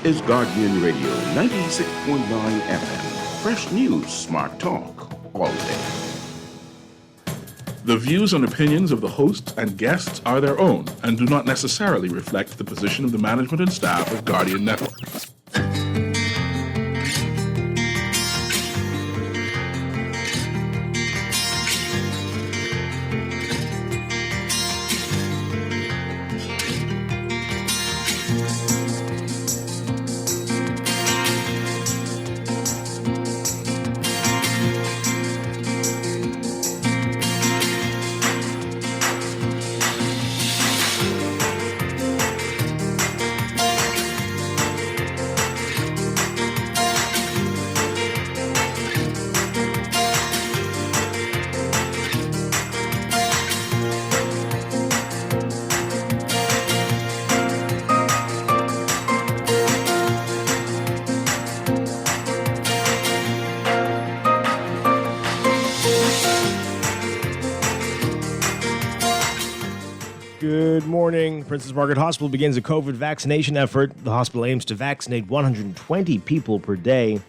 is Guardian Radio 96.9 FM. Fresh news, smart talk, all day. The views and opinions of the hosts and guests are their own and do not necessarily reflect the position of the management and staff of Guardian Network. Good morning. Princess Margaret Hospital begins a COVID vaccination effort. The hospital aims to vaccinate 120 people per day.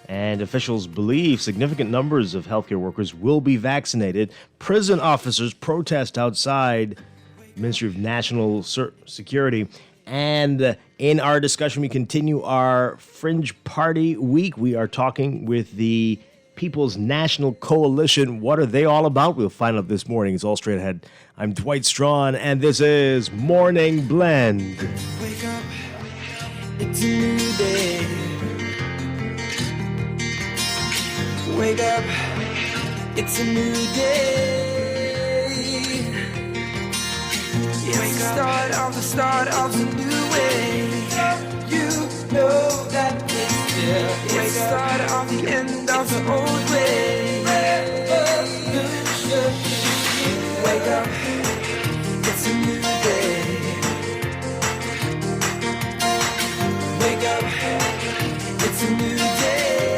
And officials believe significant numbers of healthcare workers will be vaccinated. Prison officers protest outside the Ministry of National Security. And in our discussion, we continue our Fringe Party Week. We are talking with the People's National Coalition. What are they all about? We'll find out this morning. It's all straight ahead. I'm Dwight Strachan, and this is Morning Blend. Wake up, it's a new day. Wake up, it's a new day. It's the start of the new way. You know that it's here. It's the start of the end of the old way. Wake up, it's a new day. Wake up, it's a new day. Wake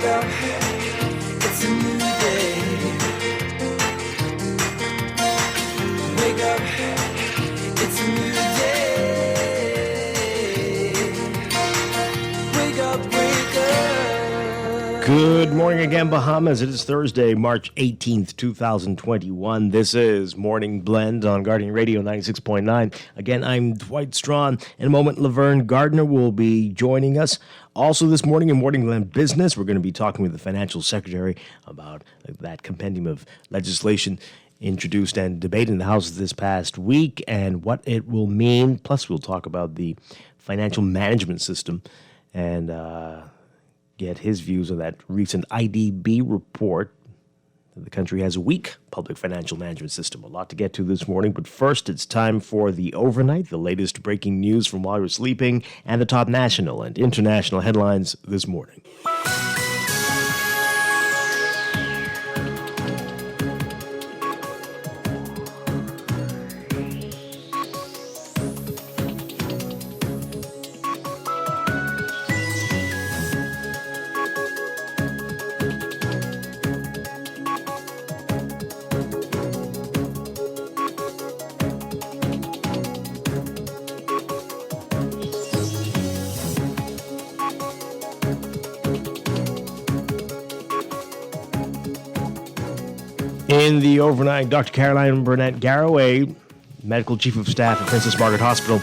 up, it's a new day. Wake up, it's a new day. Wake up, wake up. Good morning again, Bahamas. It is Thursday, March 18th, 2021. This is Morning Blend on Guardian Radio 96.9. Again, I'm Dwight Strachan. In a moment, Laverne Gardner will be joining us. Also this morning in Morning Blend Business, we're going to be talking with the Financial Secretary about that compendium of legislation introduced and debated in the House this past week and what it will mean. Plus, we'll talk about the financial management system and get his views on that recent IDB report. The country has a weak public financial management system. A lot to get to this morning, but first it's time for the overnight, the latest breaking news from while you're sleeping, and the top national and international headlines this morning. In the overnight, Dr. Caroline Burnett Garraway, Medical Chief of Staff at Princess Margaret Hospital,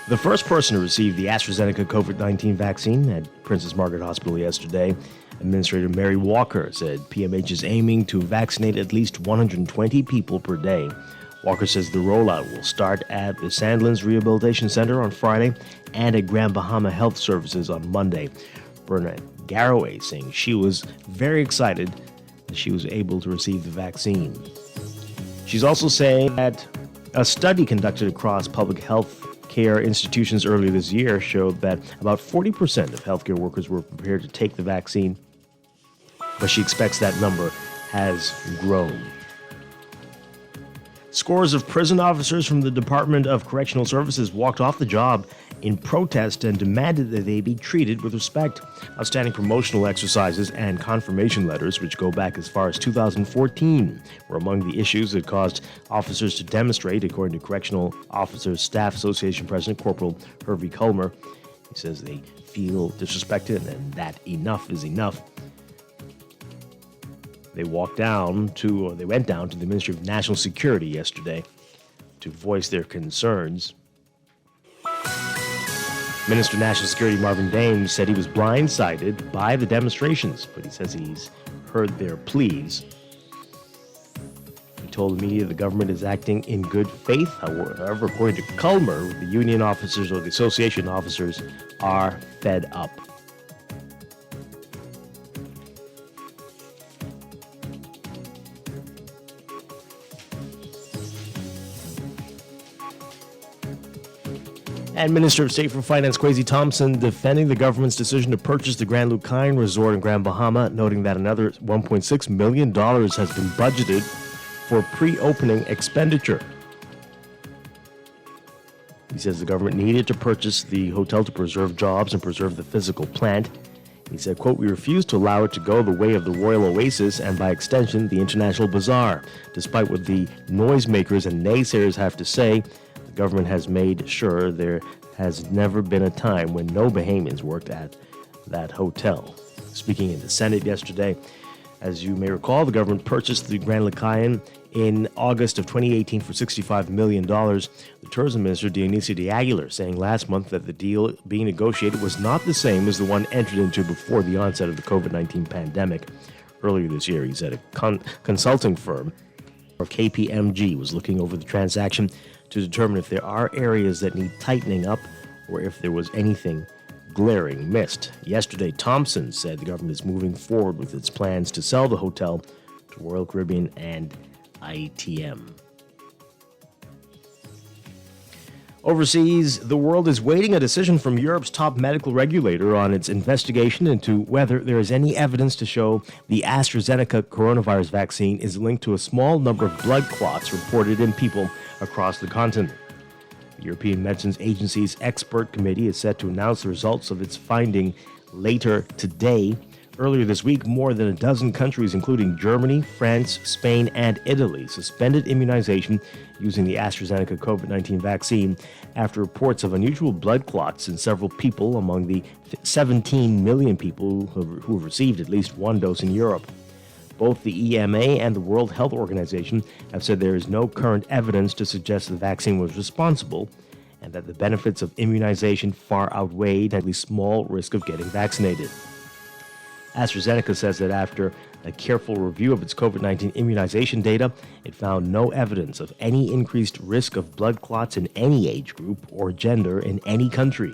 the first person to receive the AstraZeneca COVID-19 vaccine at Princess Margaret Hospital yesterday. Administrator Mary Walker said PMH is aiming to vaccinate at least 120 people per day. Walker says the rollout will start at the Sandlands Rehabilitation Center on Friday and at Grand Bahama Health Services on Monday. Burnett Garraway saying she was very excited that she was able to receive the vaccine. She's also saying that a study conducted across public health care institutions earlier this year showed that about 40% of healthcare workers were prepared to take the vaccine, but she expects that number has grown. Scores of prison officers from the Department of Correctional Services walked off the job in protest and demanded that they be treated with respect. Outstanding promotional exercises and confirmation letters, which go back as far as 2014, were among the issues that caused officers to demonstrate, according to Correctional Officers Staff Association President Corporal Hervey Culmer. He says they feel disrespected and that enough is enough. They went down to the Ministry of National Security yesterday to voice their concerns. Minister of National Security Marvin Dames said he was blindsided by the demonstrations, but he says he's heard their pleas. He told the media the government is acting in good faith. However, according to Culmer, the union officers or the association officers are fed up. And Minister of State for Finance Kwesi Thompson defending the government's decision to purchase the Grand Lucaine Resort in Grand Bahama, noting that another $1.6 million has been budgeted for pre-opening expenditure. He says the government needed to purchase the hotel to preserve jobs and preserve the physical plant. He said, quote, "We refuse to allow it to go the way of the Royal Oasis and by extension the International Bazaar. Despite what the noisemakers and naysayers have to say, the government has made sure there has never been a time when no Bahamians worked at that hotel." Speaking in the Senate yesterday, as you may recall, the government purchased the Grand Lucaine in August of 2018 for $65 million. The tourism minister, Dionisio de Aguilar, saying last month that the deal being negotiated was not the same as the one entered into before the onset of the COVID-19 pandemic. Earlier this year, he said a consulting firm, or KPMG, was looking over the transaction to determine if there are areas that need tightening up or if there was anything glaring missed. Yesterday, Thompson said the government is moving forward with its plans to sell the hotel to Royal Caribbean and ITM. Overseas, the world is waiting a decision from Europe's top medical regulator on its investigation into whether there is any evidence to show the AstraZeneca coronavirus vaccine is linked to a small number of blood clots reported in people across the continent. The European Medicines Agency's expert committee is set to announce the results of its finding later today. Earlier this week, more than a dozen countries, including Germany, France, Spain, and Italy, suspended immunization using the AstraZeneca COVID-19 vaccine after reports of unusual blood clots in several people among the 17 million people who have received at least one dose in Europe. Both the EMA and the World Health Organization have said there is no current evidence to suggest the vaccine was responsible and that the benefits of immunization far outweighed at least small risk of getting vaccinated. AstraZeneca says that after a careful review of its COVID-19 immunization data, it found no evidence of any increased risk of blood clots in any age group or gender in any country.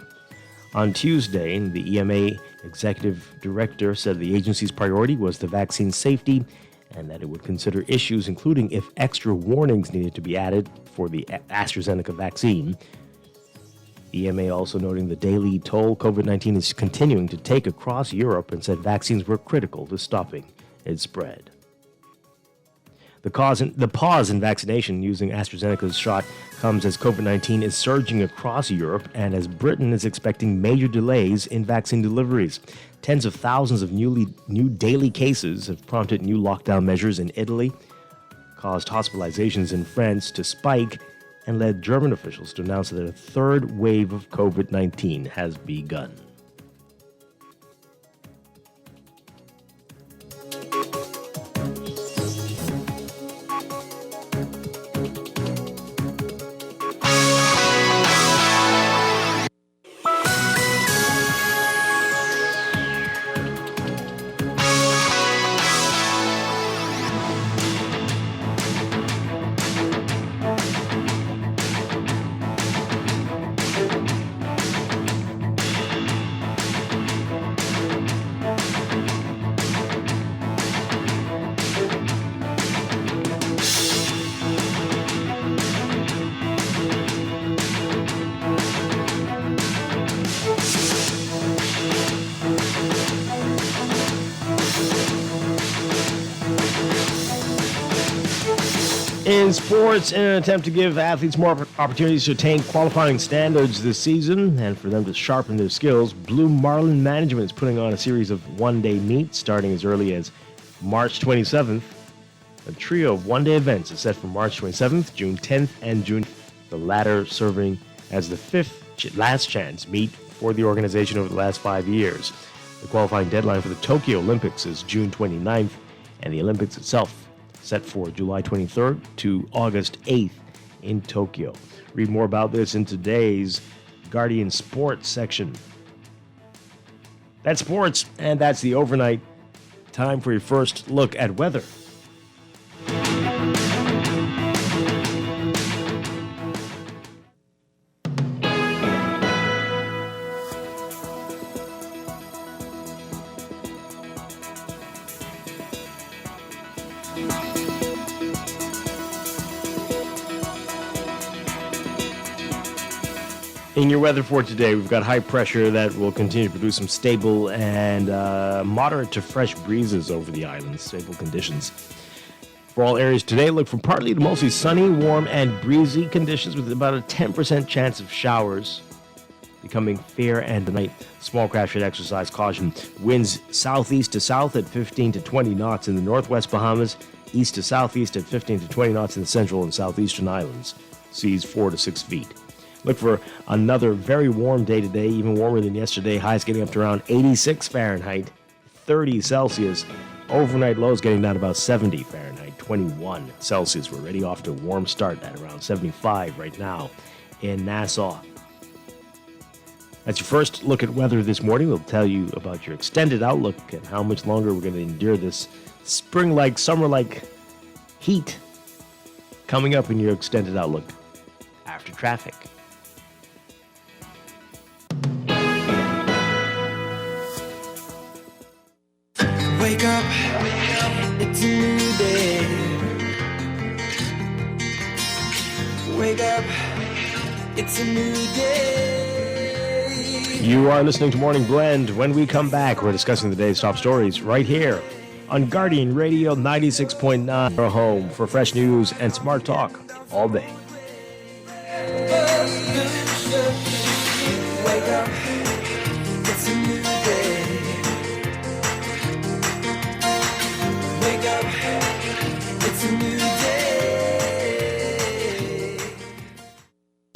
On Tuesday, the EMA executive director said the agency's priority was the vaccine's safety and that it would consider issues including if extra warnings needed to be added for the AstraZeneca vaccine. EMA also noting the daily toll COVID-19 is continuing to take across Europe and said vaccines were critical to stopping its spread. The pause in vaccination using AstraZeneca's shot comes as COVID-19 is surging across Europe and as Britain is expecting major delays in vaccine deliveries. Tens of thousands of new daily cases have prompted new lockdown measures in Italy, caused hospitalizations in France to spike, and led German officials to announce that a third wave of COVID-19 has begun. In sports, in an attempt to give athletes more opportunities to attain qualifying standards this season and for them to sharpen their skills, Blue Marlin Management is putting on a series of one-day meets starting as early as March 27th. A trio of one-day events is set for March 27th, June 10th, and June 8th, the latter serving as the fifth last chance meet for the organization over the last 5 years. The qualifying deadline for the Tokyo Olympics is June 29th, and the Olympics itself set for July 23rd to August 8th in Tokyo. Read more about this in today's Guardian Sports section. That's sports, and that's the overnight. Time for your first look at weather. In your weather for today, we've got high pressure that will continue to produce some stable and moderate to fresh breezes over the island. Stable conditions. For all areas today, look for partly to mostly sunny, warm, and breezy conditions with about a 10% chance of showers becoming fair and tonight. Small craft should exercise caution. Winds southeast to south at 15 to 20 knots in the northwest Bahamas, east to southeast at 15 to 20 knots in the central and southeastern islands. Seas 4 to 6 feet. Look for another very warm day today, even warmer than yesterday. Highs getting up to around 86 Fahrenheit, 30 Celsius. Overnight lows getting down to about 70 Fahrenheit, 21 Celsius. We're already off to a warm start at around 75 right now in Nassau. That's your first look at weather this morning. We'll tell you about your extended outlook and how much longer we're going to endure this spring-like, summer-like heat coming up in your extended outlook after traffic. Wake up, it's a new day. Wake up, it's a new day. You are listening to Morning Blend. When we come back, we're discussing the day's top stories right here on Guardian Radio 96.9, our home for fresh news and smart talk all day. Wake up, it's a new day. Wake up, it's a new day.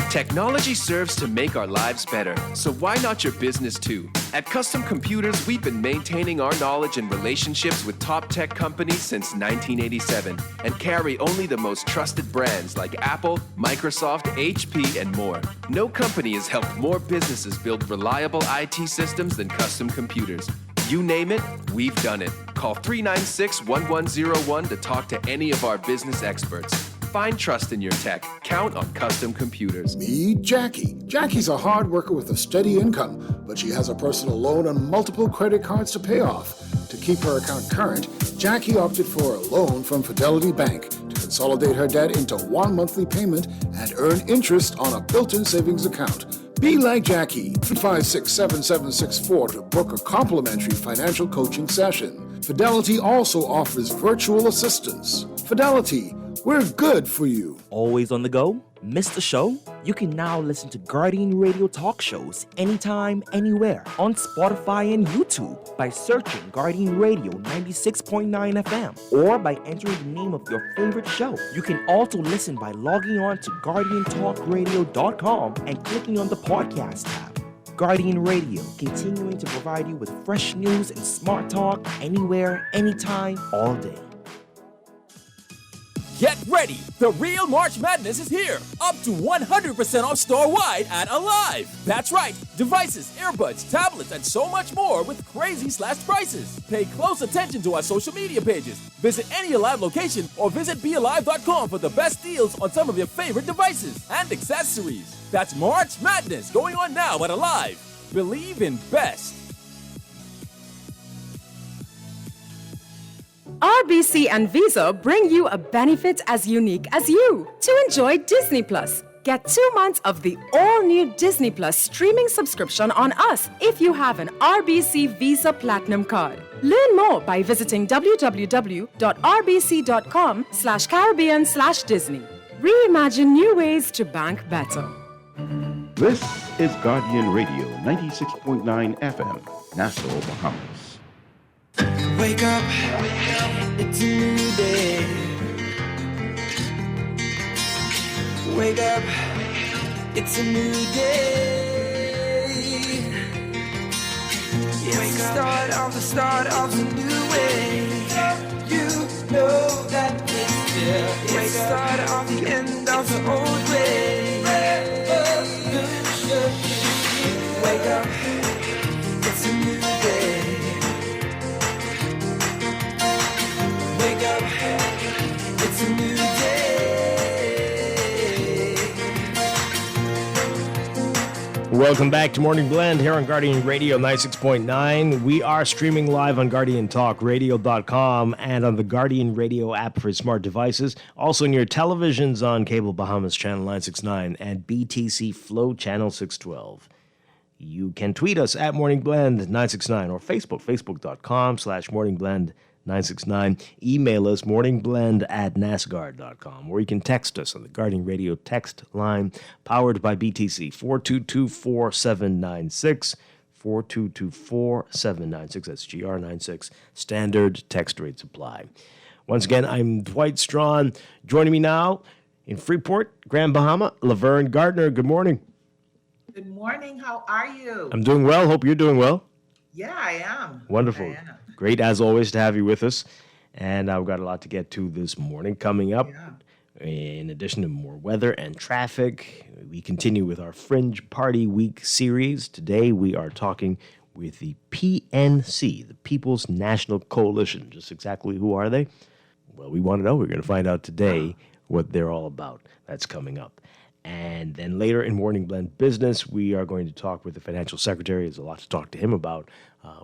Technology serves to make our lives better, so why not your business too? At Custom Computers, we've been maintaining our knowledge and relationships with top tech companies since 1987 and carry only the most trusted brands like Apple, Microsoft, HP, and more. No company has helped more businesses build reliable IT systems than Custom Computers. You name it, we've done it. Call 396-1101 to talk to any of our business experts. Find trust in your tech. Count on Custom Computers. Meet Jackie. Jackie's a hard worker with a steady income, but she has a personal loan and multiple credit cards to pay off. To keep her account current, Jackie opted for a loan from Fidelity Bank to consolidate her debt into one monthly payment and earn interest on a built-in savings account. Be like Jackie. 567-7764 to book a complimentary financial coaching session. Fidelity also offers virtual assistance. Fidelity, we're good for you. Always on the go? Missed the show? You can now listen to Guardian Radio talk shows anytime, anywhere on Spotify and YouTube by searching Guardian Radio 96.9 FM or by entering the name of your favorite show. You can also listen by logging on to GuardianTalkRadio.com and clicking on the podcast tab. Guardian Radio, continuing to provide you with fresh news and smart talk anywhere, anytime, all day. Get ready! The real March Madness is here! Up to 100% off store-wide at Alive! That's right! Devices, earbuds, tablets, and so much more with crazy slash prices! Pay close attention to our social media pages. Visit any Alive location or visit BeAlive.com for the best deals on some of your favorite devices and accessories. That's March Madness going on now at Alive. Believe in best. RBC and Visa bring you a benefit as unique as you to enjoy Disney Plus. Get 2 months of the all-new Disney Plus streaming subscription on us if you have an RBC Visa Platinum card. Learn more by visiting www.rbc.com/Caribbean/Disney. Reimagine new ways to bank better. This is Guardian Radio 96.9 FM, Nassau, Bahamas. Wake up, it's a new day. Wake up, it's a new day. It's the start of a new way. You know that it's still. It's the start of the end of the old way. Wake up, it's a new day. Wake up, it's a new day. Welcome back to Morning Blend here on Guardian Radio 96.9. We are streaming live on GuardianTalkRadio.com and on the Guardian Radio app for smart devices. Also in your televisions on Cable Bahamas Channel 969 and BTC Flow Channel 612. You can tweet us at Morning Blend 969 or Facebook.com/MorningBlend 969. Email us morningblend@nasgar.com, or you can text us on the Guardian Radio text line powered by BTC 422-4796, 422-4796. That's GR96. Standard text rates apply. Once again, I'm Dwight Strachan. Joining me now in Freeport, Grand Bahama, Laverne Gardner. Good morning. Good morning. How are you? I'm doing well. Hope you're doing well. Yeah, I am. Wonderful. I am. Great, as always, to have you with us. And I've got a lot to get to this morning. Coming up, in addition to more weather and traffic, we continue with our Fringe Party Week series. Today, we are talking with the PNC, the People's National Coalition. Just exactly who are they? Well, we want to know. We're going to find out today what they're all about. That's coming up. And then later in Morning Blend Business, we are going to talk with the financial secretary. There's a lot to talk to him about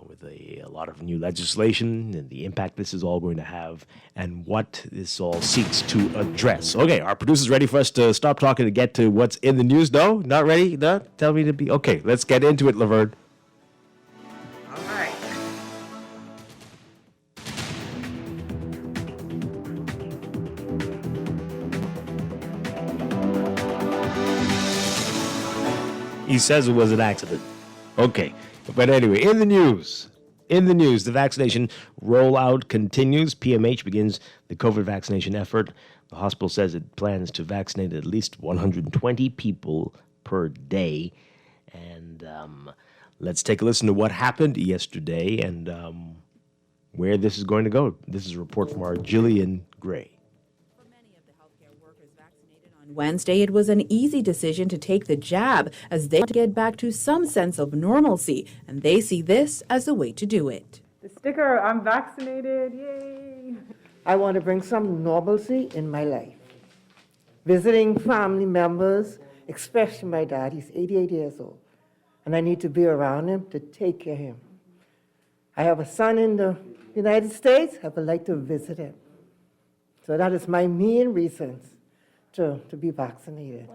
with a lot of new legislation and the impact this is all going to have and what this all seeks to address. Okay, our producer's ready for us to stop talking to get to what's in the news. No? Not ready? No? Tell me to be. Okay, let's get into it, Laverne. All right. He says it was an accident. Okay. But anyway, in the news, the vaccination rollout continues. PMH begins the COVID vaccination effort. The hospital says it plans to vaccinate at least 120 people per day. And let's take a listen to what happened yesterday and where this is going to go. This is a report from our Jillian Gray. Wednesday, it was an easy decision to take the jab as they want to get back to some sense of normalcy, and they see this as the way to do it. The sticker, I'm vaccinated, yay! I want to bring some normalcy in my life. Visiting family members, especially my dad, he's 88 years old, and I need to be around him to take care of him. I have a son in the United States, I would like to visit him. So that is my main reasons to be vaccinated.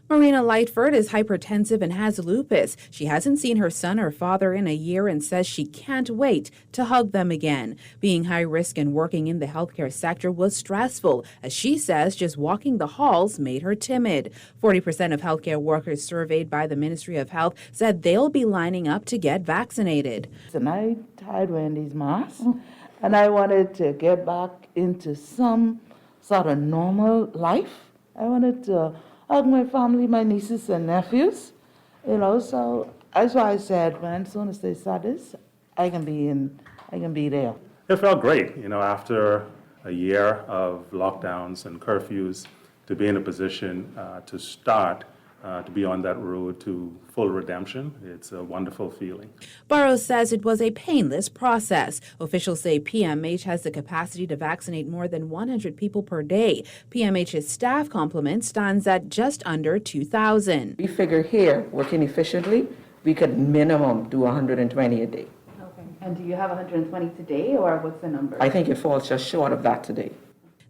Marina Lightford is hypertensive and has lupus. She hasn't seen her son or father in a year and says she can't wait to hug them again. Being high risk and working in the healthcare sector was stressful, as she says just walking the halls made her timid. 40% of healthcare workers surveyed by the Ministry of Health said they'll be lining up to get vaccinated. And I tired wearing these masks, and I wanted to get back into some sort of normal life. I wanted to hug my family, my nieces and nephews, so that's why I said, as soon as they start this, I can be there. It felt great, after a year of lockdowns and curfews, to be in a position to start to be on that road to full redemption. It's a wonderful feeling. Burroughs says it was a painless process. Officials say PMH has the capacity to vaccinate more than 100 people per day. PMH's staff complement stands at just under 2,000. We figure here, working efficiently, we could minimum do 120 a day. Okay. And do you have 120 today, or what's the number? I think it falls just short of that today.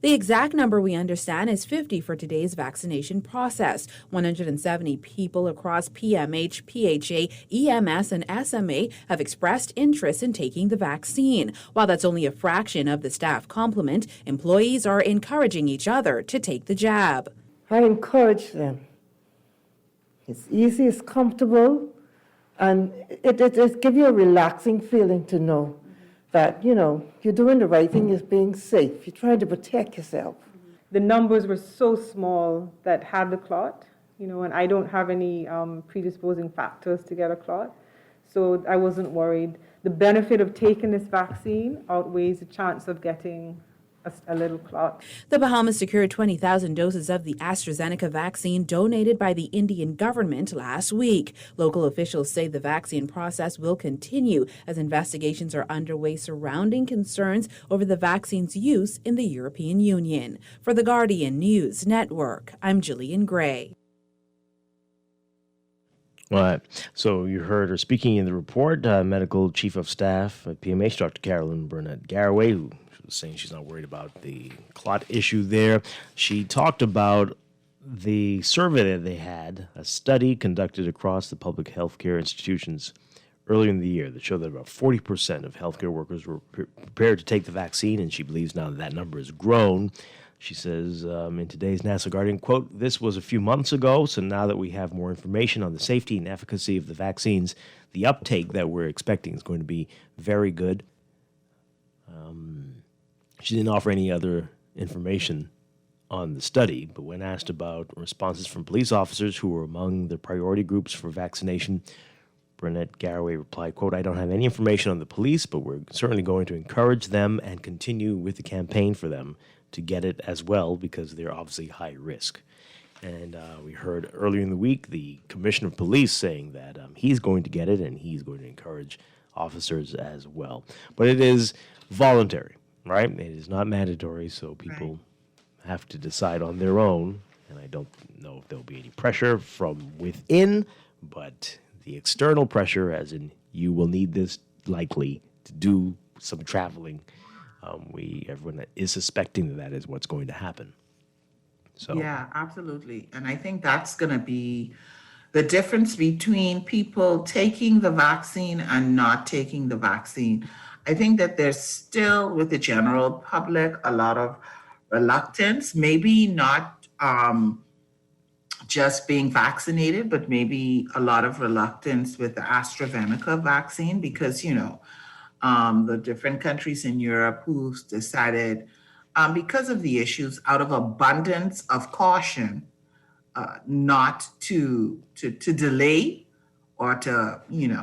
The exact number we understand is 50 for today's vaccination process. 170 people across PMH, PHA, EMS, and SMA have expressed interest in taking the vaccine. While that's only a fraction of the staff complement, employees are encouraging each other to take the jab. I encourage them. It's easy, it's comfortable, and it gives you a relaxing feeling to know that, you're doing the right thing, is being safe. You're trying to protect yourself. The numbers were so small that had the clot, and I don't have any predisposing factors to get a clot, so I wasn't worried. The benefit of taking this vaccine outweighs the chance of getting a little clot. The Bahamas secured 20,000 doses of the AstraZeneca vaccine donated by the Indian government last week. Local officials say the vaccine process will continue as investigations are underway surrounding concerns over the vaccine's use in the European Union. For the Guardian News Network, I'm Jillian Gray. All right. So you heard her speaking in the report, Medical Chief of Staff at PMH, Dr. Carolyn Burnett-Garraway, who was saying she's not worried about the clot issue there. She talked about the survey that they had, a study conducted across the public healthcare institutions earlier in the year that showed that about 40% of healthcare workers were prepared to take the vaccine, and she believes now that number has grown. She says in today's National Guardian, quote, "This was a few months ago, so now that we have more information on the safety and efficacy of the vaccines, the uptake that we're expecting is going to be very good." She didn't offer any other information on the study, but when asked about responses from police officers who were among the priority groups for vaccination, Burnett-Garraway replied, quote, "I don't have any information on the police, but we're certainly going to encourage them and continue with the campaign for them to get it as well because they're obviously high risk." And we heard earlier in the week the Commissioner of Police saying that he's going to get it and he's going to encourage officers as well. But it is voluntary, right? It is not mandatory, so people have to decide on their own. And I don't know if there'll be any pressure from within, but the external pressure, as in you will need this likely to do some traveling, everyone is suspecting that is what's going to happen. So yeah, absolutely. And I think that's going to be the difference between people taking the vaccine and not taking the vaccine. I think that there's still, with the general public, a lot of reluctance, maybe not just being vaccinated, but maybe a lot of reluctance with the AstraZeneca vaccine because, the different countries in Europe who've decided, because of the issues, out of abundance of caution, not to delay or to,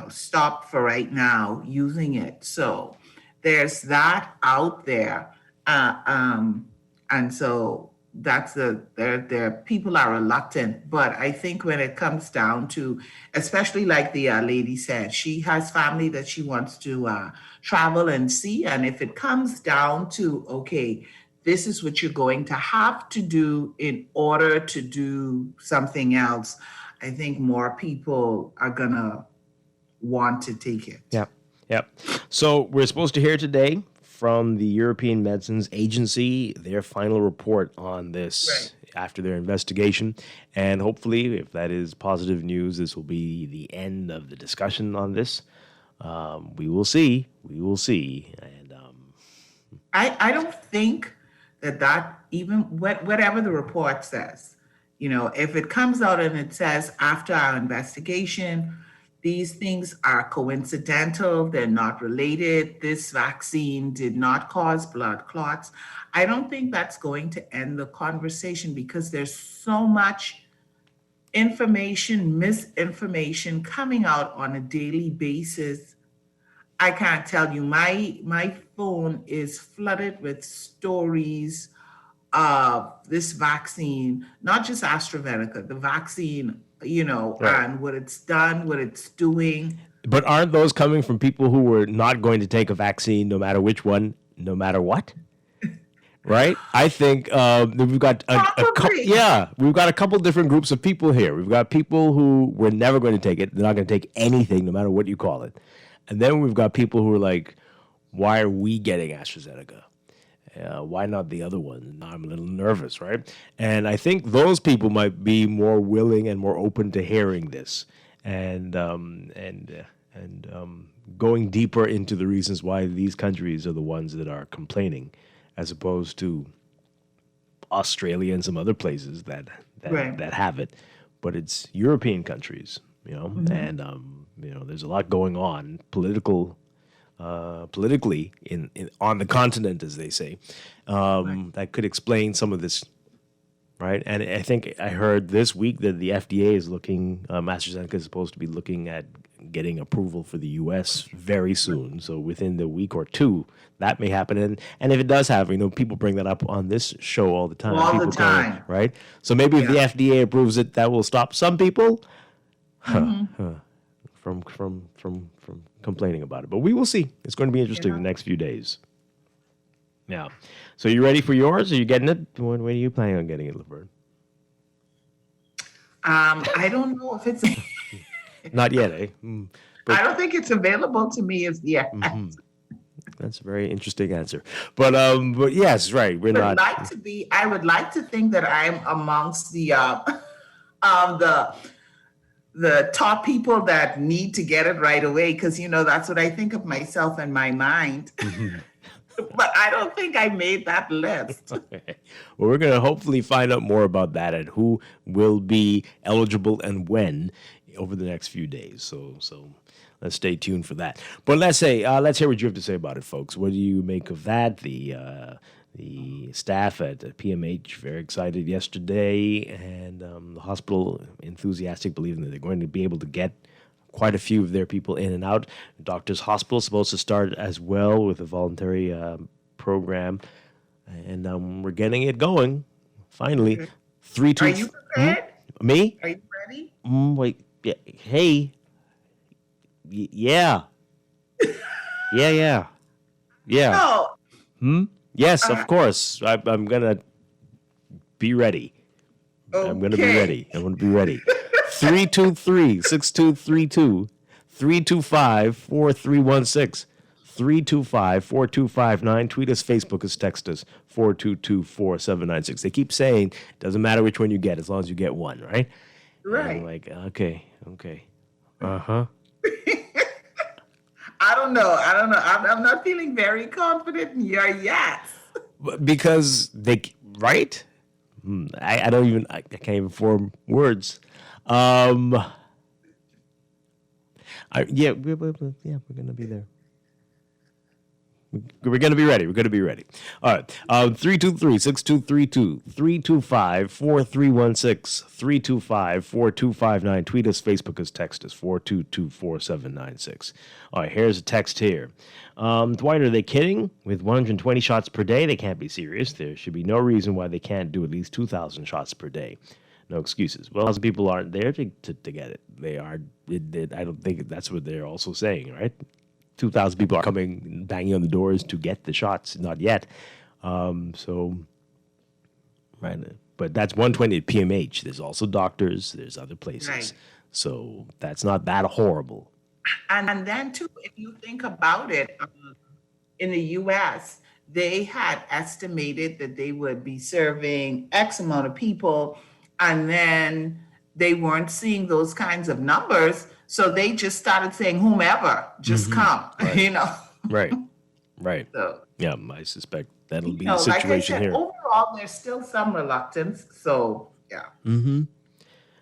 stop for right now using it. So there's that out there. And so that's there people are reluctant, but I think when it comes down to, especially like the lady said, she has family that she wants to travel and see. And if it comes down to, okay, this is what you're going to have to do in order to do something else, I think more people are going to want to take it. Yeah. So we're supposed to hear today from the European Medicines Agency their final report on this after their investigation. And hopefully, if that is positive news, this will be the end of the discussion on this. We will see. And I don't think that even whatever the report says, if it comes out and it says after our investigation, these things are coincidental, they're not related, this vaccine did not cause blood clots, I don't think that's going to end the conversation because there's so much information, misinformation coming out on a daily basis. I can't tell you, my phone is flooded with stories of this vaccine, not just AstraZeneca, the vaccine, and what it's done, what it's doing. But aren't those coming from people who were not going to take a vaccine no matter which one, no matter what? Right? I think we've got we've got a couple different groups of people here. We've got people who were never going to take it. They're not going to take anything, no matter what you call it. And then we've got people who are like, why are we getting AstraZeneca? Why not the other one? I'm a little nervous, right? And I think those people might be more willing and more open to hearing this, and going deeper into the reasons why these countries are the ones that are complaining, as opposed to Australia and some other places that Right. that have it. But it's European countries, and there's a lot going on politically in on the continent, as they say, that could explain some of this, right? And I think I heard this week that the FDA is looking, AstraZeneca is supposed to be looking at getting approval for the U.S. very soon. So within the week or two, that may happen. And if it does happen, people bring that up on this show all the time. All the People time. right? So maybe if the FDA approves it, that will stop some people from complaining about it. But we will see. It's going to be interesting the next few days. Yeah. So you ready for yours? Are you getting it? When are you planning on getting it, Laverne? I don't know if it's. Not yet, eh? I don't think it's available to me as yet. That's a very interesting answer. But yes, right. We're not. I would like to think that I'm amongst the top people that need to get it right away, because that's what I think of myself in my mind. But I don't think I made that list. Okay. Well, we're going to hopefully find out more about that and who will be eligible and when over the next few days. So let's stay tuned for that. But let's hear what you have to say about it, folks. What do you make of that? The staff at PMH very excited yesterday, and the hospital enthusiastic, believing that they're going to be able to get quite a few of their people in and out. Doctors Hospital is supposed to start as well with a voluntary program, and we're getting it going finally. Okay. 3 2. Are you prepared? Me? Are you ready? Wait. Yeah. Hey. Yeah. Yeah. No. Yes, of course. I'm gonna be ready. Okay. I'm gonna be ready. 323-6232, 325-4316, 325-4259. Tweet us, Facebook us, text us, 422-4796. They keep saying it doesn't matter which one you get as long as you get one, right? Right. And I'm like, okay. Uh-huh. I don't know. I'm not feeling very confident in your yes. Because right? I can't even form words. We're gonna be there. We're gonna be ready. All right. 323-6232, 325-4316, 325-4259. Tweet us, Facebook us, text us, 422-4796. All right, here's a text here. Dwight, are they kidding? With 120 shots per day, they can't be serious. There should be no reason why they can't do at least 2,000 shots per day. No excuses. Well, some people aren't there to get it. They are. I don't think that's what they're also saying, right? 2,000 people are coming, banging on the doors to get the shots. Not yet. Right. But that's 120 at PMH. There's also doctors. There's other places. Right. So that's not that horrible. And then, too, if you think about it, in the U.S., they had estimated that they would be serving X amount of people, and then they weren't seeing those kinds of numbers, so they just started saying, whomever, just come, Right. Right. So, yeah, I suspect that'll be the situation like I said, here. overall, there's still some reluctance, so, yeah. Mm-hmm.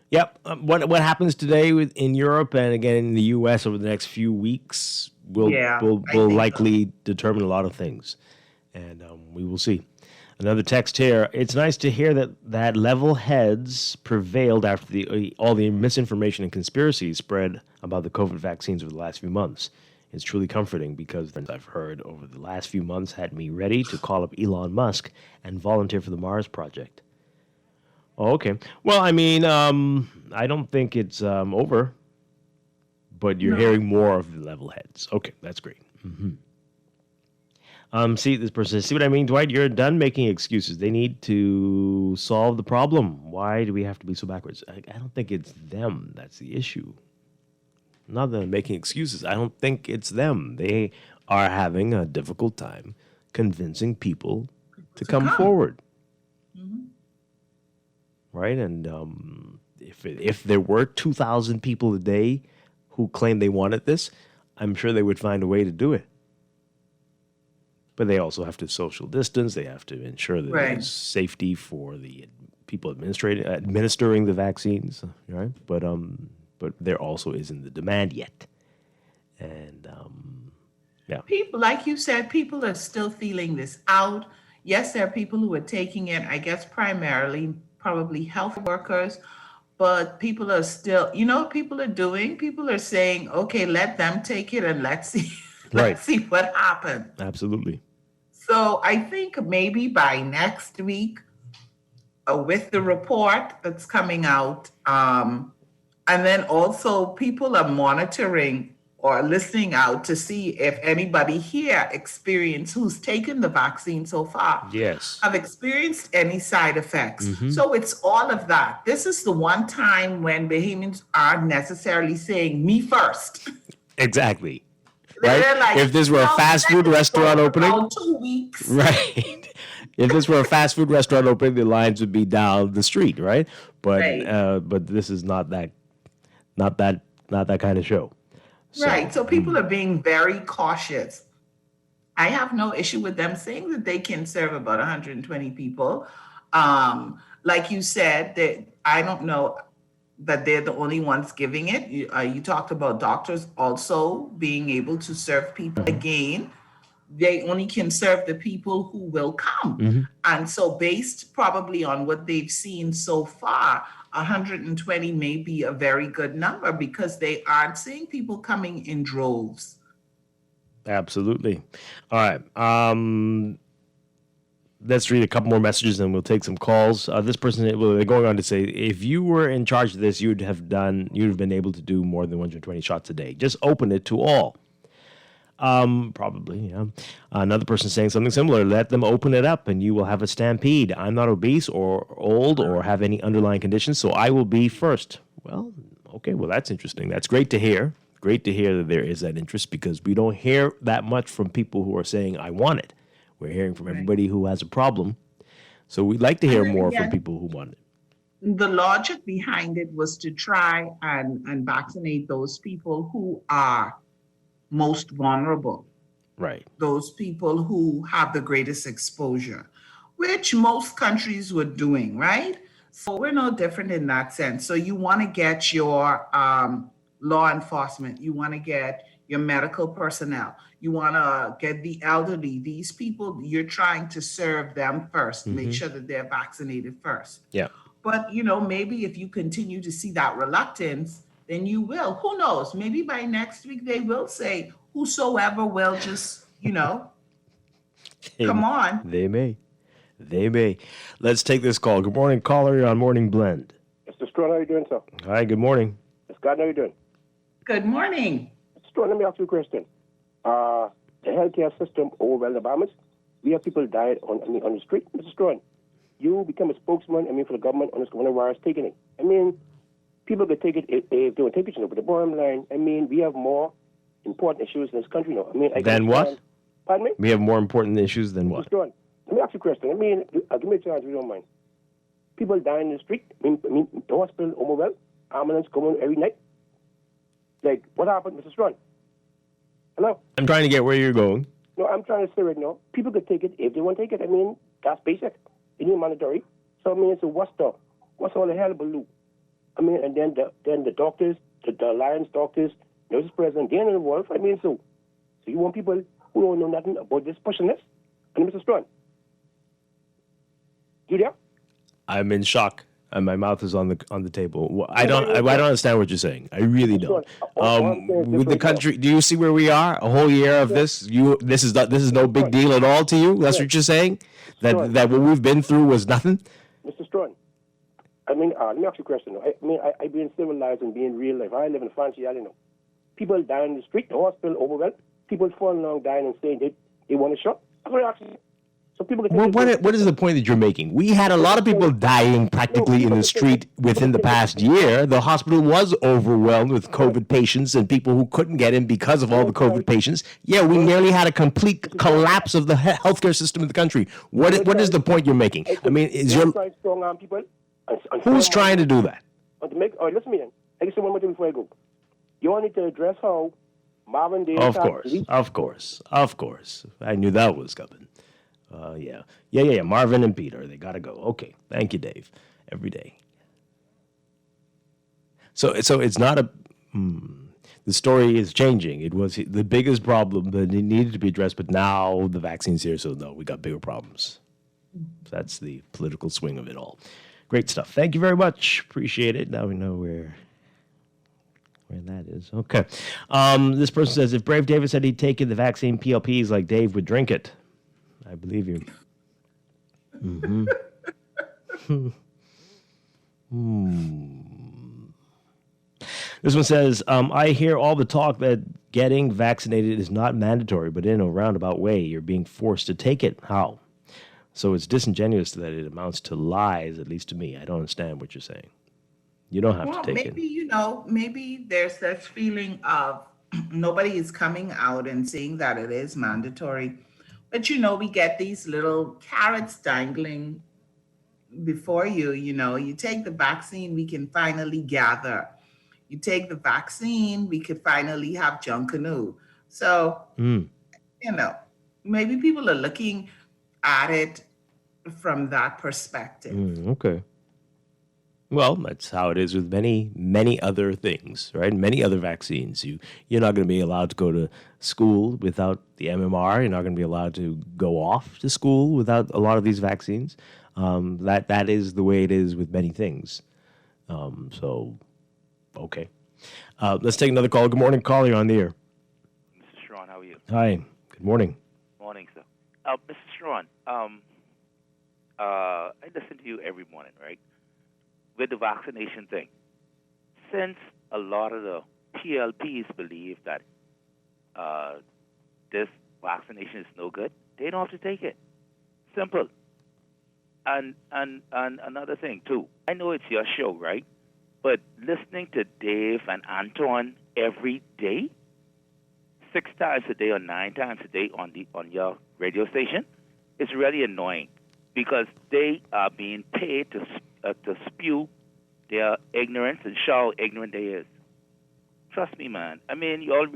Yep. What happens today in Europe and again in the U.S. over the next few weeks will likely determine a lot of things, and we will see. Another text here. It's nice to hear that level heads prevailed after all the misinformation and conspiracies spread about the COVID vaccines over the last few months. It's truly comforting because things I've heard over the last few months had me ready to call up Elon Musk and volunteer for the Mars Project. Oh, okay. Well, I mean, I don't think it's over, but you're hearing more of the level heads. Okay, that's great. Mm-hmm. See, this person, see what I mean, Dwight? You're done making excuses. They need to solve the problem. Why do we have to be so backwards? I don't think it's them that's the issue. Not that I'm making excuses. I don't think it's them. They are having a difficult time convincing people to come forward. Right? And if there were 2,000 people a day who claimed they wanted this, I'm sure they would find a way to do it. But they also have to social distance. They have to ensure that there's safety for the people administering the vaccines, right? But there also isn't the demand yet. And people, like you said, people are still feeling this out. Yes, there are people who are taking it, I guess primarily probably health workers, but people are still, you know what people are doing? People are saying, okay, let them take it and let's see let's see what happens. Absolutely. So I think maybe by next week, with the report that's coming out, and then also people are monitoring or listening out to see if anybody here who's taken the vaccine so far have experienced any side effects. So it's all of that. This is the one time when Bahamians aren't necessarily saying me first. Exactly. Right? Like, if this were a fast food restaurant opening, 2 weeks. Right. If this were a fast food restaurant opening, the lines would be down the street, right? But this is not that kind of show. Right. So people are being very cautious. I have no issue with them saying that they can serve about 120 people. Like you said, that I don't know that they're the only ones giving it. You talked about doctors also being able to serve people. Again, they only can serve the people who will come. And so based probably on what they've seen so far, 120 may be a very good number because they aren't seeing people coming in droves. Absolutely. All right. Let's read a couple more messages and we'll take some calls. This person, they're going on to say, if you were in charge of this, you'd have been able to do more than 120 shots a day. Just open it to all. Probably, yeah. Another person saying something similar. Let them open it up and you will have a stampede. I'm not obese or old or have any underlying conditions, so I will be first. Well, okay, well, that's interesting. That's great to hear. Great to hear that there is that interest because we don't hear that much from people who are saying, I want it. We're hearing from everybody who has a problem. So we'd like to hear more from people who want it. The logic behind it was to try and vaccinate those people who are most vulnerable. Right. Those people who have the greatest exposure, which most countries were doing, right? So we're no different in that sense. So you want to get your law enforcement, you want to get your medical personnel, you want to get the elderly, these people, you're trying to serve them first, make sure that they're vaccinated first. Yeah. But, maybe if you continue to see that reluctance, then you will. Who knows? Maybe by next week they will say, whosoever will just, come on. They may. Let's take this call. Good morning, caller. You're on Morning Blend. Mr. Strachan, how are you doing, sir? Hi, good morning. Mr. Gardner, how are you doing? Good morning. Mr. Strachan, let me ask you a question. The healthcare system overwhelmed the Bahamas. We have people died on the street. Mr. Strachan, you become a spokesman, for the government on this coronavirus taking it. People could take it if they don't take it, but the bottom line, we have more important issues in this country now. Than what? Pardon me? We have more important issues than what? Mr. Strachan, let me ask you a question. Give me a chance if you don't mind. People dying in the street. The hospital overwhelmed. Ambulance coming every night. Like, what happened, Mr. Strachan? Hello? I'm trying to get where you're going. No, I'm trying to say right now, people could take it if they want to take it. That's basic. It ain't mandatory. So, so what's all the hell baloo? And then the doctors, the alliance doctors, nurses president, they're involved. So you want people who don't know nothing about this pushing this? And Mr. Strachan, you there? I'm in shock, and my mouth is on the table. I don't understand what you're saying. I really don't. With the country, do you see where we are? A whole year of this. This is no big deal at all to you. That's what you're saying. That what we've been through was nothing. Mr. Strachan, let me ask you a question. I being civilized and being real life. I live in a fancy island. People dying in the street, the hospital overwhelmed. People falling along dying and saying they want a shot. That's what I ask you. So people can Well, take what is the point that you're making? We had a lot of people dying practically in the street within the past year. The hospital was overwhelmed with COVID patients and people who couldn't get in because of all the COVID patients. Yeah, we nearly had a complete collapse of the healthcare system in the country. What is the point you're making? I mean, strong arm people? Who's trying to do that? All right, listen to me then. I can say one more thing before I go. You all need to address how Marvin Day. Of course. I knew that was coming. Yeah. Marvin and Peter, they gotta go. Okay, thank you, Dave. Every day. So it's not a. The story is changing. It was the biggest problem that it needed to be addressed, but now the vaccine's here, so no, we got bigger problems. That's the political swing of it all. Great stuff. Thank you very much. Appreciate it. Now we know where that is. Okay. This person says, if Brave David said he'd taken the vaccine PLPs like Dave would drink it. I believe you. This one says, I hear all the talk that getting vaccinated is not mandatory, but in a roundabout way, you're being forced to take it. How? So it's disingenuous that it amounts to lies, at least to me. I don't understand what you're saying. You don't have to take it. Maybe there's this feeling of nobody is coming out and saying that it is mandatory. But, we get these little carrots dangling before you. You take the vaccine, we can finally gather. You take the vaccine, we could finally have John Canoe. So, maybe people are looking at it from that perspective. Okay. Well, that's how it is with many, many other things, right? Many other vaccines. You're not going to be allowed to go to school without the MMR. You're not going to be allowed to go off to school without a lot of these vaccines. That is the way it is with many things. Okay. Let's take another call. Good morning, caller. You're on the air. Mr. Strachan, how are you? Hi. Good morning. Morning, sir. Mr. Strachan, I listen to you every morning, right? With the vaccination thing. Since a lot of the PLPs believe that this vaccination is no good, they don't have to take it. Simple. And another thing, too. I know it's your show, right? But listening to Dave and Anton every day, 6 times a day or 9 times a day on your radio station, is really annoying because they are being paid to spew their ignorance and show how ignorant they is. Trust me, man. I mean, you all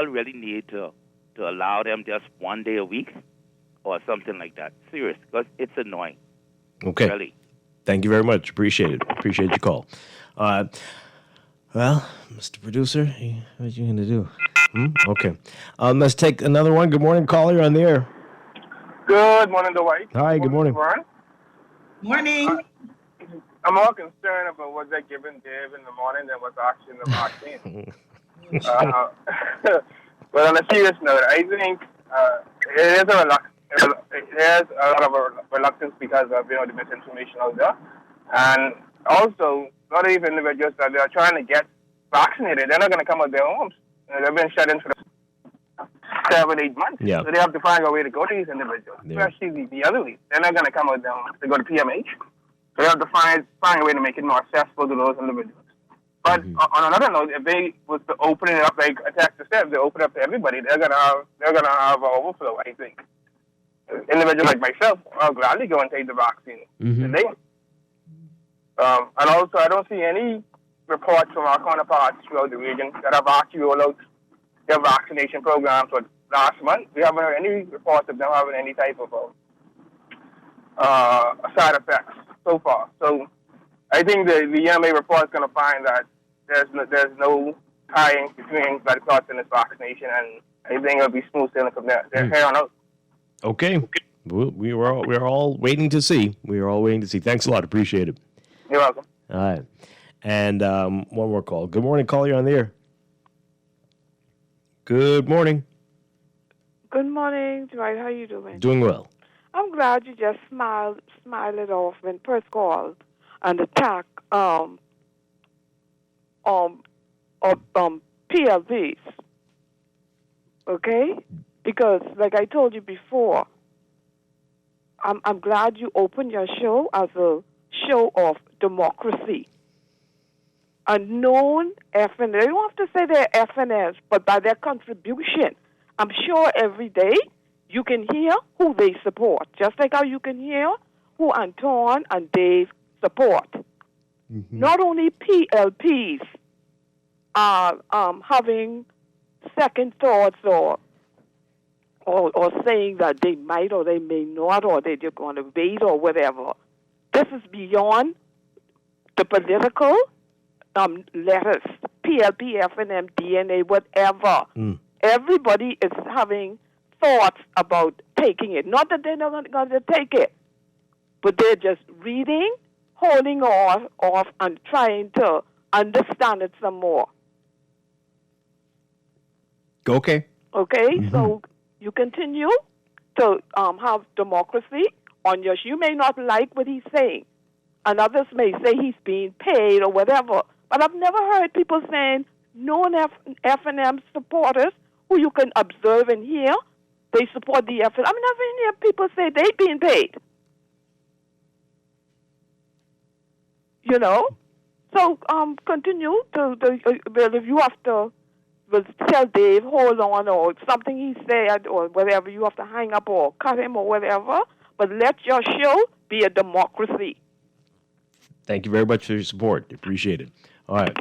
really need to allow them just 1 day a week or something like that. Serious, because it's annoying. Okay. Really. Thank you very much. Appreciate it. Appreciate your call. Well, Mr. Producer, what are you going to do? Okay. Let's take another one. Good morning, caller. On the air. Good morning, Dwight. Hi, good morning. Morning. I'm more concerned about what they're giving Dave in the morning than what's actually in the vaccine. But on a serious note, I think there's a lot of reluctance because of the misinformation out there, and also a lot of individuals that they are trying to get vaccinated, they're not going to come out their homes. They've been shut in for 7-8 months. Yeah. So they have to find a way to go to these individuals, especially the elderly. They're not going to come out their homes to go to PMH. So they have to find a way to make it more accessible to those individuals. But on another note, if they was to open it up, like Texas said, if they open it up to everybody, they're gonna have an overflow. I think individuals like myself, I'll gladly go and take the vaccine today. And also, I don't see any reports from our counterparts throughout the region that have actually rolled out their vaccination programs for last month. We haven't heard any reports of them having any type of side effects so far. So I think the EMA report is going to find that there's no tying between blood clots and this vaccination, and I think it'll be smooth sailing from there. They're here on out. Okay. We're all waiting to see. We are all waiting to see. Thanks a lot. Appreciate it. You're welcome. All right. And one more call. Good morning, caller. You're on the air. Good morning. Good morning, Dwight. How you doing? Doing well. I'm glad you just smile it off when first called and attack PLVs. Okay? Because like I told you before, I'm glad you opened your show as a show of democracy. A known FNS, they don't have to say they're FNS, but by their contribution, I'm sure every day you can hear who they support, just like how you can hear who Anton and Dave support. Not only PLPs are having second thoughts or saying that they might or they may not or they're just going to wait or whatever. This is beyond the political letters, PLP, FNM, DNA, whatever. Everybody is having thoughts about taking it. Not that they're not going to take it, but they're just reading, holding off and trying to understand it some more. Okay. Okay, so you continue to have democracy on your show. You may not like what he's saying, and others may say he's being paid or whatever, but I've never heard people saying known F&M supporters who you can observe and hear, they support the F&M. I've never heard people say they being paid. You know? So continue to well, if you have to tell Dave, hold on, or something he said, or whatever, you have to hang up or cut him or whatever, but let your show be a democracy. Thank you very much for your support. Appreciate it. All right.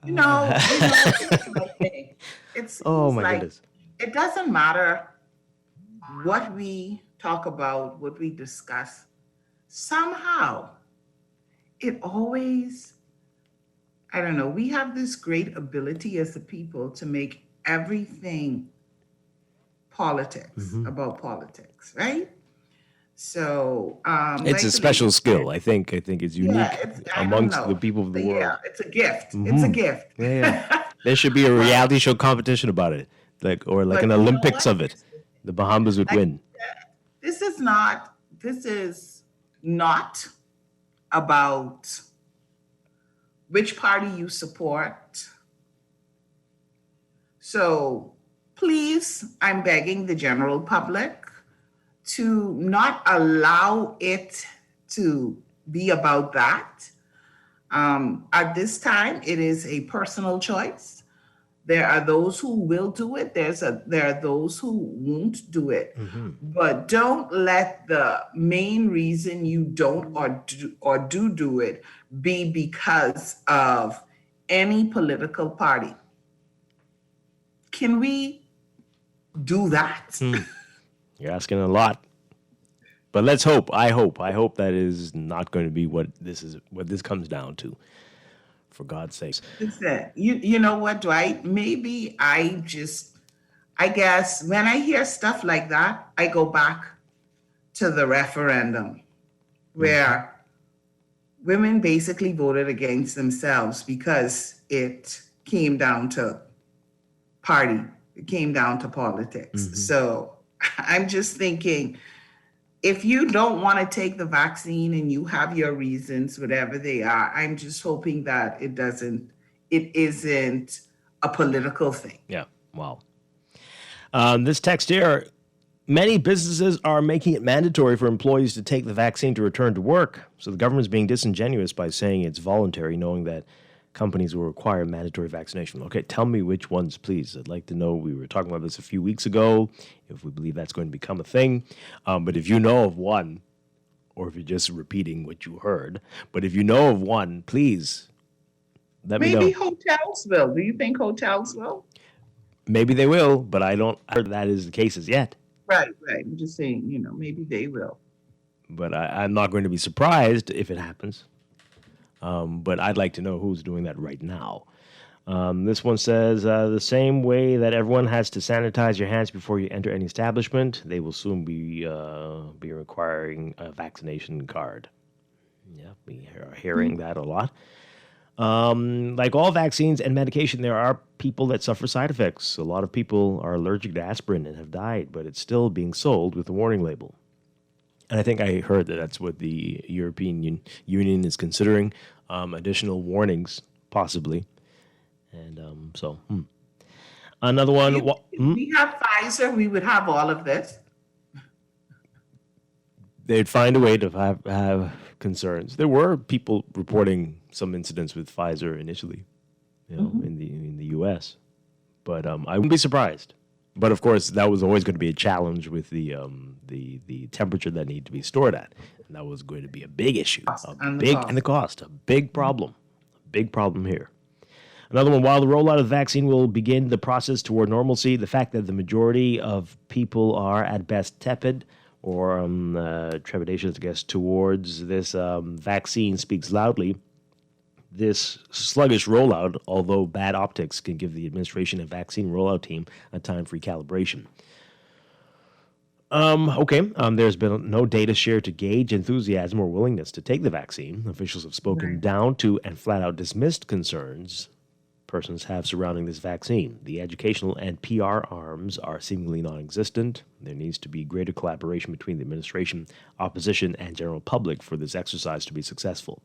You know, it's my thing. It's my like, goodness. It doesn't matter what we talk about, what we discuss. Somehow, it always, I don't know, we have this great ability as a people to make everything politics, about politics, right? So It's a special skill. I think it's unique amongst the people of the world. Yeah, it's a gift. It's a gift. Yeah. There should be a reality show competition about it, or an Olympics of it. The Bahamas would win. This is not about which party you support. So please, I'm begging the general public to not allow it to be about that. At this time, it is a personal choice. There are those who will do it. There are those who won't do it. But don't let the main reason you don't or do it be because of any political party. Can we do that? You're asking a lot. But let's hope. I hope that is not going to be what this comes down to. For God's sakes. Listen, you know what, Dwight? Maybe I guess when I hear stuff like that, I go back to the referendum where women basically voted against themselves because it came down to party. It came down to politics. So I'm just thinking, if you don't want to take the vaccine and you have your reasons, whatever they are, I'm just hoping that it isn't a political thing. Yeah. Wow. This text here, many businesses are making it mandatory for employees to take the vaccine to return to work. So the government's being disingenuous by saying it's voluntary, knowing that companies will require mandatory vaccination. Okay, tell me which ones, please. I'd like to know. We were talking about this a few weeks ago, if we believe that's going to become a thing. But if you know of one, or if you're just repeating what you heard, but if you know of one, please let me know. Maybe hotels will. Do you think hotels will? Maybe they will, but I don't heard that is the case as yet. Right. I'm just saying, maybe they will. But I'm not going to be surprised if it happens. But I'd like to know who's doing that right now. This one says, the same way that everyone has to sanitize your hands before you enter any establishment, they will soon be requiring a vaccination card. Yeah, we are hearing that a lot. Like all vaccines and medication, there are people that suffer side effects. A lot of people are allergic to aspirin and have died, but it's still being sold with a warning label. And I think I heard that that's what the European Union is considering, additional warnings, possibly. And Another one. If we have Pfizer, we would have all of this. They'd find a way to have concerns. There were people reporting some incidents with Pfizer initially, in the U.S., but I wouldn't be surprised. But of course, that was always going to be a challenge with the temperature that needed to be stored at, and that was going to be a big issue, and the cost, a big problem here. Another one, while the rollout of the vaccine will begin the process toward normalcy, the fact that the majority of people are at best tepid or trepidatious, I guess, towards this vaccine speaks loudly. This sluggish rollout, although bad optics, can give the administration and vaccine rollout team a time for recalibration. There's been no data shared to gauge enthusiasm or willingness to take the vaccine. Officials have spoken down to and flat out dismissed concerns persons have surrounding this vaccine. The educational and PR arms are seemingly non-existent. There needs to be greater collaboration between the administration, opposition, and general public for this exercise to be successful.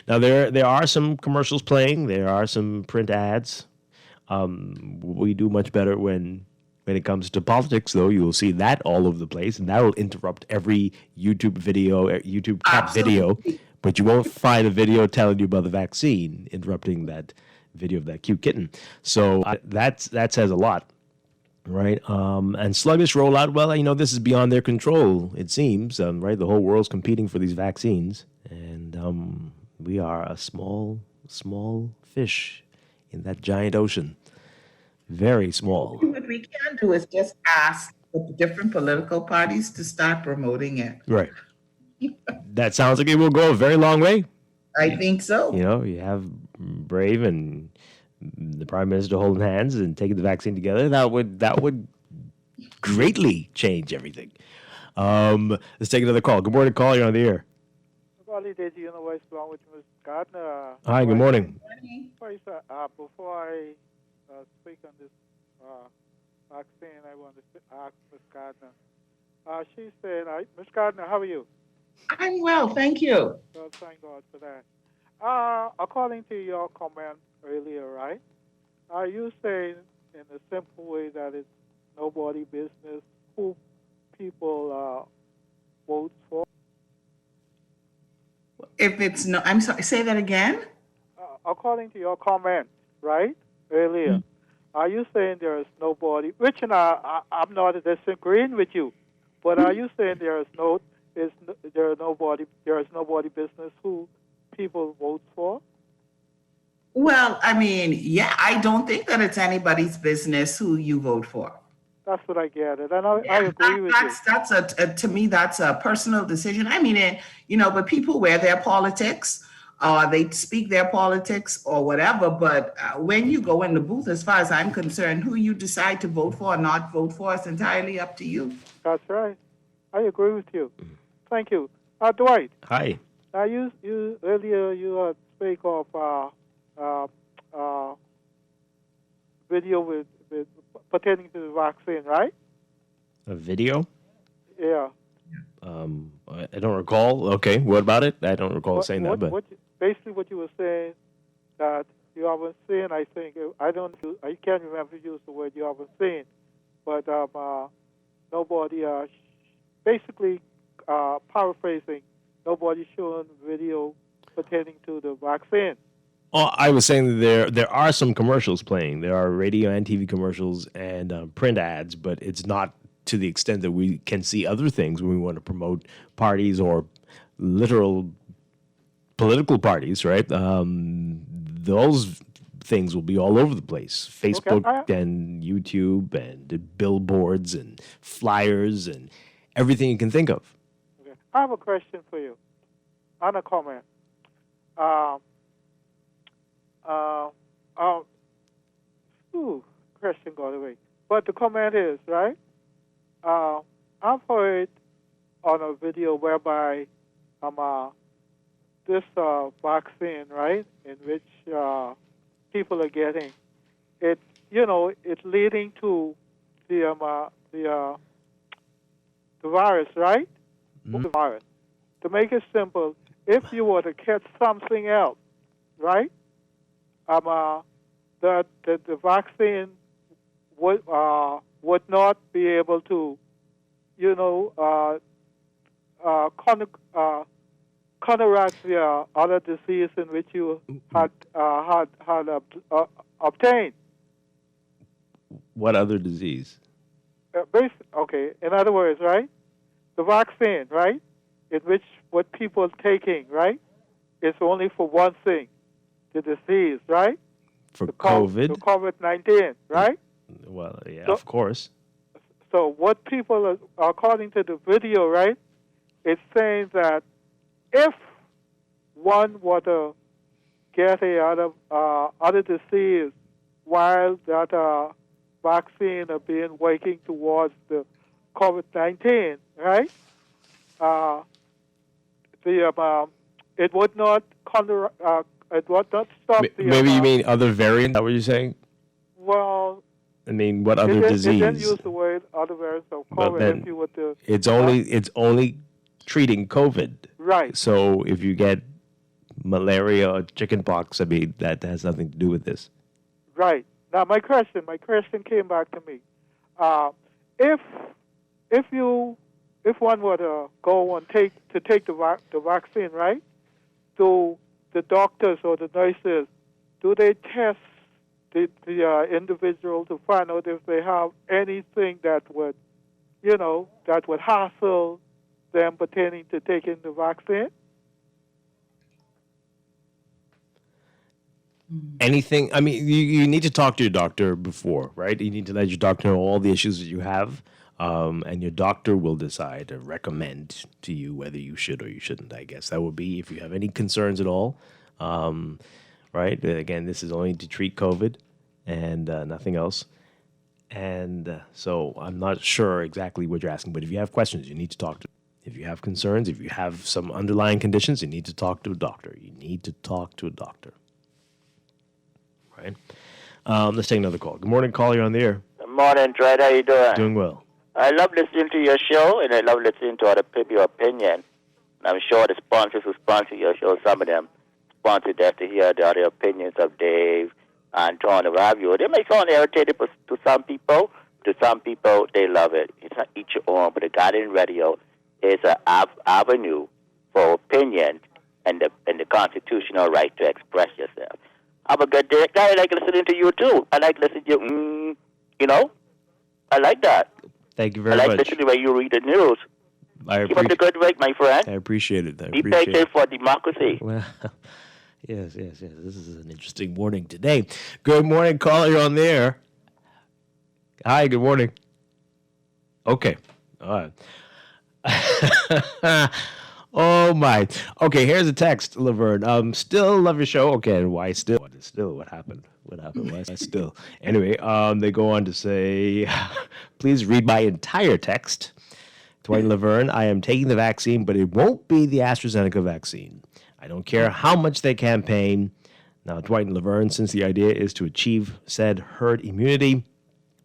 Now, there are some commercials playing. There are some print ads. We do much better when it comes to politics, though. You will see that all over the place, and that will interrupt every YouTube video, YouTube cat video. But you won't find a video telling you about the vaccine interrupting that video of that cute kitten. So that says a lot, right? And sluggish rollout, well, this is beyond their control, it seems, right? The whole world's competing for these vaccines, and we are a small fish in that giant ocean. Very small. What we can do is just ask the different political parties to start promoting it. Right. That sounds like it will go a very long way. I think so. You have Brave and the Prime Minister holding hands and taking the vaccine together. That would greatly change everything. Let's take another call. Good morning, call. You're on the air. Hi, good morning. Before I speak on this vaccine, I want to ask Ms. Gardner. She said, Ms. Gardner, how are you? I'm well, thank you. Well, thank God for that. According to your comment earlier, right? Are you saying in a simple way that it's nobody's business who people vote for? If it's no, I'm sorry, say that again? According to your comment, right, earlier, are you saying there is nobody, which I'm not disagreeing with you, but are you saying there is nobody business who people vote for? Well, I mean, yeah, I don't think that it's anybody's business who you vote for. That's what I get it, and I agree with you. That's to me, that's a personal decision. I mean, but people wear their politics, they speak their politics or whatever. But when you go in the booth, as far as I'm concerned, who you decide to vote for or not vote for is entirely up to you. That's right. I agree with you. Thank you, Dwight. Hi. Now, you earlier you spoke of video with pertaining to the vaccine, right? A video? Yeah. I don't recall. Okay, what about it? I don't recall saying that. But basically, what you were saying that you haven't seen, I think I can't remember to use the word you haven't seen, but nobody. Basically, paraphrasing, nobody showing video pertaining to the vaccine. Oh, I was saying that there are some commercials playing. There are radio and TV commercials and print ads, but it's not to the extent that we can see other things when we want to promote parties or literal political parties, right? Those things will be all over the place. Facebook and YouTube and billboards and flyers and everything you can think of. Okay. I have a question for you and a comment. Question got away. But the comment is, right? I've heard on a video whereby this vaccine, right, in which people are getting, it's leading to the virus, right? The virus. To make it simple, if you were to catch something else, right? that the vaccine would not be able to, counteract the other disease in which you had obtained. What other disease? Okay, in other words, right, the vaccine, right, in which what people are taking, right, is only for one thing, the disease, right? For COVID? The COVID-19, right? Well, yeah, of course. So what people, according to the video, right, it's saying that if one were to get other disease while that vaccine are being working towards the COVID-19, right? It would not it would not stop the. Maybe you mean other variant? Is that what you're saying? Well, I mean, what other disease? It didn't use the word other variants of COVID. But then if you were to, it's only treating COVID. Right. So if you get malaria or chickenpox, I mean, that has nothing to do with this. Right. Now, my question came back to me. If one were to go and take the vaccine, right? Do the doctors or the nurses, do they test the individual to find out if they have anything that would hassle them pertaining to taking the vaccine? Anything? I mean, you need to talk to your doctor before, right? You need to let your doctor know all the issues that you have, and your doctor will decide or recommend to you whether you should or you shouldn't, I guess. That would be if you have any concerns at all, right? Again, this is only to treat COVID and nothing else. And so I'm not sure exactly what you're asking, but if you have questions, you need to talk to. If you have concerns, if you have some underlying conditions, you need to talk to a doctor. You need to talk to a doctor. Right? Let's take another call. Good morning, caller. You're on the air. Good morning, Dwight. How you doing? Doing well. I love listening to your show, and I love listening to other people, your opinion. And I'm sure the sponsors who sponsor your show, some of them sponsor that to hear the other opinions of Dave and Tony Ravio. They may sound irritated to some people. To some people, they love it. It's not each your own, but the Guardian Radio is an avenue for opinion and the constitutional right to express yourself. Have a good day. I like listening to you, too. I like listening to you, I like that. Thank you very much. I much. like listening when you read the news. Keep up the good work, my friend. I appreciate it. Be patient for democracy. Well, yes. This is an interesting morning today. Good morning, caller. You're on the air. Hi, good morning. Okay. All right. Oh, my. Okay, here's a text, Laverne. Still love your show. Okay, and why still? What is still? What happened? Why still? Anyway, they go on to say, please read my entire text. Dwight and Laverne, I am taking the vaccine, but it won't be the AstraZeneca vaccine. I don't care how much they campaign. Now, Dwight and Laverne, since the idea is to achieve said herd immunity,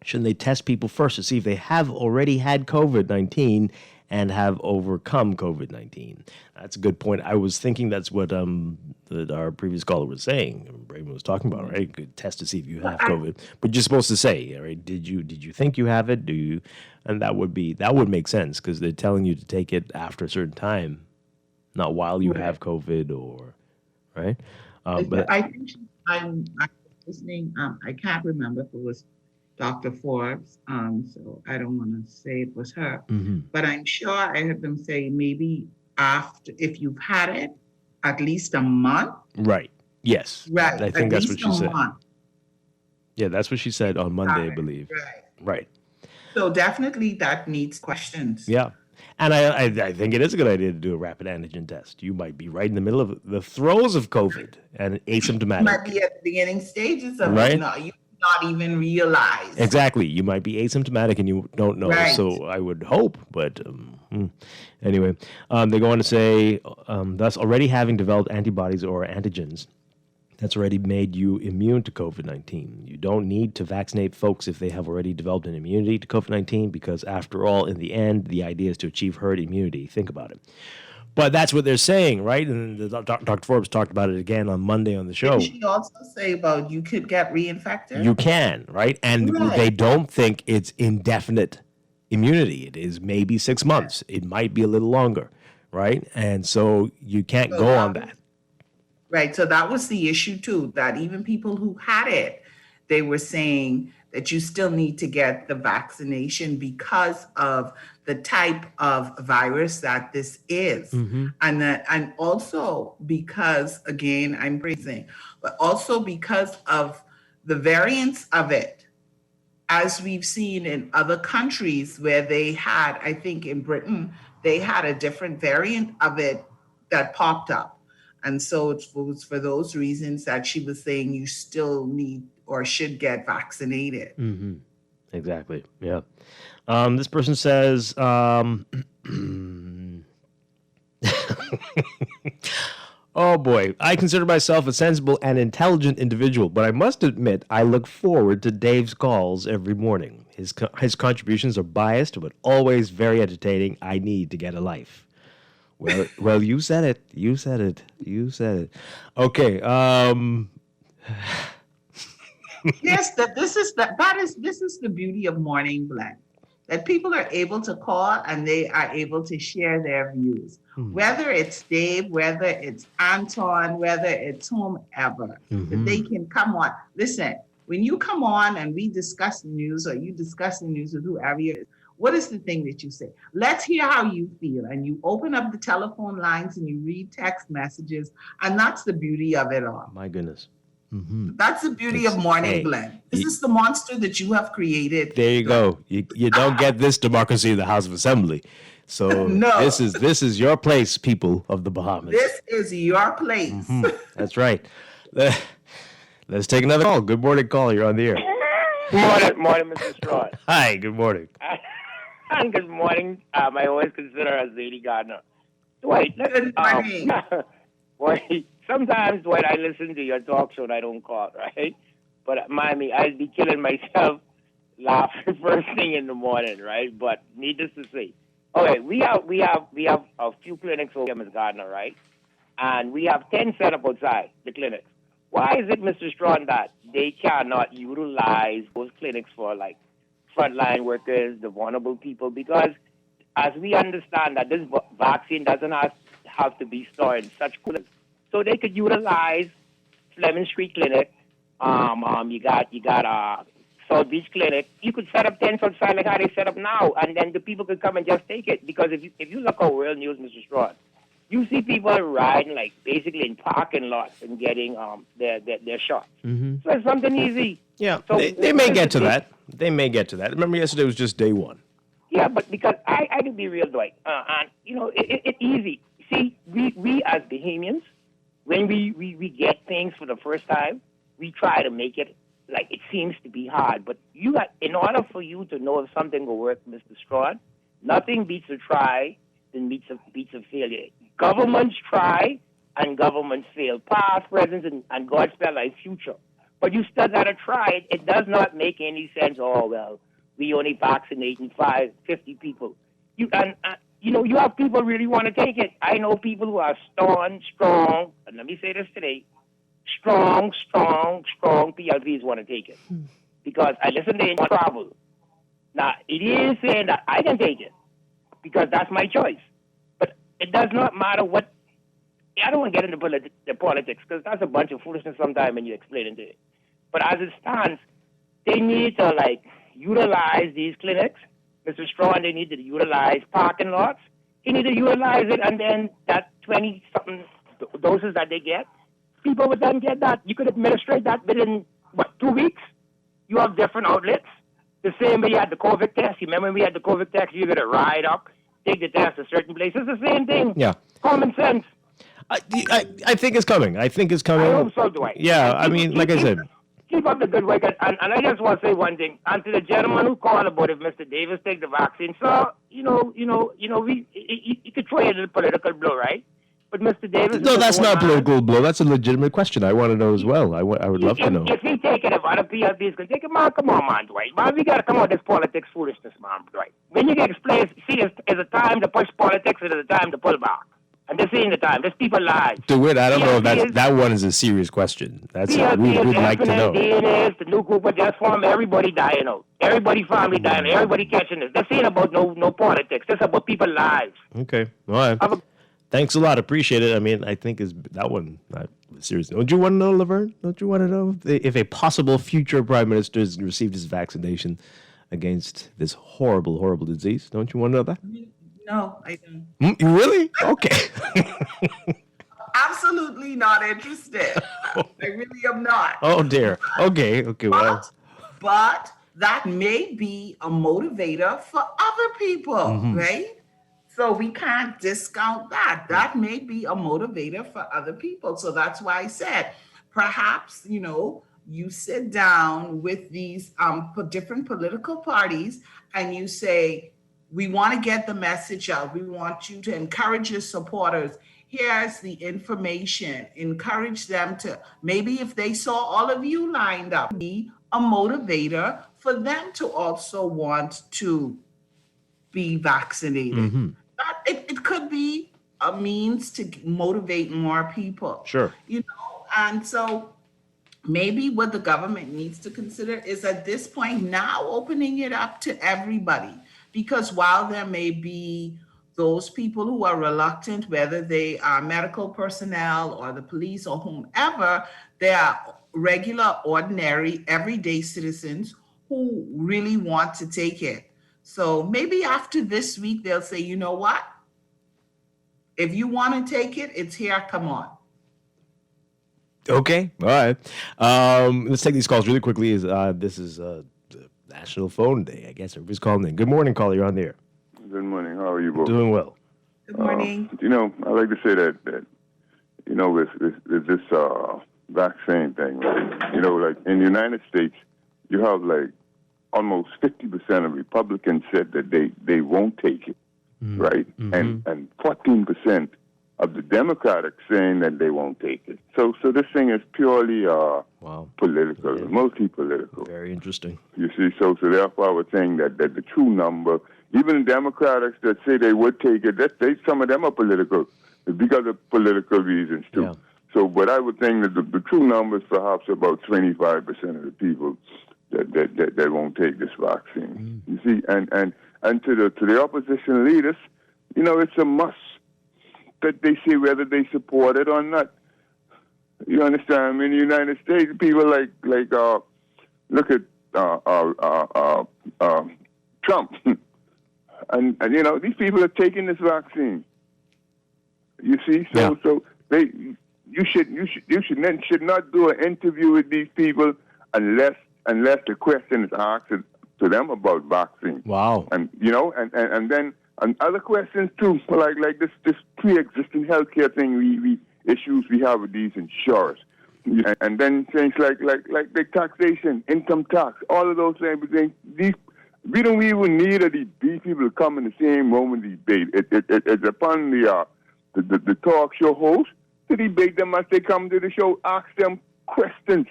shouldn't they test people first to see if they have already had COVID-19 and have overcome COVID-19? That's a good point. I was thinking that's what our previous caller was saying. Braden was talking about, right? Good test to see if you have COVID. But you're supposed to say, right? Did you think you have it? Do you? And that would make sense because they're telling you to take it after a certain time, not while you have COVID or right. But I think I'm listening. I can't remember if it was Dr. Forbes, so I don't want to say it was her, but I'm sure I heard them say maybe after, if you've had it, at least a month. Right. Yes. Right. I think that's what she said. Month. Yeah, that's what she said on Monday, I believe. Right. So definitely that needs questions. Yeah. And I think it is a good idea to do a rapid antigen test. You might be right in the middle of the throes of COVID and asymptomatic. You might be at the beginning stages of right? it. No, you not even realize. Exactly. You might be asymptomatic and you don't know. Right. So I would hope, but anyway, they go on to say, thus already having developed antibodies or antigens, that's already made you immune to COVID-19. You don't need to vaccinate folks if they have already developed an immunity to COVID-19 because after all, in the end, the idea is to achieve herd immunity. Think about it. But that's what they're saying, right? And Dr. Forbes talked about it again on Monday on the show. Did she also say about you could get reinfected? You can, right? And they don't think it's indefinite immunity. It is maybe 6 months. It might be a little longer, right? And so you can't go on that. Right. So that was the issue too, that even people who had it, they were saying that you still need to get the vaccination because of the type of virus that this is. And also because, again, I'm praising, but also because of the variants of it, as we've seen in other countries where they had, I think in Britain, they had a different variant of it that popped up. And so it was for those reasons that she was saying you still need or should get vaccinated. Exactly. Yeah. This person says, oh boy, I consider myself a sensible and intelligent individual, but I must admit I look forward to Dave's calls every morning. His contributions are biased, but always very entertaining. I need to get a life. Well, you said it. You said it. You said it. Okay. Yes, this is the beauty of Morning Blend, that people are able to call and they are able to share their views, whether it's Dave, whether it's Anton, whether it's whomever, that they can come on. Listen, when you come on and we discuss the news, or you discuss the news with whoever it is, what is the thing that you say? Let's hear how you feel. And you open up the telephone lines and you read text messages, and that's the beauty of it all. My goodness. That's the beauty of Morning Blend. This is the monster that you have created. There you go. You don't get this democracy in the House of Assembly. So No. this is your place, people of the Bahamas. This is your place. That's right. Let's take another call. Good morning, call. You're on the air. Morning, Mr. Strachan. Hi. Good morning. And good morning. I always consider her as Lady Gardner. Dwight, good morning. Sometimes, Dwight, I listen to your talk show and I don't call, right? But Miami, I'd be killing myself laughing first thing in the morning, right? But needless to say, okay, we have a few clinics over here, Ms. Gardner, right? And we have 10 set up outside the clinics. Why is it, Mr. Strachan, that they cannot utilize those clinics for like frontline workers, the vulnerable people? Because as we understand that this vaccine doesn't have to be stored in such clinics, so they could utilize Fleming Street Clinic. You got South Beach Clinic. You could set up tents outside like how they set up now, and then the people could come and just take it. Because if you look at World News, Mr. Strachan, you see people riding like basically in parking lots and getting their shots. So it's something easy. Yeah, so they may get to that. They may get to that. Remember, yesterday was just day one. Yeah, but because I can be real, Dwight, and you know it's easy. See, we as Bahamians, when we get things for the first time, we try to make it like it seems to be hard. But in order for you to know if something will work, Mr. Strachan, nothing beats a try than beats a failure. Governments try and governments fail, past, present, and God spell like future. But you still gotta try it. It does not make any sense. Oh well, we only vaccinating 50 people. You have people really want to take it. I know people who are strong, and let me say this today, strong PLPs want to take it. Because I listen to travel. Now, it is saying that I can take it because that's my choice. But it does not matter what. I don't want to get into the politics because that's a bunch of foolishness sometimes when you explain it. But as it stands, they need to utilize these clinics. Mr. Strachan, they need to utilize parking lots. They need to utilize it, and then that 20-something doses that they get, people would then get that. You could administrate that within, 2 weeks? You have different outlets. The same way you had the COVID test. You remember when we had the COVID test, you got to ride up, take the test at certain places. It's the same thing. Yeah. Common sense. I think it's coming. I hope so, Dwight. Yeah, I mean, like I said. Keep up the good work. And I just want to say one thing. And to the gentleman who called about if Mr. Davis take the vaccine, so, you could throw you a little political blow, right? But Mr. Davis... No, that's not a political blow. That's a legitimate question. I want to know as well. I would love to know. If he take it, if other PLPs can take it, man, come on, man, Dwight. Man, we got to come out of this politics foolishness, man, Dwight. When you get explained, see, it's a time to push politics and it's a time to pull back. And this ain't the time. This people lives. DeWitt, I don't know if that one is a serious question. We'd like to know. DNS, the new group of just formed, everybody dying out. Everybody family dying out. Everybody catching this. This ain't about no politics. This about people's lives. Okay. All right. Thanks a lot. Appreciate it. I mean, I think that one serious. Don't you want to know, Laverne? Don't you want to know if a possible future prime minister has received his vaccination against this horrible, horrible disease? Don't you want to know that? No, I don't. Really? Okay. Absolutely not interested. I really am not. Oh, dear. Okay. Well. But that may be a motivator for other people, right? So we can't discount that. That may be a motivator for other people. So that's why I said, perhaps, you sit down with these different political parties and you say, we want to get the message out. We want you to encourage your supporters. Here's the information. Encourage them to, maybe if they saw all of you lined up, be a motivator for them to also want to be vaccinated. It could be a means to motivate more people. Sure. And so maybe what the government needs to consider is at this point now opening it up to everybody. Because while there may be those people who are reluctant, whether they are medical personnel or the police or whomever, they are regular, ordinary, everyday citizens who really want to take it. So maybe after this week, they'll say, you know what? If you want to take it, it's here. Come on. Okay. All right. Let's take these calls really quickly. This is National Phone Day. I guess everybody's calling in. Good morning, caller. You're on the air. Good morning. How are you both? Doing well. Good morning. I like to say that with this vaccine thing, right? Like in the United States, you have like almost 50% of Republicans said that they won't take it, right? And 14% of the Democrats saying that they won't take it. So this thing is purely political, mostly political. Very interesting. You see, so therefore I was saying that the true number, even Democrats that say they would take it, some of them are political because of political reasons too. Yeah. So, but I would think that the true number is perhaps about 25% of the people that won't take this vaccine. You see, and to the opposition leaders, it's a must that they say whether they support it or not. You understand? I mean, in the United States, people look at Trump, and these people are taking this vaccine. You see, so you should not do an interview with these people unless the question is asked to them about vaccine. Wow. And and then other questions too, like this pre-existing healthcare thing issues we have with these insurers. And then things like the taxation, income tax, all of those things. We don't even need these people to come in the same room and debate. It's upon the talk show host to debate them as they come to the show, ask them questions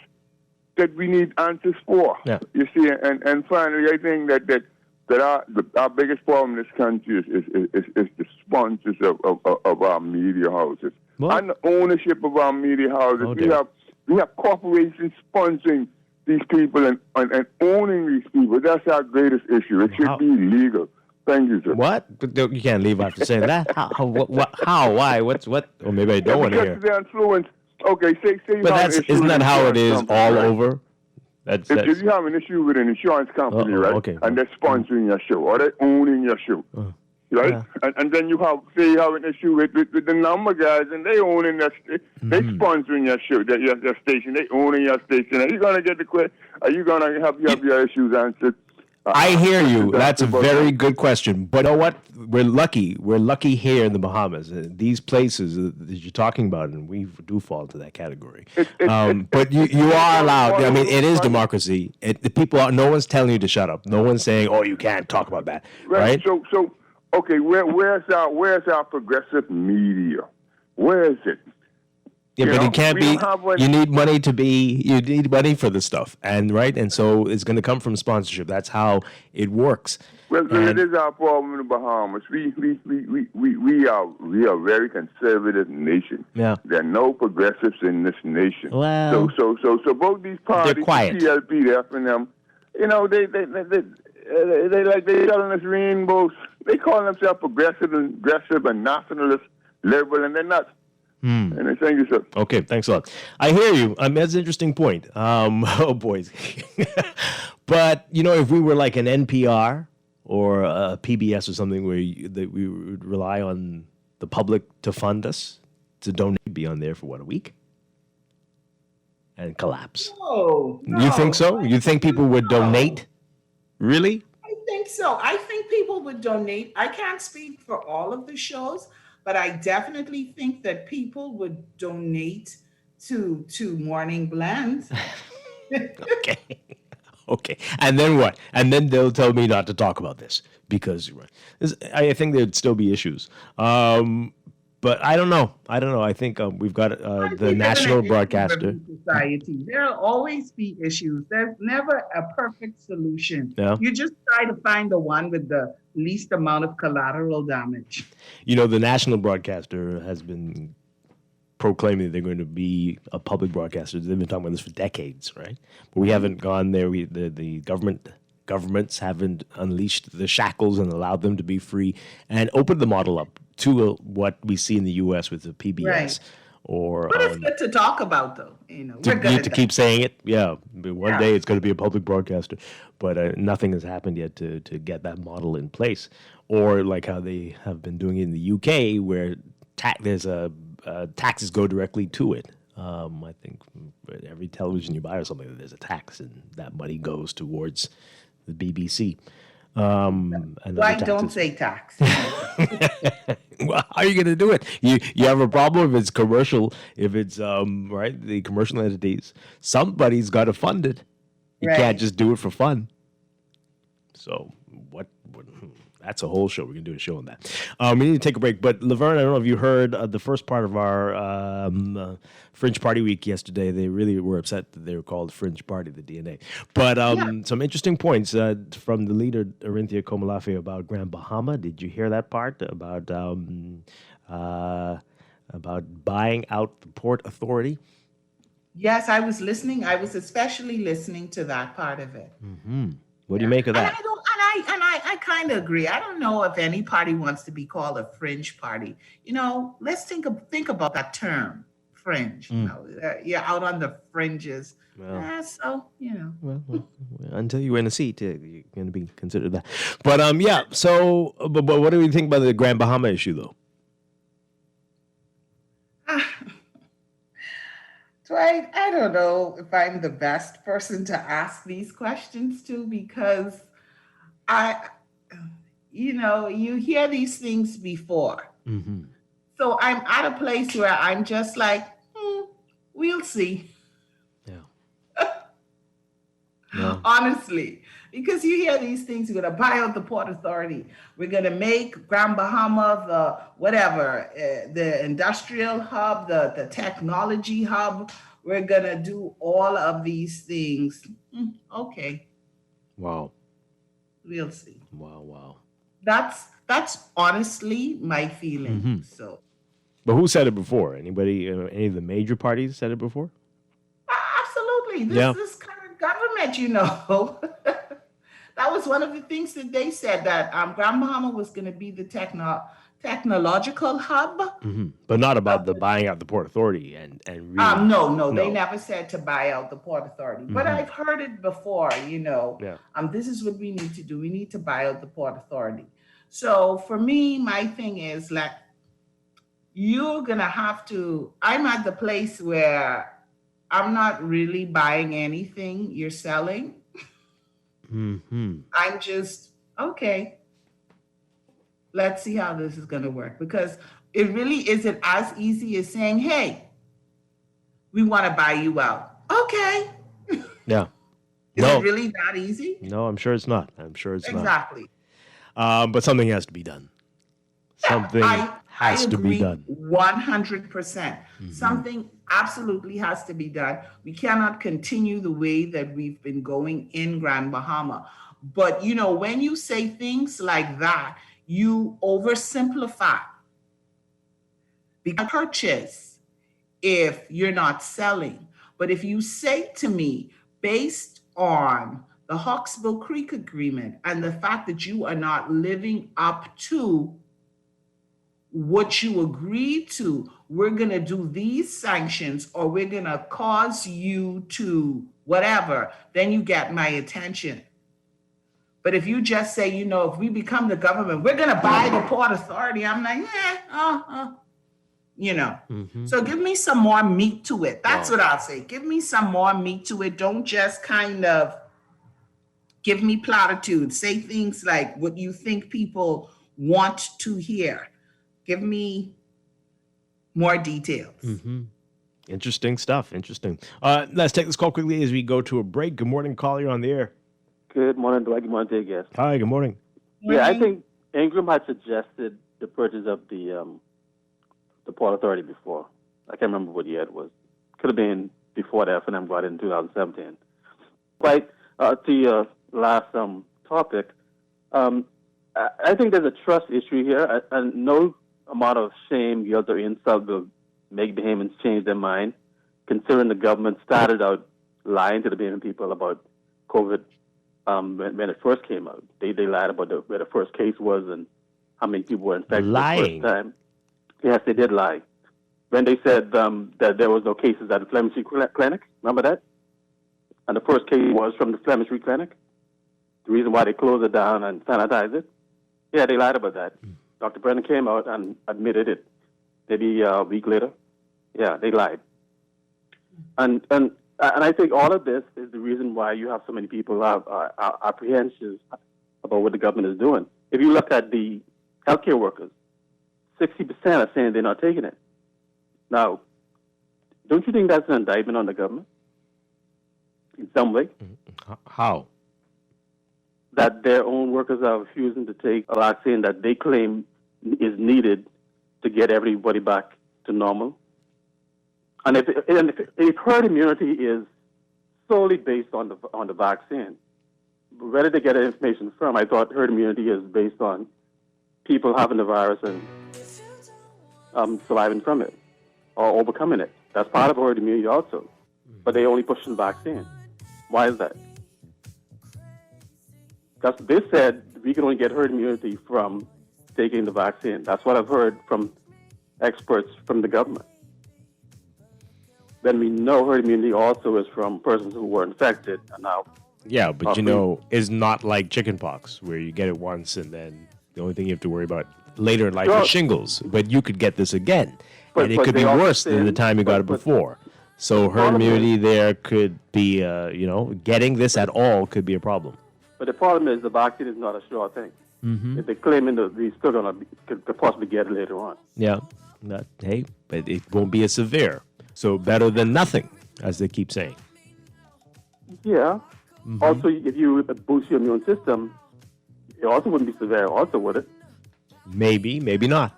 that we need answers for. Yeah. You see, and finally, I think that our biggest problem in this country is the sponsors of our media houses. What? And the ownership of our media houses. We have corporations sponsoring these people and owning these people. That's our greatest issue. It should be legal. Thank you, sir. What? You can't leave after saying that. How? Why? What? Or maybe I don't want to hear. Because they're influenced. Okay, say you But have an issue isn't with that how it insurance is company, all right? over? If you have an issue with an insurance company, right? Okay. And they're sponsoring your show or they're owning your show, right? Yeah. And then you have an issue with the number guys and they owning they sponsoring your show, your station, they owning your station. Are you gonna get the question? Are you gonna have your issues answered? I hear you. That's a very good question. But you know what? We're lucky. We're lucky here in the Bahamas. These places that you're talking about, and we do fall into that category. But you are allowed. I mean, it is democracy. The people are. No one's telling you to shut up. No one's saying, "Oh, you can't talk about that." Right? So okay. Where's our progressive media? Where is it? Yeah, but it can't be. You need money to be. You need money for this stuff, and so it's going to come from sponsorship. That's how it works. Well, it is our problem in the Bahamas. We are a very conservative nation. Yeah. There are no progressives in this nation. Well, so both these parties, they're quiet. the PLP, the FNM, you know, they selling us rainbows. They call themselves progressive and nationalist, liberal, and they're not. And I thank you, sir. Okay, thanks a lot. I hear you. That's an interesting point. Oh, boys. But, you know, if we were like an NPR or a PBS or something where that we would rely on the public to fund us, to donate, be on there for, a week? And collapse. No. You think so? You think people would donate? Really? I think so. I think people would donate. I can't speak for all of the shows, but I definitely think that people would donate to Morning Blends. Okay. And then what? And then they'll tell me not to talk about this because I think there'd still be issues. But I don't know. I think we've got the national broadcaster. Society. There'll always be issues. There's never a perfect solution. Yeah. You just try to find the one with the least amount of collateral damage. You know, the national broadcaster has been proclaiming they're going to be a public broadcaster. They've been talking about this for decades, right? But we haven't gone there. The governments haven't unleashed the shackles and allowed them to be free and opened the model up to what we see in the U.S. with the PBS. Right. Or But it's good to talk about, though. You know, to, we're good you at to that. keep saying it. Yeah, but one day it's going to be a public broadcaster, but nothing has happened yet to get that model in place. Or like how they have been doing it in the UK, where there's taxes go directly to it. I think every television you buy or something, there's a tax, and that money goes towards the BBC. Why don't say tax? Well, how are you going to do it? You have a problem if it's commercial, if it's right, the commercial entities. Somebody's got to fund it. You can't just do it for fun. So what that's a whole show. We're going to do a show on that. We need to take a break. But Laverne, I don't know if you heard the first part of our Fringe Party Week yesterday. They really were upset that they were called Fringe Party, the DNA. But some interesting points from the leader, Arinthia Komalafe, about Grand Bahama. Did you hear that part about buying out the Port Authority? Yes, I was listening. I was especially listening to that part of it. Mm-hmm. What do you make of that? I kind of agree. I don't know if any party wants to be called a fringe party. You know, let's think about that term, fringe. You know, you're out on the fringes. Well, so you know. Well, until you win a seat, you're going to be considered that. But yeah. So, but what do we think about the Grand Bahama issue, though? Dwight, I don't know if I'm the best person to ask these questions to, because you hear these things before. Mm-hmm. So I'm at a place where I'm just like, we'll see. Yeah. Honestly, because you hear these things, we're going to buy out the Port Authority. We're going to make Grand Bahama the industrial hub, the technology hub. We're going to do all of these things. Okay. Wow. We'll see. Wow. That's honestly my feeling. Mm-hmm. So. But who said it before? Anybody? Any of the major parties said it before? Absolutely. This current government, that was one of the things that they said, that Grand Bahama was going to be the technological hub. Mm-hmm. But not about the buying out the Port Authority and really. No, they never said to buy out the Port Authority. Mm-hmm. But I've heard it before, this is what we need to do. We need to buy out the Port Authority. So for me, my thing is like, you're going to have to, I'm at the place where I'm not really buying anything you're selling. Mm-hmm. I'm just, okay, let's see how this is going to work. Because it really isn't as easy as saying, hey, we want to buy you out. Okay. Yeah. Is it really that easy? No, I'm sure it's not. Exactly. But something has to be done. Something has to be done. 100%. Mm-hmm. Something absolutely has to be done. We cannot continue the way that we've been going in Grand Bahama. But, when you say things like that, you oversimplify. Because purchase if you're not selling. But if you say to me, based on the Hawksbill Creek Agreement and the fact that you are not living up to what you agreed to, we're going to do these sanctions or we're going to cause you to whatever, then you get my attention. But if you just say, if we become the government, we're going to buy the Port Authority, I'm like, So give me some more meat to it. That's what I'll say. Give me some more meat to it. Don't just kind of give me platitudes. Say things like what you think people want to hear. Give me more details. Interesting stuff. Interesting. Let's take this call quickly as we go to a break. Good morning, caller. You're on the air. Good morning, Dwight. Good morning to you, guest. Hi, good morning. Yeah, I think Ingram had suggested the purchase of the Port Authority before. I can't remember what year it was. Could have been before the F&M got in 2017. But to your last topic, I think there's a trust issue here, and no amount of shame, guilt, or insult will make Bahamians change their mind, considering the government started out lying to the Bahamian people about COVID when it first came out. They lied about where the first case was and how many people were infected Lying. the first time. Yes, they did lie. When they said that there was no cases at the Flemish Clinic, remember that? And the first case was from the Flemish Clinic. The reason why they closed it down and sanitized it. Yeah, they lied about that. Dr. Brennan came out and admitted it. Maybe a week later. Yeah, they lied. And I think all of this is the reason why you have so many people have apprehensions about what the government is doing. If you look at the healthcare workers, 60% are saying they're not taking it. Now, don't you think that's an indictment on the government in some way? How? That their own workers are refusing to take a vaccine that they claim is needed to get everybody back to normal. And if herd immunity is solely based on the vaccine, where did they get that information from? I thought herd immunity is based on people having the virus and surviving from it or overcoming it. That's part of herd immunity also. But they only push the vaccine. Why is that? Because they said we can only get herd immunity from taking the vaccine. That's what I've heard from experts from the government. Then we know herd immunity also is from persons who were infected and now. Yeah, but it's not like chickenpox where you get it once and then the only thing you have to worry about later in life is shingles. But you could get this again, and it could be worse than the time you got it before. So herd immunity there could be, getting this at all could be a problem. But the problem is the vaccine is not a sure thing. If they're claiming that they're still going to could possibly get it later on. Yeah, but it won't be as severe. So better than nothing, as they keep saying. Yeah. Also, if you boost your immune system, it also wouldn't be severe also, would it? Maybe, maybe not.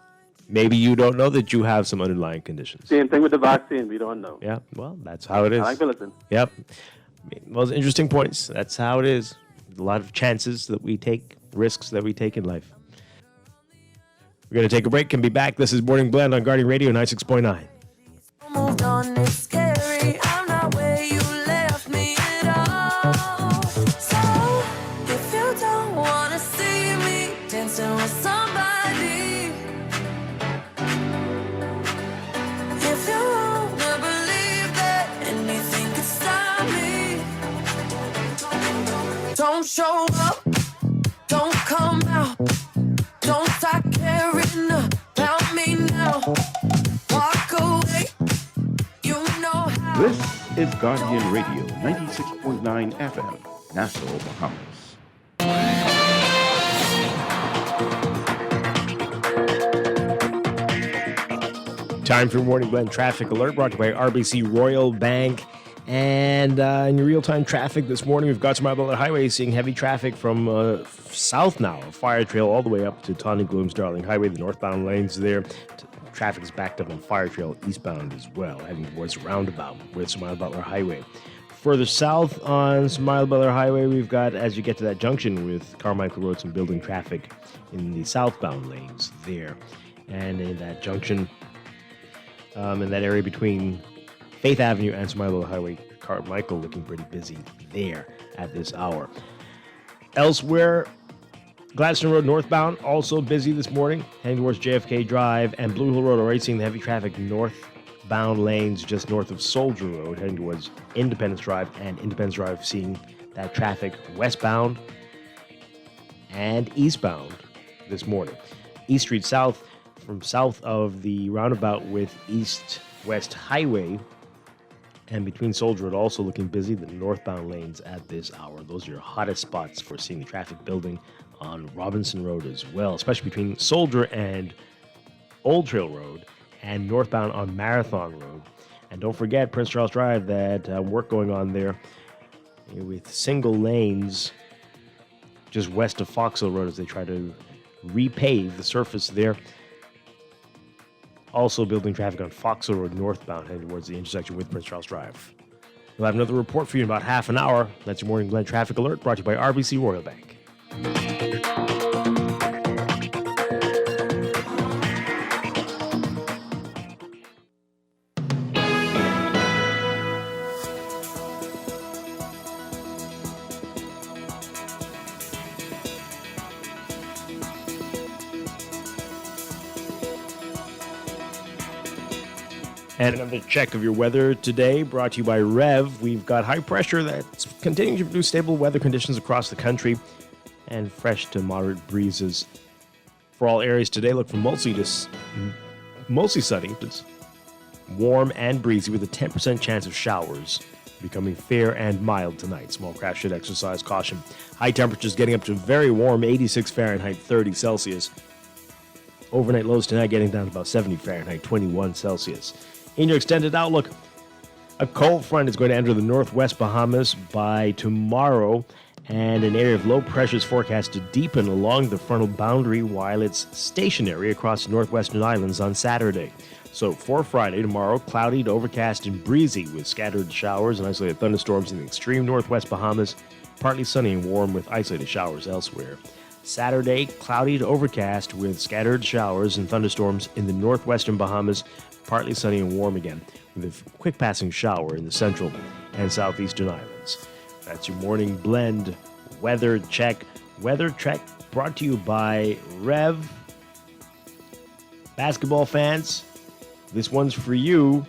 Maybe you don't know that you have some underlying conditions. Same thing with the vaccine. We don't know. Yeah, well, that's how it is. I like to listen. Yep. Well, interesting points. That's how it is. A lot of chances that we take, risks that we take in life. We're going to take a break and be back. This is Morning Blend on Guardian Radio 96.9. Moved on, it's scary. I'm not where you left me at all. So, if you don't want to see me dancing with somebody, if you want to believe that anything could stop me, don't show up, don't come out, don't start caring about me now. Walk away. This is Guardian Radio 96.9 FM, Nassau, Bahamas. Time for Morning Blend Traffic Alert brought to you by RBC Royal Bank. And in your real-time traffic this morning, we've got Smile Butler Highway seeing heavy traffic from south now, Fire Trail all the way up to Tawny Glooms Darling Highway, the northbound lanes there. Traffic is backed up on Fire Trail eastbound as well, heading towards the roundabout with Smile Butler Highway. Further south on Smile Beller Highway, we've got, as you get to that junction with Carmichael Road, some building traffic in the southbound lanes there. And in that junction, in that area between Faith Avenue and Smile Beller Highway, Carmichael looking pretty busy there at this hour. Elsewhere, Gladstone Road northbound, also busy this morning, heading towards JFK Drive, and Blue Hill Road already seeing the heavy traffic northbound lanes just north of Soldier Road, heading towards Independence Drive, and Independence Drive seeing that traffic westbound and eastbound this morning. East Street South, from south of the roundabout with East-West Highway, and between Soldier Road also looking busy, the northbound lanes at this hour. Those are your hottest spots for seeing the traffic building on Robinson Road as well, especially between Soldier and Old Trail Road and northbound on Marathon Road. And don't forget Prince Charles Drive, that work going on there with single lanes just west of Fox Hill Road as they try to repave the surface there. Also building traffic on Fox Hill Road northbound heading towards the intersection with Prince Charles Drive. We'll have another report for you in about half an hour. That's your Morning Blend Traffic Alert, brought to you by RBC Royal Bank. And another check of your weather today brought to you by Rev. We've got high pressure that's continuing to produce stable weather conditions across the country and fresh to moderate breezes. For all areas today, look for mostly sunny. It's warm and breezy with a 10% chance of showers, becoming fair and mild tonight. Small craft should exercise caution. High temperatures getting up to very warm, 86 Fahrenheit, 30 Celsius. Overnight lows tonight getting down to about 70 Fahrenheit, 21 Celsius. In your extended outlook, a cold front is going to enter the northwest Bahamas by tomorrow, and an area of low pressure is forecast to deepen along the frontal boundary while it's stationary across the northwestern islands on Saturday. So for Friday, tomorrow, cloudy to overcast and breezy with scattered showers and isolated thunderstorms in the extreme northwest Bahamas, partly sunny and warm with isolated showers elsewhere. Saturday, cloudy to overcast with scattered showers and thunderstorms in the northwestern Bahamas, partly sunny and warm again, with a quick passing shower in the central and southeastern islands. That's your morning blend weather check. Weather check brought to you by Rev. Basketball fans, this one's for you.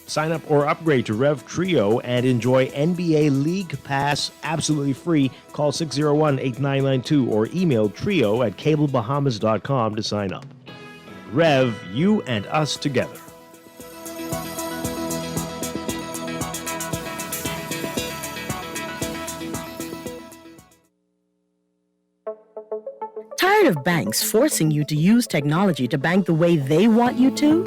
Sign up or upgrade to Rev Trio and enjoy NBA League Pass absolutely free. Call 601-8992 or email trio@cablebahamas.com to sign up. Rev, you and us together. Tired of banks forcing you to use technology to bank the way they want you to?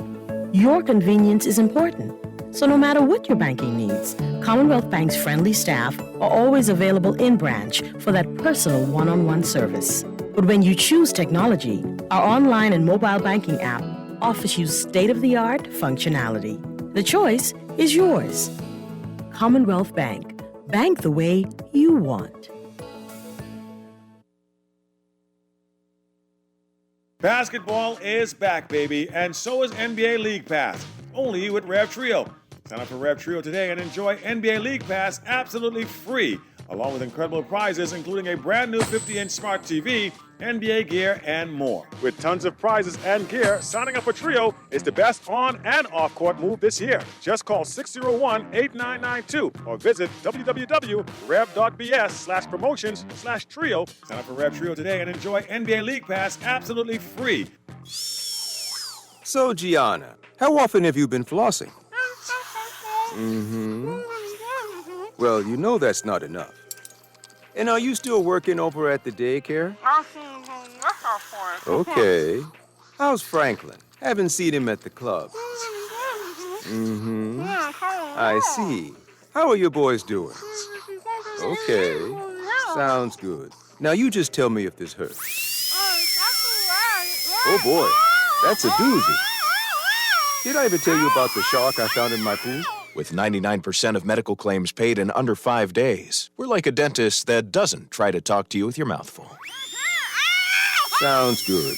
Your convenience is important. So no matter what your banking needs, Commonwealth Bank's friendly staff are always available in branch for that personal one-on-one service. But when you choose technology, our online and mobile banking app offers you state-of-the-art functionality. The choice is yours. Commonwealth Bank. Bank the way you want. Basketball is back, baby, and so is NBA League Pass, only with Rev Trio. Sign up for Rev Trio today and enjoy NBA League Pass absolutely free, along with incredible prizes including a brand new 50-inch smart TV, NBA gear, and more. With tons of prizes and gear, signing up for Trio is the best on and off-court move this year. Just call 601-8992 or visit www.rev.bs/promotions/trio. Sign up for Rev Trio today and enjoy NBA League Pass absolutely free. So, Gianna, how often have you been flossing? Well, you know that's not enough. And are you still working over at the daycare? Okay. How's Franklin? Haven't seen him at the club. I see. How are your boys doing? Okay. Sounds good. Now you just tell me if this hurts. Oh boy, that's a doozy. Did I ever tell you about the shark I found in my pool? With 99% of medical claims paid in under 5 days, we're like a dentist that doesn't try to talk to you with your mouth full. Sounds good.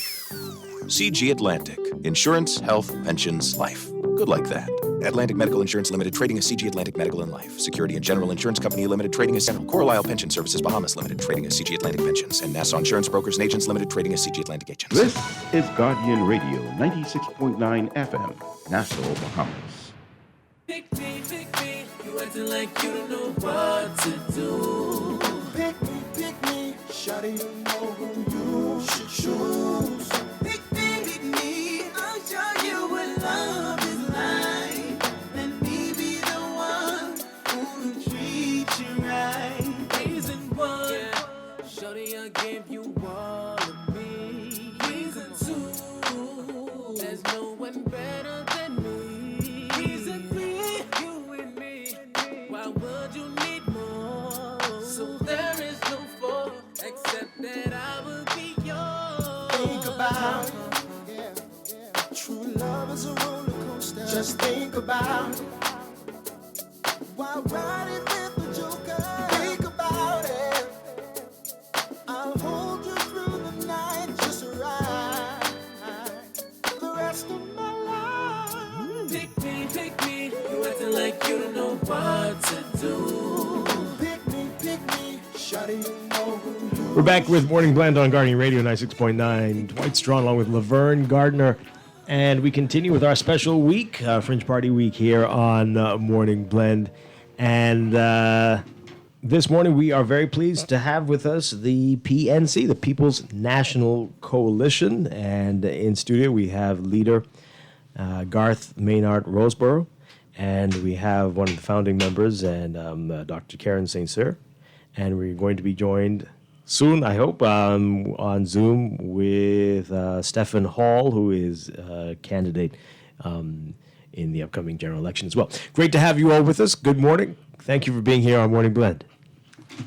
CG Atlantic. Insurance, health, pensions, life. Good like that. Atlantic Medical Insurance Limited, trading as CG Atlantic Medical and Life. Security and General Insurance Company Limited, trading as General. Coral Isle Pension Services Bahamas Limited, trading as CG Atlantic Pensions. And Nassau Insurance Brokers and Agents Limited, trading as CG Atlantic Agents. This is Guardian Radio, 96.9 FM, Nassau, Bahamas. Pick me, you acting like you don't know what to do. Pick me, shawty, you know who you should choose. Pick me, I'll show you what love is like. Let me be the one who will treat you right. Reason one, shawty, I gave you all of me. Reason two, there's no one better than me. Reason three, you and me. Why would you need more? So there is no four, except that I will be yours. Think about it. True love is a roller coaster. Just think about it. While riding with the joker, think about it. I'll hold you through the night, just right. The rest of my life. Pick me, you acting like you don't know what to do. Pick me, shawty, you know who you. We're back with Morning Blend on Guardian Radio 96.9. Dwight Strachan along with Laverne Gardner. And we continue with our special week, Fringe Party Week here on Morning Blend. And this morning we are very pleased to have with us the PNC, the People's National Coalition. And in studio we have leader Garth Maynard Roseborough. And we have one of the founding members, and Dr. Karen St. Cyr. And we're going to be joined soon, I hope, on Zoom with Stephen Hall, who is a candidate in the upcoming general election as well. Great to have you all with us. Good morning. Thank you for being here on Morning Blend.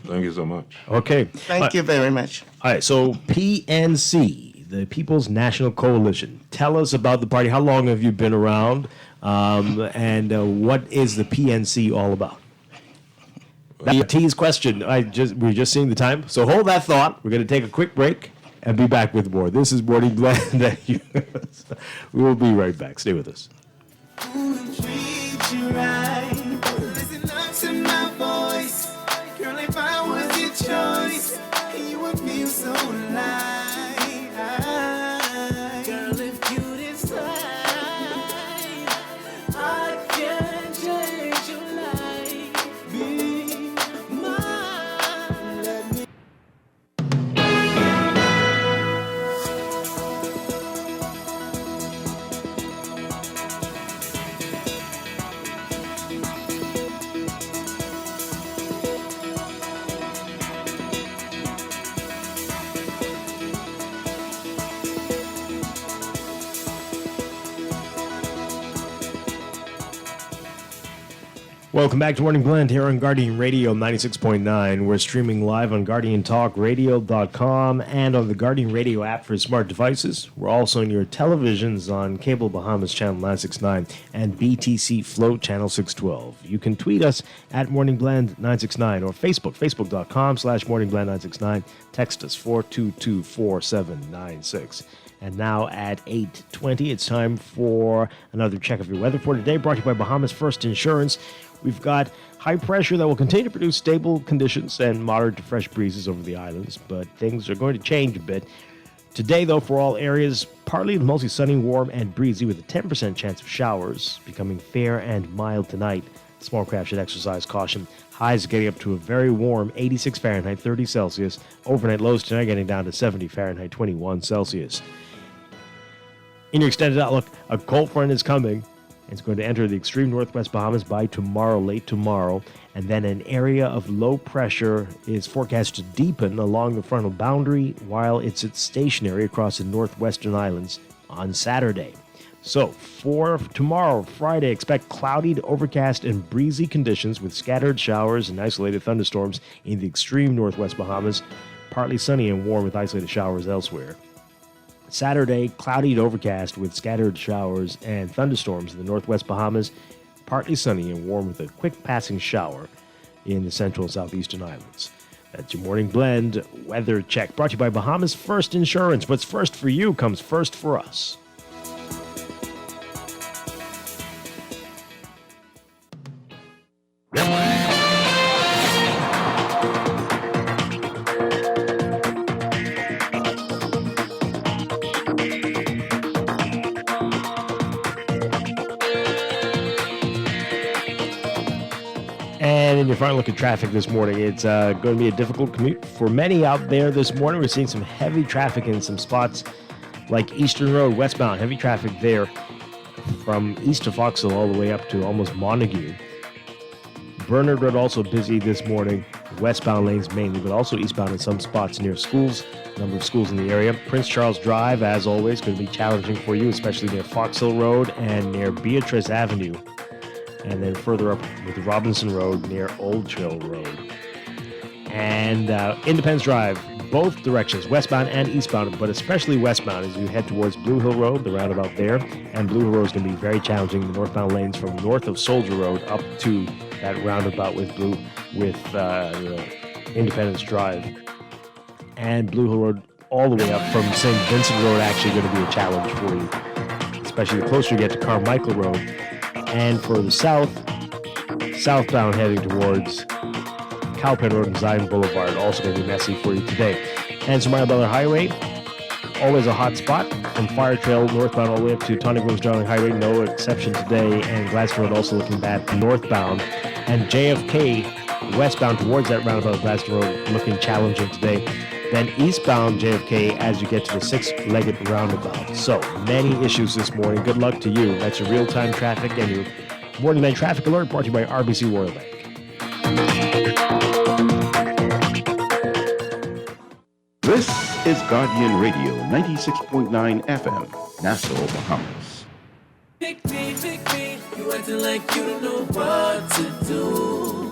Thank you so much. Okay. Thank you very much. All right, so PNC, the People's National Coalition. Tell us about the party. How long have you been around? And what is the PNC all about? The tease question. We're just seeing the time. So hold that thought. We're going to take a quick break and be back with more. This is Morning Blend. We will be right back. Stay with us. Who will treat you right? Listen up to my voice. Girl, if I was your choice, you would feel so light. Girl, if you decide, I can change your life. Be mine. Let me. Welcome back to Morning Blend here on Guardian Radio 96.9. We're streaming live on GuardianTalkRadio.com and on the Guardian Radio app for smart devices. We're also on your televisions on Cable Bahamas Channel 969 and BTC Float Channel 612. You can tweet us at Morning Blend 969 or Facebook.com/MorningBlend969. Text us 422-4796. And now at 8:20, it's time for another check of your weather for today, brought to you by Bahamas First Insurance. We've got high pressure that will continue to produce stable conditions and moderate to fresh breezes over the islands, but things are going to change a bit. Today, though, for all areas, partly mostly sunny, warm, and breezy with a 10% chance of showers, becoming fair and mild tonight. Small craft should exercise caution. Highs getting up to a very warm 86 Fahrenheit, 30 Celsius. Overnight lows tonight getting down to 70 Fahrenheit, 21 Celsius. In your extended outlook, a cold front is coming. It's going to enter the extreme northwest Bahamas by tomorrow, late tomorrow. And then an area of low pressure is forecast to deepen along the frontal boundary while it's stationary across the northwestern islands on Saturday. So for tomorrow, Friday, expect cloudy to overcast and breezy conditions with scattered showers and isolated thunderstorms in the extreme northwest Bahamas. Partly sunny and warm with isolated showers elsewhere. Saturday, cloudy to overcast with scattered showers and thunderstorms in the northwest Bahamas. partly sunny and warm with a quick passing shower in the central and southeastern islands. That's your morning blend weather check, brought to you by Bahamas First Insurance. What's first for you comes first for us. And in your final look at traffic this morning, it's going to be a difficult commute for many out there this morning. We're seeing some heavy traffic in some spots like Eastern Road, westbound. Heavy traffic there from east of Foxhill all the way up to almost Montague. Bernard Road also busy this morning. Westbound lanes mainly, but also eastbound in some spots near schools. A number of schools in the area. Prince Charles Drive, as always, going to be challenging for you, especially near Foxhill Road and near Beatrice Avenue. And then further up with Robinson Road near Old Trail Road. And Independence Drive, both directions, westbound and eastbound, but especially westbound as you head towards Blue Hill Road, the roundabout there. And Blue Hill Road is going to be very challenging. The northbound lanes from north of Soldier Road up to that roundabout with Independence Drive. And Blue Hill Road all the way up from St. Vincent Road actually going to be a challenge for you, especially the closer you get to Carmichael Road. And for the southbound heading towards Cowpen Road and Zion Boulevard, also going to be messy for you today. And Samara Butler Highway, always a hot spot from Fire Trail northbound all the way up to Tawny Groves Darling Highway, no exception today. And Gladstone Road also looking bad northbound. And JFK westbound towards that roundabout of Gladstone Road looking challenging today. Then eastbound JFK as you get to the six-legged roundabout. So many issues this morning. Good luck to you. That's your real-time traffic and your morning night traffic alert brought to you by RBC Royal Bank. This is Guardian Radio, 96.9 FM, Nassau, Bahamas. Pick me, you acting like you don't know what to do.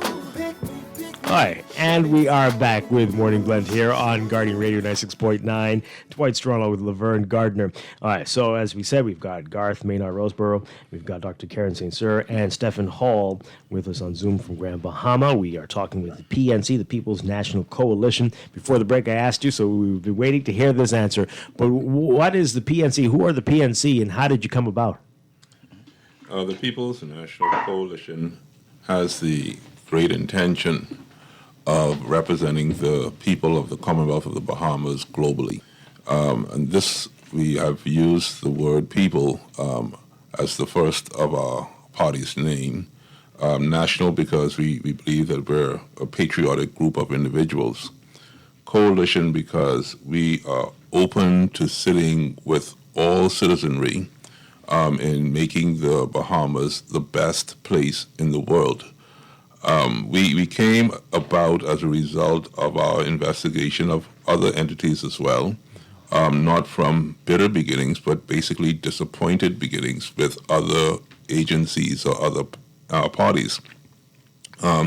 All right, and we are back with Morning Blend here on Guardian Radio 96.9. Dwight Strachan with Laverne Gardner. All right, so as we said, we've got Garth Maynard Roseborough, we've got Dr. Karen St. Cyr, and Stephen Hall with us on Zoom from Grand Bahama. We are talking with the PNC, the People's National Coalition. Before the break, I asked you, so we've been waiting to hear this answer. But what is the PNC? Who are the PNC, and how did you come about? The People's National Coalition has the great intention of representing the people of the Commonwealth of the Bahamas globally. And this, we have used the word people as the first of our party's name. National because we believe that we're a patriotic group of individuals. Coalition because we are open to sitting with all citizenry in making the Bahamas the best place in the world. We came about as a result of our investigation of other entities as well, not from bitter beginnings, but basically disappointed beginnings with other agencies or other parties.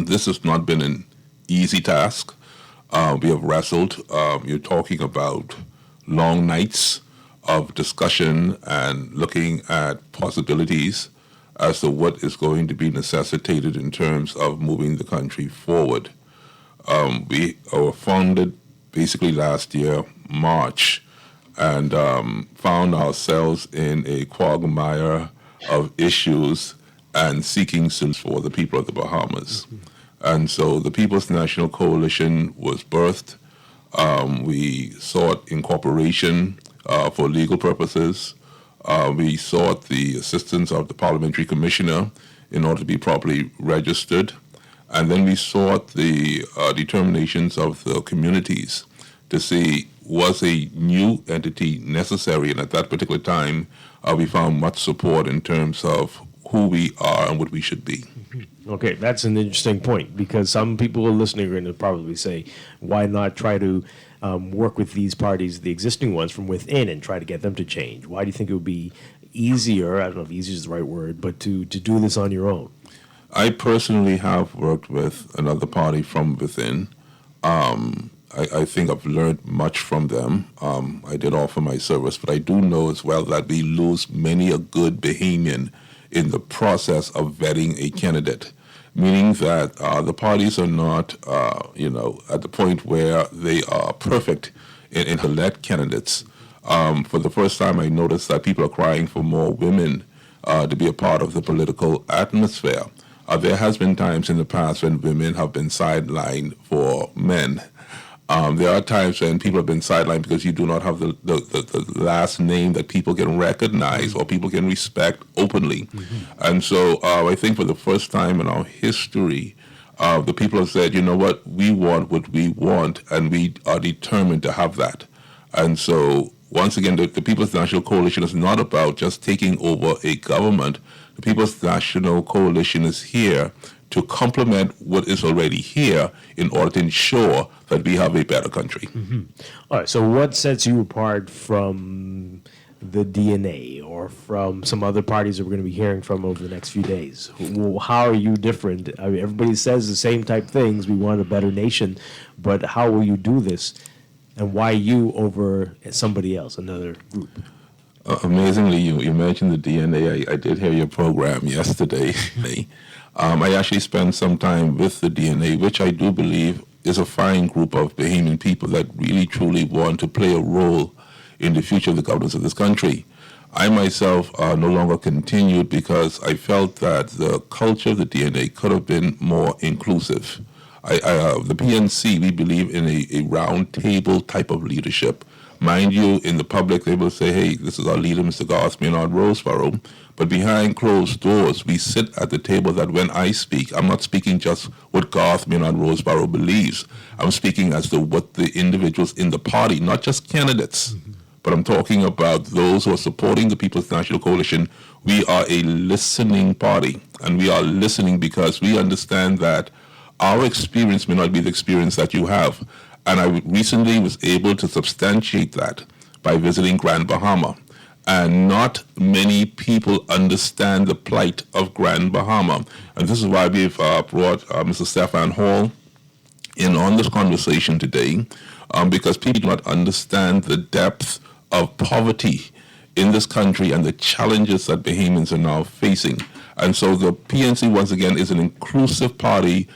This has not been an easy task. We have wrestled. You're talking about long nights of discussion and looking at possibilities as to what is going to be necessitated in terms of moving the country forward. We were founded basically last year, March, and found ourselves in a quagmire of issues and seeking solutions for the people of the Bahamas. And so the People's National Coalition was birthed. We sought incorporation for legal purposes. We sought the assistance of the Parliamentary Commissioner in order to be properly registered. And then we sought the determinations of the communities to see was a new entity necessary. And at that particular time, we found much support in terms of who we are and what we should be. Okay, that's an interesting point, because some people are listening are going to probably say, why not try to work with these parties, the existing ones, from within and try to get them to change? Why do you think it would be easier, I don't know if easier is the right word, but to do this on your own? I personally have worked with another party from within. I think I've learned much from them. I did offer my service, but I do know as well that we lose many a good Bahamian in the process of vetting a candidate, meaning that the parties are not, at the point where they are perfect in elect candidates. For the first time, I noticed that people are crying for more women to be a part of the political atmosphere. There has been times in the past when women have been sidelined for men. There are times when people have been sidelined because you do not have the last name that people can recognize or people can respect openly. And so I think for the first time in our history, the people have said, you know what we want, and we are determined to have that. And so once again, the People's National Coalition is not about just taking over a government. The People's National Coalition is here to complement what is already here in order to ensure that we have a better country. All right, so what sets you apart from the DNA or from some other parties that we're going to be hearing from over the next few days? How are you different? I mean, everybody says the same type things. We want a better nation, but how will you do this? And why you over somebody else, another group? Amazingly, you mentioned the DNA. I did hear your program yesterday. I actually spent some time with the DNA, which I do believe is a fine group of Bahamian people that really, truly want to play a role in the future of the governance of this country. I myself no longer continued because I felt that the culture of the DNA could have been more inclusive. The PNC, we believe in a round table type of leadership. Mind you, in the public, they will say, hey, this is our leader, Mr. Garth Maynard Roseborough. But behind closed doors, we sit at the table that when I speak, I'm not speaking just what Garth Maynard Roseborough believes. I'm speaking as to what the individuals in the party, not just candidates, but I'm talking about those who are supporting the People's National Coalition. We are a listening party, and we are listening because we understand that our experience may not be the experience that you have. And I recently was able to substantiate that by visiting Grand Bahama. And not many people understand the plight of Grand Bahama. And this is why we've brought Mr. Strachan Hall in on this conversation today, because people do not understand the depth of poverty in this country and the challenges that Bahamians are now facing. And so the PNC, once again, is an inclusive party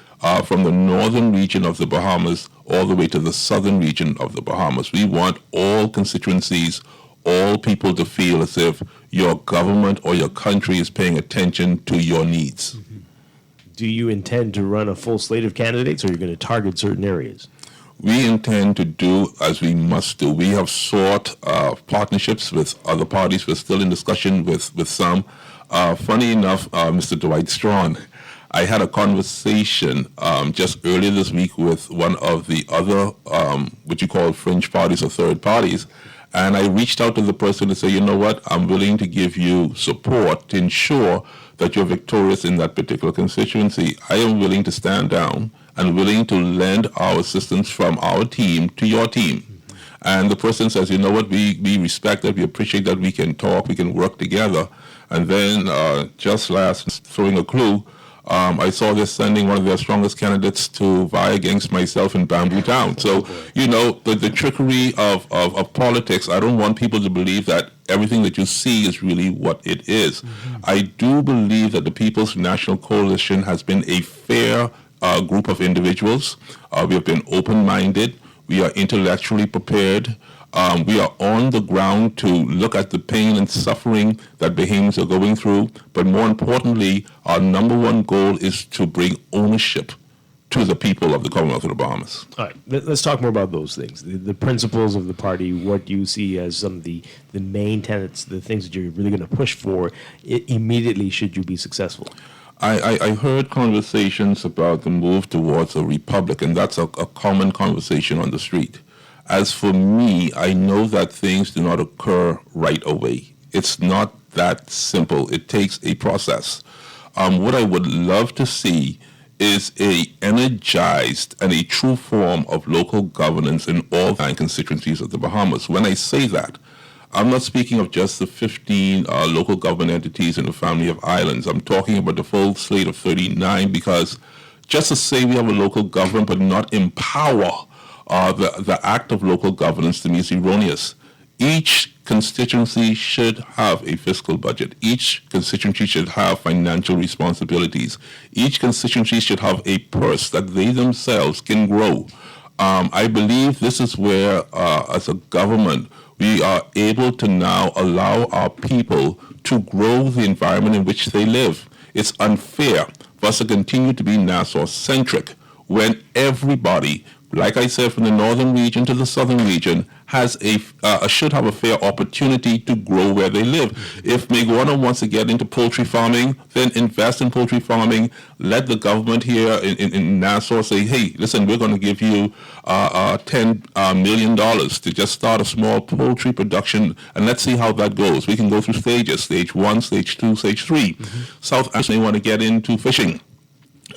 from the northern region of the Bahamas all the way to the southern region of the Bahamas. We want all constituencies, all people to feel as if your government or your country is paying attention to your needs. Do you intend to run a full slate of candidates, or are you going to target certain areas? We intend to do as we must do. We have sought partnerships with other parties. We're still in discussion with some. Funny enough, Mr. Dwight Strachan, I had a conversation just earlier this week with one of the other, what you call fringe parties or third parties, and I reached out to the person to say, you know what, I'm willing to give you support to ensure that you're victorious in that particular constituency. I am willing to stand down and willing to lend our assistance from our team to your team. And the person says, you know what, we respect that, we appreciate that, we can talk, we can work together. And then just last, throwing a clue, I saw they're sending one of their strongest candidates to vie against myself in Bamboo Town. So, you know, the trickery of politics, I don't want people to believe that everything that you see is really what it is. I do believe that the People's National Coalition has been a fair group of individuals. We have been open-minded. We are intellectually prepared. We are on the ground to look at the pain and suffering that Bahamians are going through. But more importantly, our number one goal is to bring ownership to the people of the Commonwealth of the Bahamas. All right, let's talk more about those things. The principles of the party, what you see as some of the main tenets, the things that you're really going to push for immediately should you be successful. I heard conversations about the move towards a republic, and that's a common conversation on the street. As for me, I know that things do not occur right away. It's not that simple. It takes a process. What I would love to see is a energized and a true form of local governance in all 9 constituencies of the Bahamas. When I say that, I'm not speaking of just the 15 local government entities in the family of islands. I'm talking about the full slate of 39, because just to say we have a local government but not empower the act of local governance, to me, is erroneous. Each constituency should have a fiscal budget. Each constituency should have financial responsibilities. Each constituency should have a purse that they themselves can grow. I believe this is where, as a government, we are able to now allow our people to grow the environment in which they live. It's unfair for us to continue to be Nassau-centric when everybody, like I said, from the northern region to the southern region, has should have a fair opportunity to grow where they live. If Meguana wants to get into poultry farming, then invest in poultry farming. Let the government here in Nassau say, hey, listen, we're going to give you $10 million to just start a small poultry production, and let's see how that goes. We can go through stages, stage 1, stage 2, stage 3. South Africa may want to get into fishing,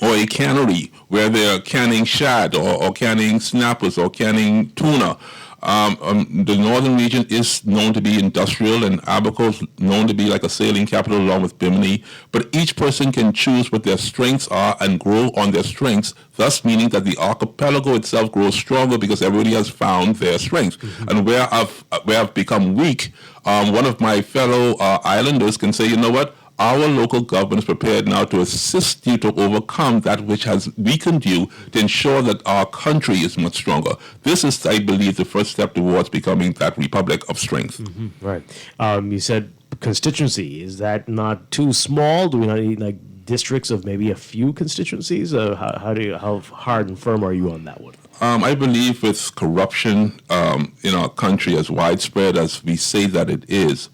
or a cannery where they're canning shad or canning snappers or canning tuna. The northern region is known to be industrial, and Abaco is known to be like a sailing capital along with Bimini. But each person can choose what their strengths are and grow on their strengths, thus meaning that the archipelago itself grows stronger because everybody has found their strengths. And where I've become weak, one of my fellow islanders can say, you know what? Our local government is prepared now to assist you to overcome that which has weakened you to ensure that our country is much stronger. This is, I believe, the first step towards becoming that republic of strength. Right. You said constituency. Is that not too small? Do we not need like districts of maybe a few constituencies? How hard and firm are you on that one? I believe with corruption in our country as widespread as we say that it is,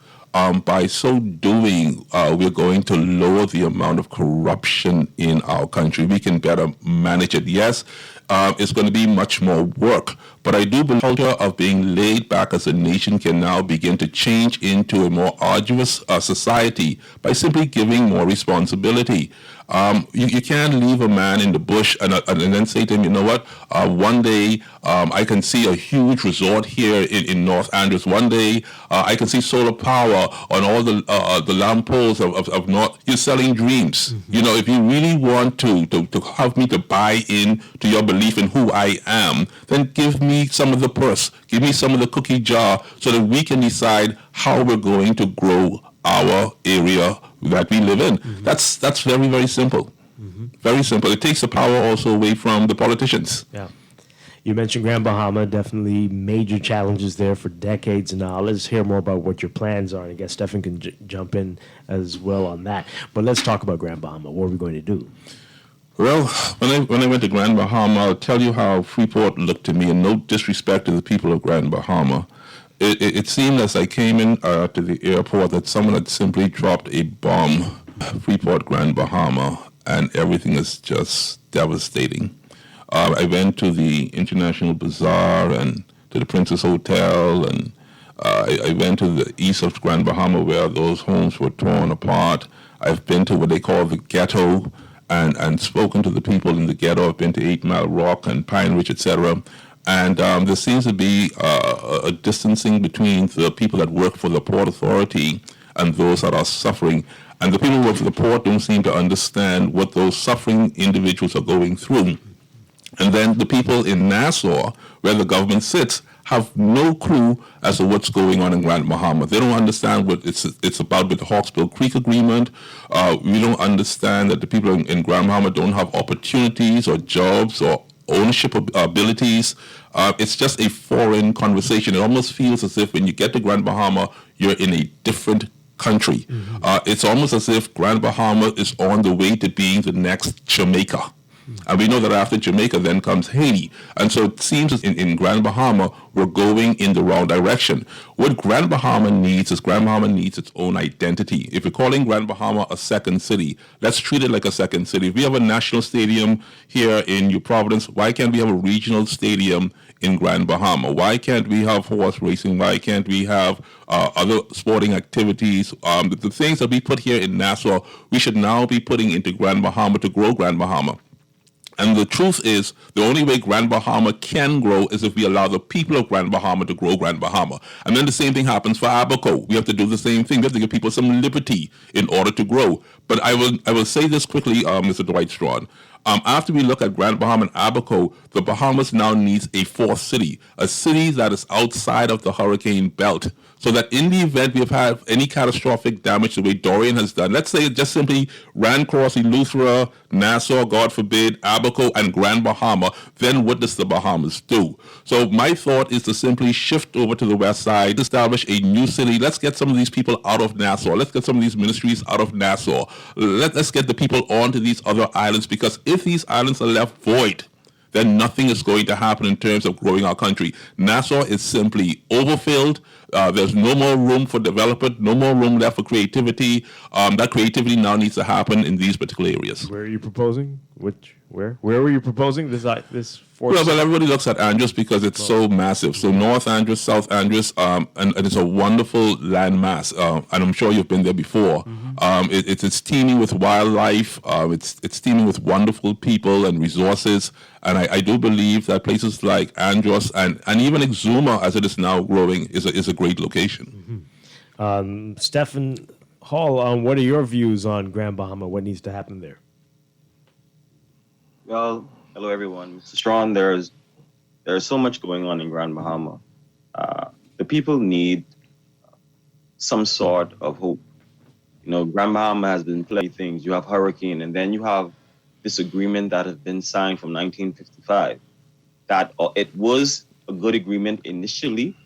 by so doing, we're going to lower the amount of corruption in our country. We can better manage it. Yes, it's going to be much more work, but I do believe the culture of being laid back as a nation can now begin to change into a more arduous society by simply giving more responsibility. You can't leave a man in the bush and then say to him, you know what, one day I can see a huge resort here in North Andrews. One day I can see solar power on all the lampposts of North. You're selling dreams. You know, if you really want to have me to buy in to your belief in who I am, then give me some of the purse, give me some of the cookie jar so that we can decide how we're going to grow our area that we live in. That's very, very simple. Very simple. It takes the power also away from the politicians. Yeah. You mentioned Grand Bahama, definitely major challenges there for decades now. Let's hear more about what your plans are. I guess Stephen can jump in as well on that. But let's talk about Grand Bahama. What are we going to do? Well, when I went to Grand Bahama, I'll tell you how Freeport looked to me, and no disrespect to the people of Grand Bahama. It seemed as I came in to the airport that someone had simply dropped a bomb, Freeport, Grand Bahama, and everything is just devastating. I went to the International Bazaar and to the Princess Hotel, and I went to the east of Grand Bahama where those homes were torn apart. I've been to what they call the ghetto and spoken to the people in the ghetto. I've been to 8 Mile Rock and Pine Ridge, etc. And there seems to be a distancing between the people that work for the Port Authority and those that are suffering. And the people who work for the port don't seem to understand what those suffering individuals are going through. And then the people in Nassau, where the government sits, have no clue as to what's going on in Grand Bahama. They don't understand what it's about with the Hawksbill Creek Agreement. We don't understand that the people in Grand Bahama don't have opportunities or jobs or ownership abilities. It's just a foreign conversation. It almost feels as if when you get to Grand Bahama, you're in a different country. It's almost as if Grand Bahama is on the way to being the next Jamaica. And we know that after Jamaica then comes Haiti. And so it seems as in Grand Bahama, we're going in the wrong direction. What Grand Bahama needs is Grand Bahama needs its own identity. If we're calling Grand Bahama a second city, let's treat it like a second city. If we have a national stadium here in New Providence, why can't we have a regional stadium in Grand Bahama? Why can't we have horse racing? Why can't we have other sporting activities? The things that we put here in Nassau, we should now be putting into Grand Bahama to grow Grand Bahama. And the truth is, the only way Grand Bahama can grow is if we allow the people of Grand Bahama to grow Grand Bahama. And then the same thing happens for Abaco. We have to do the same thing. We have to give people some liberty in order to grow. But I will say this quickly, Mr. Dwight Strachan. After we look at Grand Bahama and Abaco, the Bahamas now needs a fourth city, a city that is outside of the hurricane belt, so that in the event we have had any catastrophic damage the way Dorian has done, let's say it just simply ran across Eleuthera, Nassau, God forbid, Abaco, and Grand Bahama, then what does the Bahamas do? So my thought is to simply shift over to the west side, establish a new city. Let's get some of these people out of Nassau. Let's get some of these ministries out of Nassau. Let's get the people onto these other islands, because if these islands are left void, then nothing is going to happen in terms of growing our country. Nassau is simply overfilled. There's no more room for development, no more room left for creativity. That creativity now needs to happen in these particular areas. Where are you proposing? Where were you proposing this fourth? Well, everybody looks at Andros because it's so massive. So North Andros, South Andros, and it's a wonderful landmass. And I'm sure you've been there before. It's teeming with wildlife. It's teeming with wonderful people and resources. And I do believe that places like Andros and even Exuma, as it is now growing, is a great location. Stephen Hall, what are your views on Grand Bahama? What needs to happen there? Well, hello everyone. Mr. Strachan, there's so much going on in Grand Bahama. The people need some sort of hope. Grand Bahama has been plenty of things. You have hurricane, and then you have this agreement that has been signed from 1955. That it was a good agreement initially,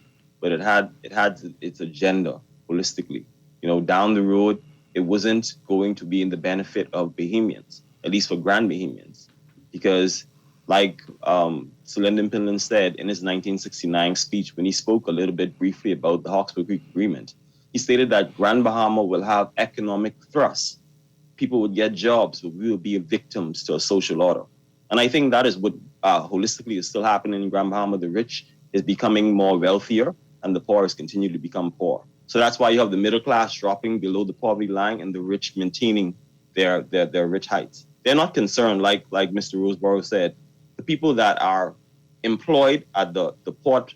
but it had its agenda holistically. Down the road, it wasn't going to be in the benefit of Bahamians, at least for Grand Bahamians. Because like Sir Lyndon Pinland said in his 1969 speech, when he spoke a little bit briefly about the Hawkesbury Creek Agreement, he stated that Grand Bahama will have economic thrust. People would get jobs, but we will be victims to a social order. And I think that is what holistically is still happening in Grand Bahama. The rich is becoming more wealthier, and the poor is continuing to become poor. So that's why you have the middle class dropping below the poverty line and the rich maintaining their rich heights. They're not concerned, like Mr. Roseborough said, the people that are employed at the Port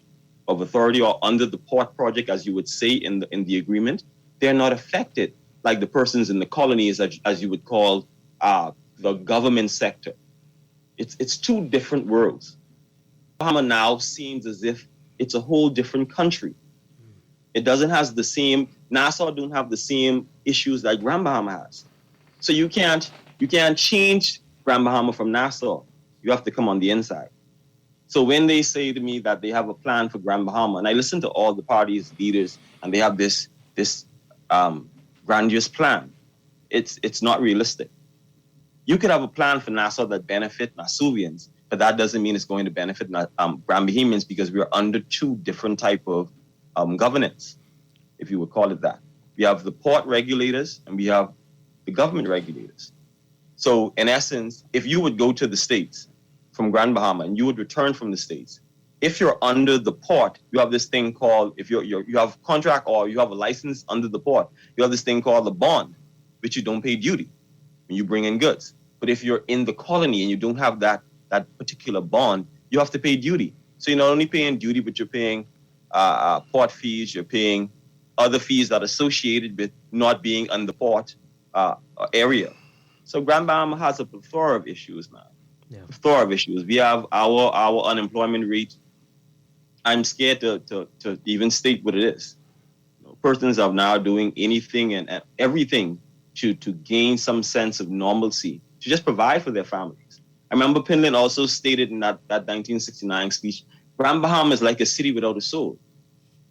of Authority or under the Port Project, as you would say in the agreement, they're not affected like the persons in the colonies, as you would call the government sector. It's two different worlds. Bahama now seems as if it's a whole different country. It doesn't have the same, Nassau don't have the same issues that Grand Bahama has. So you can't change Grand Bahama from Nassau. You have to come on the inside. So when they say to me that they have a plan for Grand Bahama, and I listen to all the parties' leaders, and they have this grandiose plan, it's not realistic. You could have a plan for Nassau that benefit Nassauians, but that doesn't mean it's going to benefit Grand Bahamians, because we are under two different type of governance, if you would call it that. We have the port regulators and we have the government regulators. So in essence, if you would go to the States from Grand Bahama and you would return from the States, if you're under the port, you have this thing called, if you have contract or you have a license under the port, you have this thing called a bond, which you don't pay duty when you bring in goods. But if you're in the colony and you don't have that particular bond, you have to pay duty. So you're not only paying duty, but you're paying port fees, you're paying other fees that are associated with not being on the port area. So Grand Bahama has a plethora of issues now. Yeah. Plethora of issues. We have our unemployment rate. I'm scared to even state what it is. Persons are now doing anything and everything to gain some sense of normalcy, to just provide for their families. I remember Pinland also stated in that 1969 speech, Grand Bahama is like a city without a soul,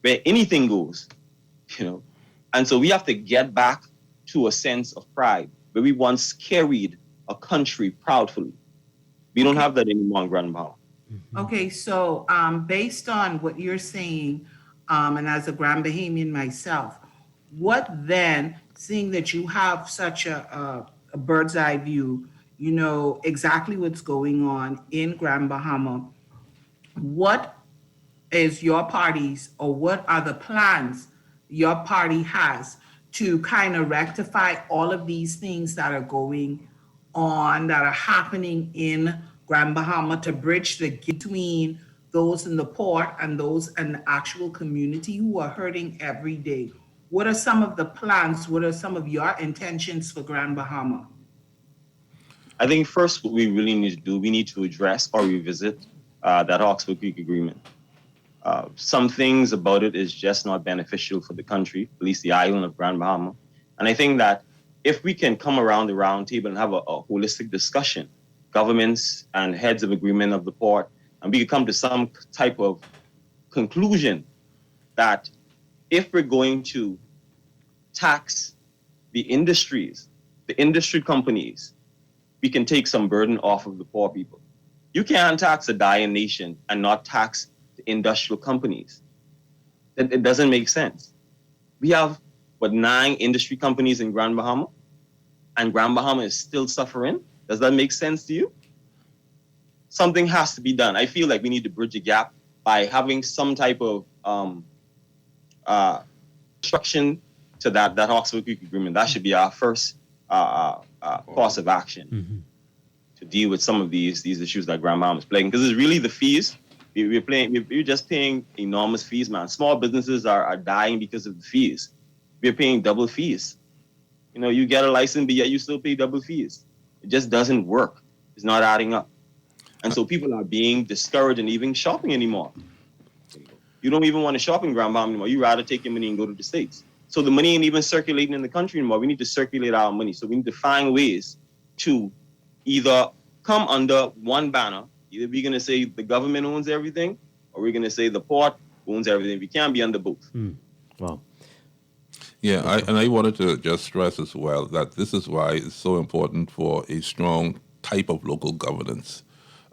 where anything goes, And so we have to get back to a sense of pride, where we once carried a country proudly. We don't have that anymore in Grand Bahama. Okay, so based on what you're saying, and as a Grand Bahamian myself, what then, seeing that you have such a bird's eye view, you know exactly what's going on in Grand Bahama, what is your party's, or what are the plans your party has to kind of rectify all of these things that are going on, that are happening in Grand Bahama, to bridge the gap between those in the port and those in the actual community who are hurting every day? What are some of the plans? What are some of your intentions for Grand Bahama? I think first what we really need to do, we need to address or revisit that Oxford Creek Agreement. Some things about it is just not beneficial for the country, at least the island of Grand Bahama. And I think that if we can come around the round table and have a holistic discussion, governments and heads of agreement of the port, and we can come to some type of conclusion that if we're going to tax the industries, the industry companies, we can take some burden off of the poor people. You can't tax a dying nation and not tax the industrial companies. It doesn't make sense. We have, 9 industry companies in Grand Bahama, and Grand Bahama is still suffering? Does that make sense to you? Something has to be done. I feel like we need to bridge a gap by having some type of instruction to that Oxford Creek Agreement. That should be our first course of action to deal with some of these issues that Grand Bahama is playing. Because it's really the fees. We're just paying enormous fees, man. Small businesses are dying because of the fees. We're paying double fees. You know, you get a license, but yet you still pay double fees. It just doesn't work. It's not adding up. And so people are being discouraged and even shopping anymore. You don't even want to shop in Grand Bahama anymore. You rather take your money and go to the States. So the money ain't even circulating in the country anymore. We need to circulate our money. So we need to find ways to either come under one banner. Either we're going to say the government owns everything, or we're going to say the port owns everything. We can't be under both. Wow. Yeah, I wanted to just stress as well that this is why it's so important for a strong type of local governance.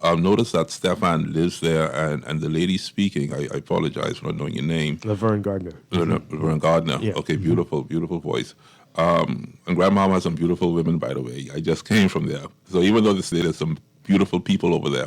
Notice that Strachan lives there, and the lady speaking, I apologize for not knowing your name. Laverne Gardner. Laverne Gardner. Yeah. Okay, beautiful voice. And Grand Bahama has some beautiful women, by the way. I just came from there. So even though there's some beautiful people over there.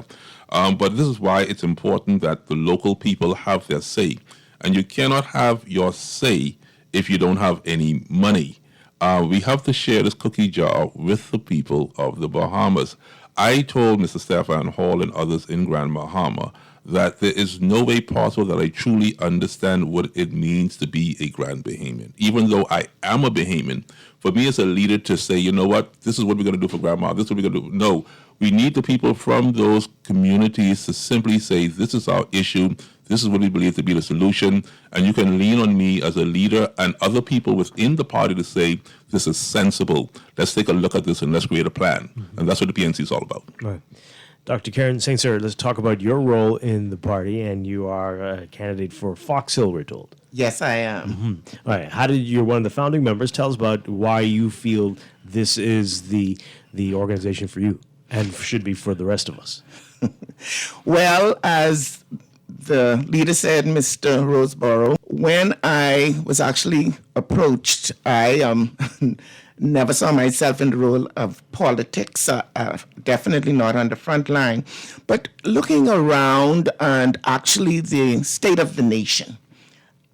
But this is why it's important that the local people have their say. And you cannot have your say if you don't have any money. We have to share this cookie jar with the people of the Bahamas. I told Mr. Strachan Hall and others in Grand Bahama that there is no way possible that I truly understand what it means to be a Grand Bahamian. Even though I am a Bahamian, for me as a leader to say, you know what, this is what we're going to do for Grandma, this is what we're going to do. No, we need the people from those communities to simply say, this is our issue, this is what we believe to be the solution, and you can lean on me as a leader and other people within the party to say, this is sensible. Let's take a look at this and let's create a plan. And that's what the PNC is all about. Right. Dr. Karen St. Cyr, let's talk about your role in the party, and you are a candidate for Fox Hill, we're told. Yes, I am. All right. You're one of the founding members. Tell us about why you feel this is the organization for you and should be for the rest of us. Well, as the leader said, Mr. Roseborough, when I was actually approached, I never saw myself in the role of politics, definitely not on the front line, but looking around and actually the state of the nation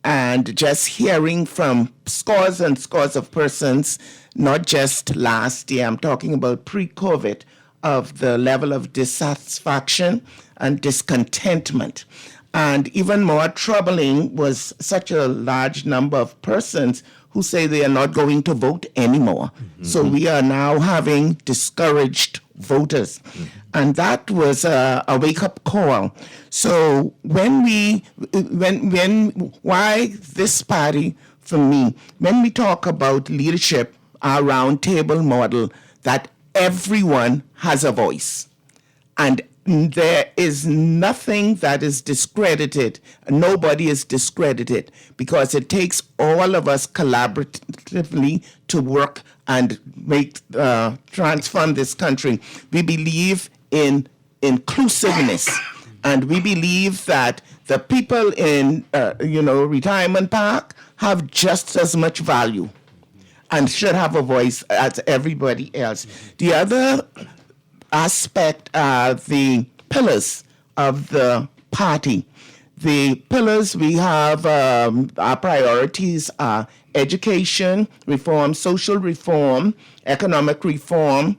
and just hearing from scores and scores of persons, not just last year, I'm talking about pre-COVID, of the level of dissatisfaction and discontentment. And even more troubling was such a large number of persons who say they are not going to vote anymore. So we are now having discouraged voters. And that was a wake-up call. So why this party, for me, when we talk about leadership, our roundtable model, that everyone has a voice. And there is nothing that is discredited. Nobody is discredited because it takes all of us collaboratively to work and transform this country. We believe in inclusiveness, and we believe that the people in retirement park have just as much value and should have a voice as everybody else. The other aspect are the pillars of the party. The pillars we have, our priorities are education reform, social reform, economic reform,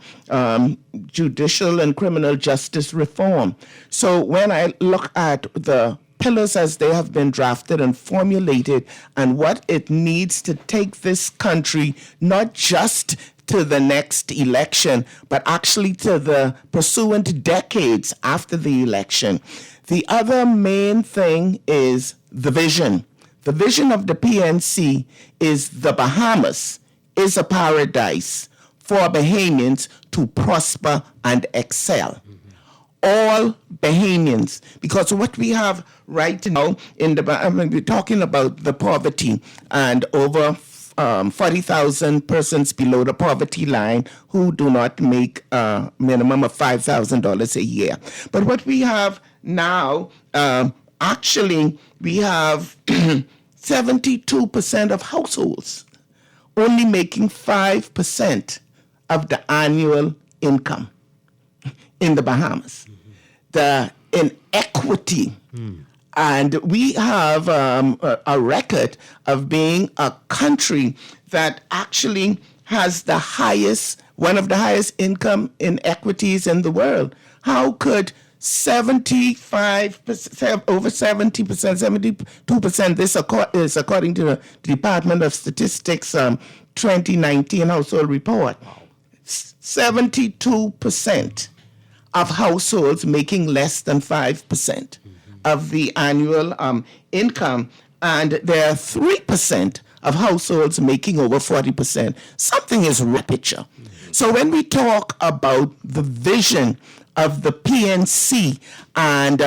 judicial and criminal justice reform. So when I look at the pillars as they have been drafted and formulated and what it needs to take this country not just to the next election, but actually to the pursuant decades after the election. The other main thing is the vision. The vision of the PNC is the Bahamas is a paradise for Bahamians to prosper and excel. All Bahamians, because what we have right now we're talking about the poverty and over 40,000 persons below the poverty line who do not make a minimum of $5,000 a year. But what we have now, actually, we have 72% of households only making 5% of the annual income in the Bahamas. The inequity, and we have a record of being a country that actually has the highest, one of the highest income inequities in the world. How could 75%, over 70%, 72%, this is according to the Department of Statistics 2019 household report, 72% of households making less than 5% of the annual income, and there are 3% of households making over 40%. Something is picture. So when we talk about the vision of the PNC and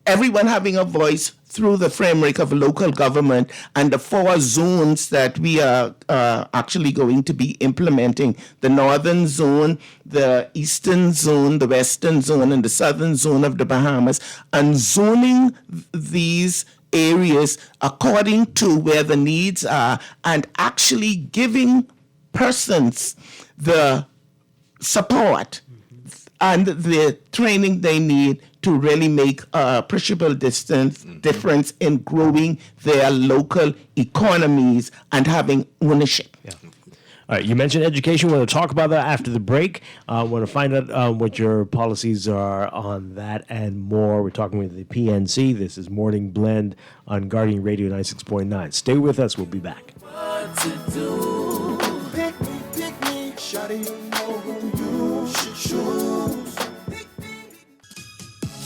everyone having a voice through the framework of local government and the 4 zones that we are actually going to be implementing, the northern zone, the eastern zone, the western zone, and the southern zone of the Bahamas, and zoning these areas according to where the needs are, and actually giving persons the support and the training they need to really make a appreciable difference in growing their local economies and having ownership. Yeah. All right, you mentioned education. We're going to talk about that after the break. I want to find out what your policies are on that and more. We're talking with the PNC. This is Morning Blend on Guardian Radio 96.9. Stay with us. We'll be back. What to do? Pick me, shawty, you know who you should choose.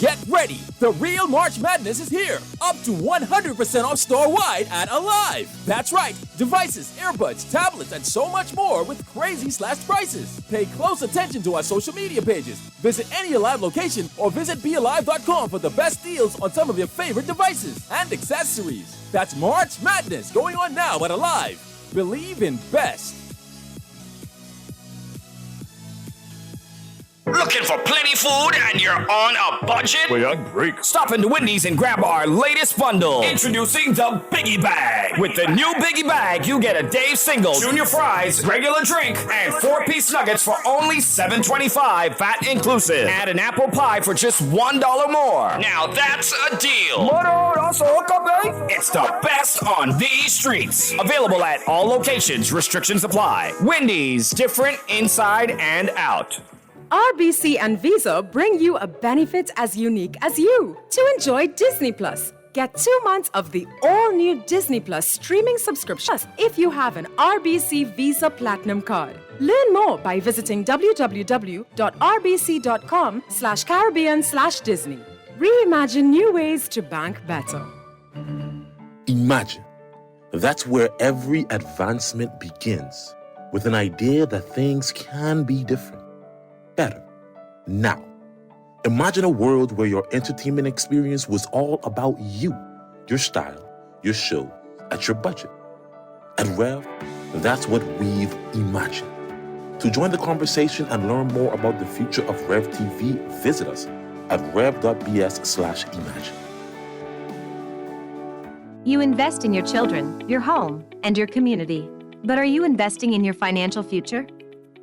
Get ready! The real March Madness is here! Up to 100% off store-wide at Alive! That's right! Devices, earbuds, tablets, and so much more with crazy slashed prices! Pay close attention to our social media pages. Visit any Alive location or visit bealive.com for the best deals on some of your favorite devices and accessories. That's March Madness going on now at Alive. Believe in best. Looking for plenty food and you're on a budget? Wait, I'm break. Stop into Wendy's and grab our latest bundle. Introducing the Biggie Bag. With the new Biggie Bag, you get a Dave single, junior fries, regular drink, and 4-piece nuggets for only $7.25, VAT inclusive. Add an apple pie for just $1 more. Now that's a deal. It's the best on these streets. Available at all locations. Restrictions apply. Wendy's, different inside and out. RBC and Visa bring you a benefit as unique as you to enjoy Disney Plus. Get 2 months of the all-new Disney Plus streaming subscription if you have an RBC Visa Platinum card. Learn more by visiting www.rbc.com/Caribbean/Disney. Reimagine new ways to bank better. Imagine. That's where every advancement begins, with an idea that things can be different. Better. Now, imagine a world where your entertainment experience was all about you, your style, your show, at your budget. At Rev, that's what we've imagined. To join the conversation and learn more about the future of Rev TV, visit us at rev.bs/imagine. You invest in your children, your home, and your community. But are you investing in your financial future?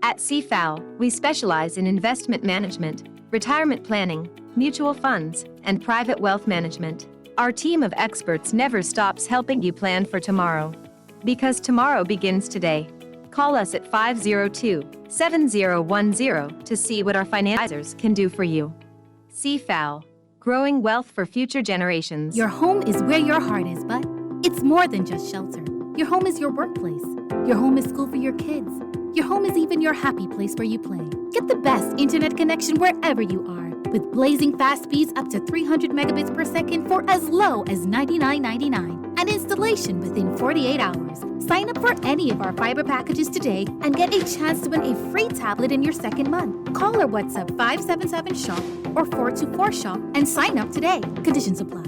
At CFAO, we specialize in investment management, retirement planning, mutual funds, and private wealth management. Our team of experts never stops helping you plan for tomorrow. Because tomorrow begins today. Call us at 502-7010 to see what our financiers can do for you. CFAO, growing wealth for future generations. Your home is where your heart is, but it's more than just shelter. Your home is your workplace. Your home is school for your kids. Your home is even your happy place where you play. Get the best internet connection wherever you are with blazing fast speeds up to 300 megabits per second for as low as $99.99 and installation within 48 hours. Sign up for any of our fiber packages today and get a chance to win a free tablet in your second month. Call or WhatsApp 577-SHOP or 424-SHOP and sign up today. Conditions apply.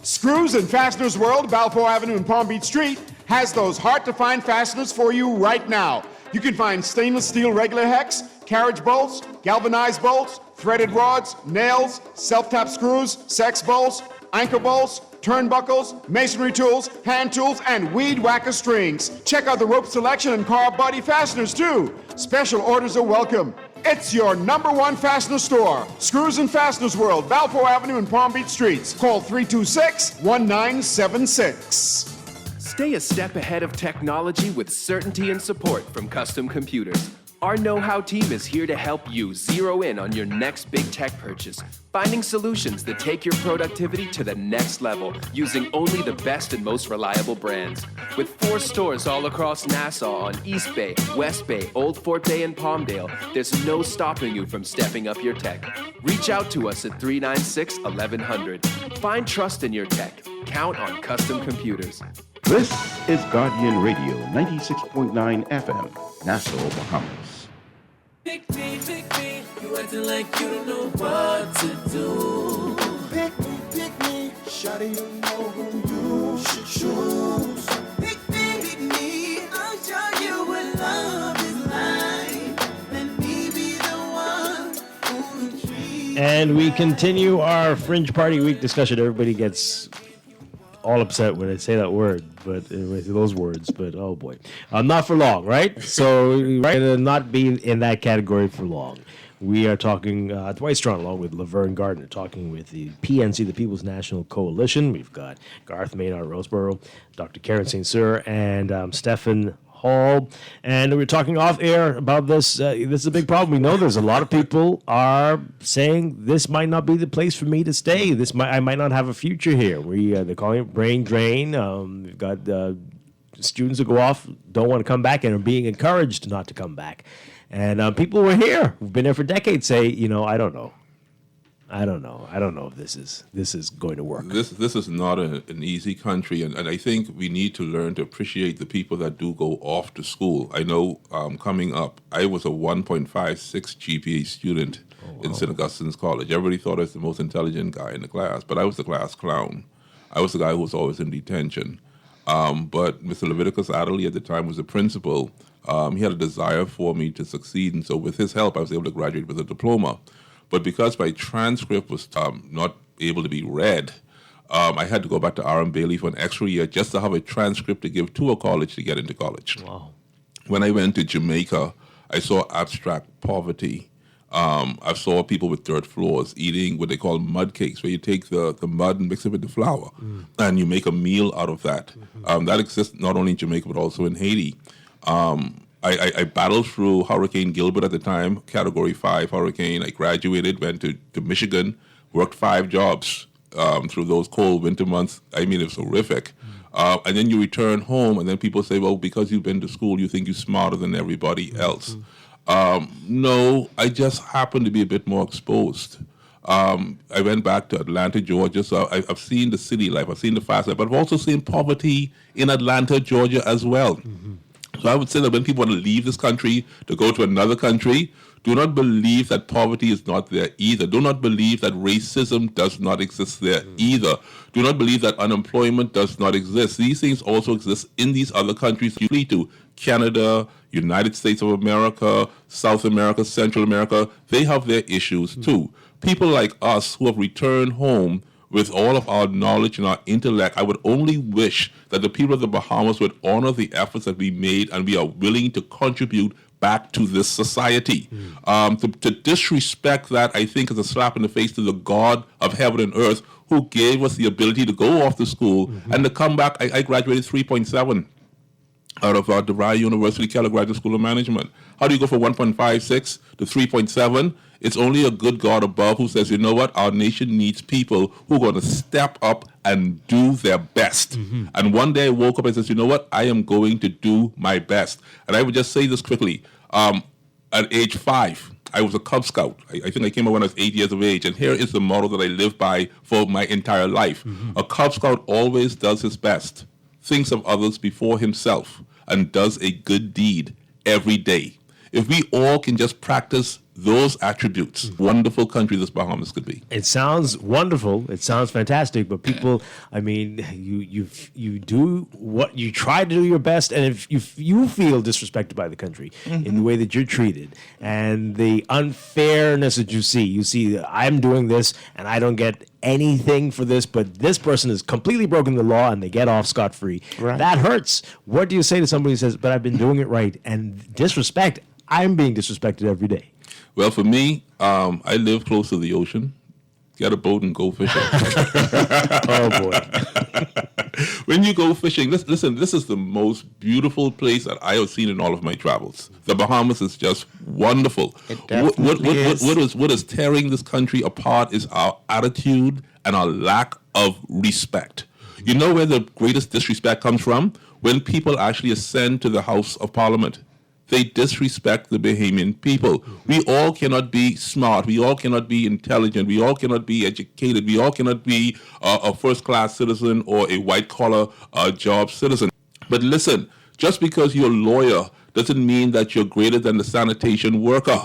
Screws and Fasteners World, Balfour Avenue and Palm Beach Street, has those hard-to-find fasteners for you right now. You can find stainless steel regular hex, carriage bolts, galvanized bolts, threaded rods, nails, self-tap screws, sex bolts, anchor bolts, turnbuckles, masonry tools, hand tools, and weed whacker strings. Check out the rope selection and car body fasteners too. Special orders are welcome. It's your #1 fastener store. Screws and Fasteners World, Balfour Avenue and Palm Beach Streets. Call 326-1976. Stay a step ahead of technology with certainty and support from Custom Computers. Our know-how team is here to help you zero in on your next big tech purchase, finding solutions that take your productivity to the next level using only the best and most reliable brands. With 4 stores all across Nassau on East Bay, West Bay, Old Fort Bay, and Palmdale, there's no stopping you from stepping up your tech. Reach out to us at 396-1100. Find trust in your tech. Count on Custom Computers. This is Guardian Radio 96.9 FM, Nassau, Bahamas. Pick me, you acting like you don't know what to do. Pick me, shawty, you know who you should choose. Pick me, I'll show you what love is like. Let me be the one who treats. And we continue our Fringe Party Week discussion. Everybody gets all upset when I say that word, but those words, but oh boy. Not for long, right? So we're going to not be in that category for long. We are talking, Dwight Strachan along with Laverne Gardner, talking with the PNC, the People's National Coalition. We've got Garth Maynard Roseborough, Dr. Karen St. Cyr, and Stephen Hall. And we're talking off air about this. This is a big problem. We know there's a lot of people are saying this might not be the place for me to stay. I might not have a future here. They're calling it brain drain. We've got students who go off, don't want to come back, and are being encouraged not to come back. And people who are here, who've been there for decades, say, I don't know. I don't know if this is going to work. This is not an easy country, and I think we need to learn to appreciate the people that do go off to school. I know coming up, I was a 1.56 GPA student in St. Augustine's College. Everybody thought I was the most intelligent guy in the class, but I was the class clown. I was the guy who was always in detention. But Mr. Leviticus Adderley at the time was the principal. He had a desire for me to succeed, and so with his help, I was able to graduate with a diploma. But because my transcript was not able to be read, I had to go back to R.M. Bailey for an extra year just to have a transcript to give to a college to get into college. Wow. When I went to Jamaica, I saw abstract poverty. I saw people with dirt floors eating what they call mud cakes, where you take the mud and mix it with the flour, and you make a meal out of that. That exists not only in Jamaica, but also in Haiti. I battled through Hurricane Gilbert at the time, Category 5 hurricane. I graduated, went to Michigan, worked 5 jobs through those cold winter months. I mean, it was horrific. And then you return home, and then people say, well, because you've been to school, you think you're smarter than everybody else. No, I just happen to be a bit more exposed. I went back to Atlanta, Georgia, so I've seen the city life, I've seen the fast life, but I've also seen poverty in Atlanta, Georgia as well. So I would say that when people want to leave this country to go to another country, do not believe that poverty is not there either. Do not believe that racism does not exist there either. Do not believe that unemployment does not exist. These things also exist in these other countries you flee to. Canada, United States of America, South America, Central America, they have their issues too. People like us who have returned home with all of our knowledge and our intellect, I would only wish that the people of the Bahamas would honor the efforts that we made and we are willing to contribute back to this society. To disrespect that, I think, is a slap in the face to the God of heaven and earth who gave us the ability to go off to school and to come back. I graduated 3.7 out of DeVry University Keller Graduate School of Management. How do you go from 1.56 to 3.7? It's only a good God above who says, you know what, our nation needs people who are going to step up and do their best. And one day I woke up and says, you know what, I am going to do my best. And I would just say this quickly. At age 5, I was a Cub Scout. I think I came out when I was 8 years of age. And here is the model that I live by for my entire life. A Cub Scout always does his best, thinks of others before himself, and does a good deed every day. If we all can just practice those attributes, wonderful country this Bahamas could be. It sounds wonderful. It sounds fantastic. But people, I mean, you do what you try to do your best, and if you feel disrespected by the country in the way that you're treated and the unfairness that you see I'm doing this and I don't get anything for this, but this person has completely broken the law and they get off scot-free. Right. That hurts. What do you say to somebody who says, "But I've been doing it right," and disrespect? I'm being disrespected every day. Well, for me, I live close to the ocean. Get a boat and go fishing. Oh, boy. When you go fishing, listen, this is the most beautiful place that I have seen in all of my travels. The Bahamas is just wonderful. It definitely is. What is tearing this country apart is our attitude and our lack of respect. You know where the greatest disrespect comes from? When people actually ascend to the House of Parliament. They disrespect the Bahamian people. We all cannot be smart. We all cannot be intelligent. We all cannot be educated. We all cannot be a first-class citizen or a white-collar job citizen. But listen, just because you're a lawyer doesn't mean that you're greater than the sanitation worker.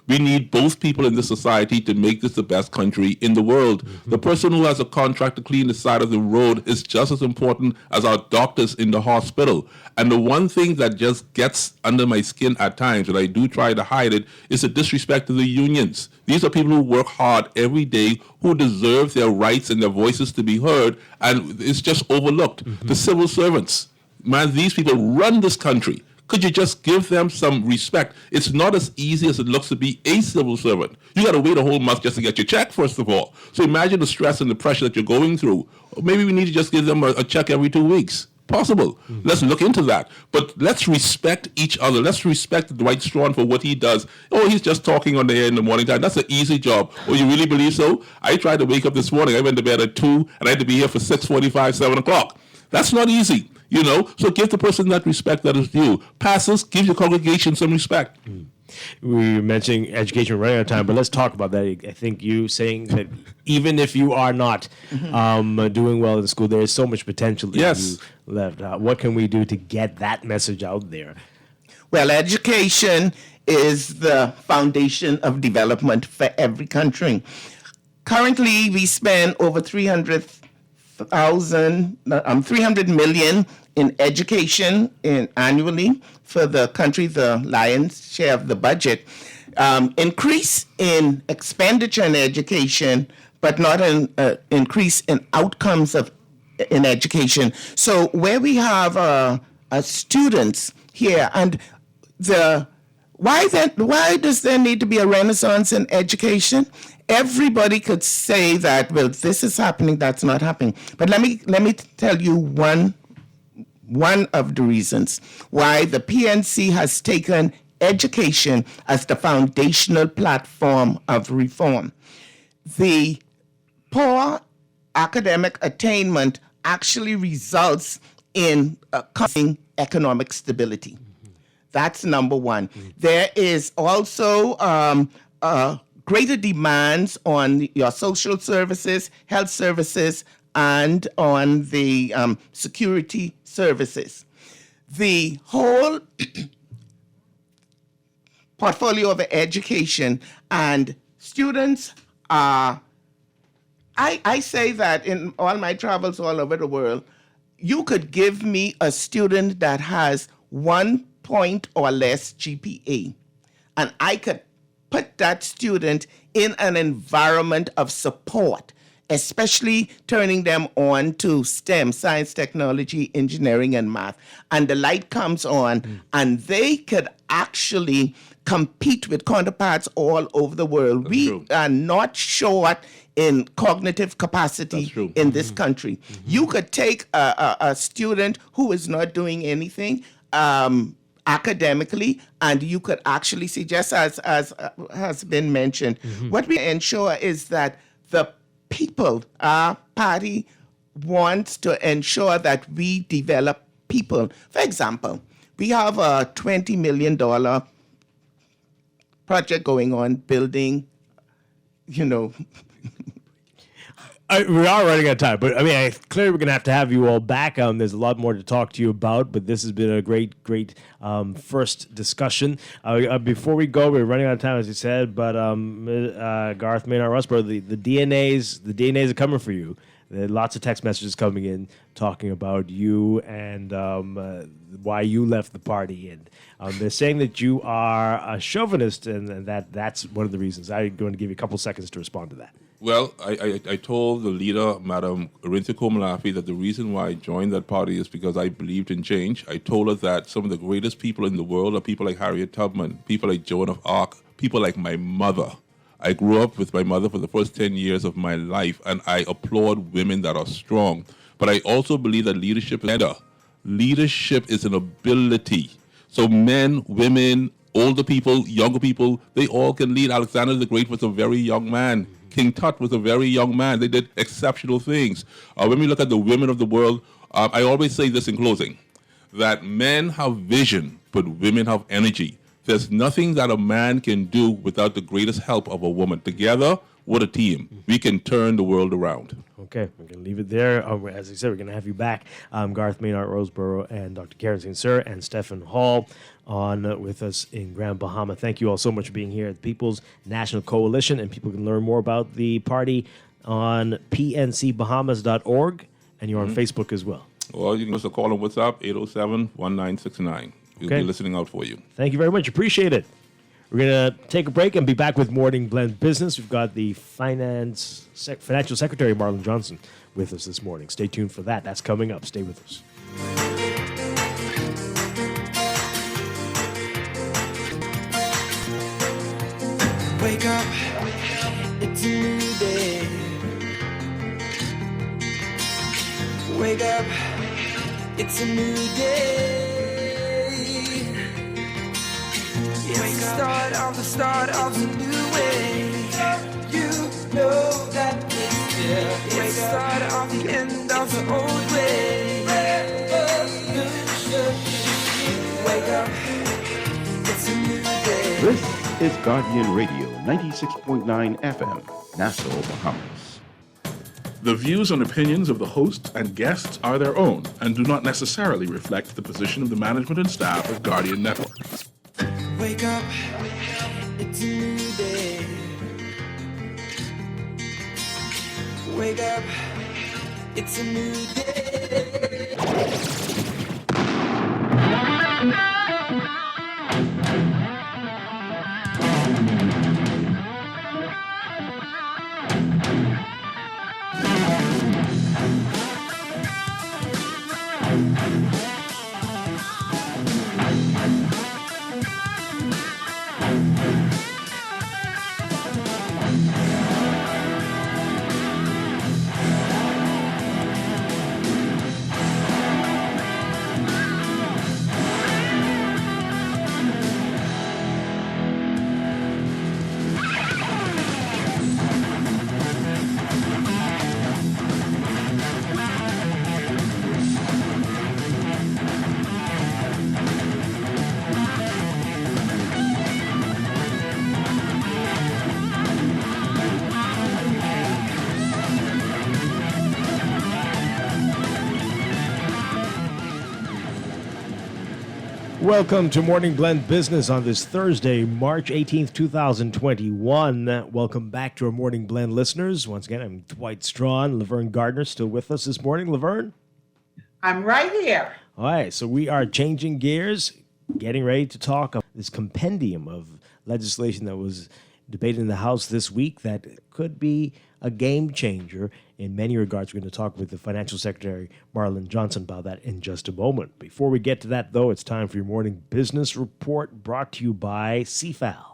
We need both people in this society to make this the best country in the world. The person who has a contract to clean the side of the road is just as important as our doctors in the hospital. And the one thing that just gets under my skin at times, and I do try to hide it, is the disrespect to the unions. These are people who work hard every day, who deserve their rights and their voices to be heard, and it's just overlooked. The civil servants, man, these people run this country. Could you just give them some respect? It's not as easy as it looks to be a civil servant. You got to wait a whole month just to get your check, first of all. So imagine the stress and the pressure that you're going through. Maybe we need to just give them a check every 2 weeks. Possible. Let's look into that. But let's respect each other. Let's respect Dwight Strachan for what he does. Oh, he's just talking on the air in the morning time. That's an easy job. Oh, you really believe so? I tried to wake up this morning. I went to bed at 2, and I had to be here for 6:45, 7 o'clock. That's not easy. So give the person that respect that is due. Pastors, give your congregation some respect. We were mentioning education running out of time, but let's talk about that. I think you saying that even if you are not doing well in school, there is so much potential that you left. What can we do to get that message out there? Well, education is the foundation of development for every country. Currently, we spend over 300 million in education annually for the country, the lion's share of the budget. Increase in expenditure in education, but not an increase in outcomes in education. So where we have students here, and why does there need to be a renaissance in education? Everybody could say that, well, this is happening, that's not happening. But let me tell you one of the reasons why the PNC has taken education as the foundational platform of reform. The poor academic attainment actually results in causing economic stability. That's number one. There is also greater demands on your social services, health services, and on the security services. The whole portfolio of education and students are, I say that in all my travels all over the world, you could give me a student that has 1 point or less GPA, and I could put that student in an environment of support, especially turning them on to STEM, science, technology, engineering, and math. And the light comes on, and they could actually compete with counterparts all over the world. We are not short in cognitive capacity in this country. You could take a student who is not doing anything, academically, and you could actually see, just as has been mentioned, what we ensure is that the people, our party wants to ensure that we develop people. For example, we have a $20 million project going on building, we are running out of time, but clearly we're going to have you all back. There's a lot more to talk to you about, but this has been a great first discussion. Before we go, we're running out of time, as you said, but Garth Maynard Rossborough, the DNAs are coming for you. There are lots of text messages coming in talking about you and why you left the party. And they're saying that you are a chauvinist, and that's one of the reasons. I'm going to give you a couple seconds to respond to that. Well, I told the leader, Madam Arinta Komalafi, that the reason why I joined that party is because I believed in change. I told her that some of the greatest people in the world are people like Harriet Tubman, people like Joan of Arc, people like my mother. I grew up with my mother for the first 10 years of my life, and I applaud women that are strong. But I also believe that leadership is better. Leadership is an ability. So men, women, older people, younger people, they all can lead. Alexander the Great was a very young man. King Tut was a very young man. They did exceptional things. When we look at the women of the world, I always say this in closing, that men have vision, but women have energy. There's nothing that a man can do without the greatest help of a woman. Together, what a team. We can turn the world around. Okay, we're going to leave it there. As I said, we're going to have you back, Garth Maynard Roseborough and Dr. Karen St. Cyr and Stephen Hall on with us in Grand Bahama. Thank you all so much for being here at the People's National Coalition, and people can learn more about the party on pncbahamas.org, and you're on Facebook as well. Well, you can also call on WhatsApp, 807-1969. We'll be listening out for you. Thank you very much. Appreciate it. We're going to take a break and be back with Morning Blend Business. We've got the Financial Secretary, Marlon Johnson, with us this morning. Stay tuned for that. That's coming up. Stay with us. Wake up, it's a new day. Wake up, it's a new day. It's the start of a new way. You know that it's there. It's the start of the end of the old way. Wake up, it's a new day. This is Guardian Radio, 96.9 FM, Nassau, Bahamas. The views and opinions of the host and guests are their own and do not necessarily reflect the position of the management and staff of Guardian Network. Wake up, it's a new day. Wake up, it's a new day. Welcome to Morning Blend Business on this Thursday, March 18th, 2021. Welcome back to our Morning Blend listeners. Once again, I'm Dwight Strachan. Laverne Gardner still with us this morning. Laverne? I'm right here. All right, so we are changing gears, getting ready to talk about this compendium of legislation that was debated in the House this week that could be a game changer in many regards. We're going to talk with the Financial Secretary, Marlon Johnson, about that in just a moment. Before we get to that, though, it's time for your morning business report brought to you by CFAL.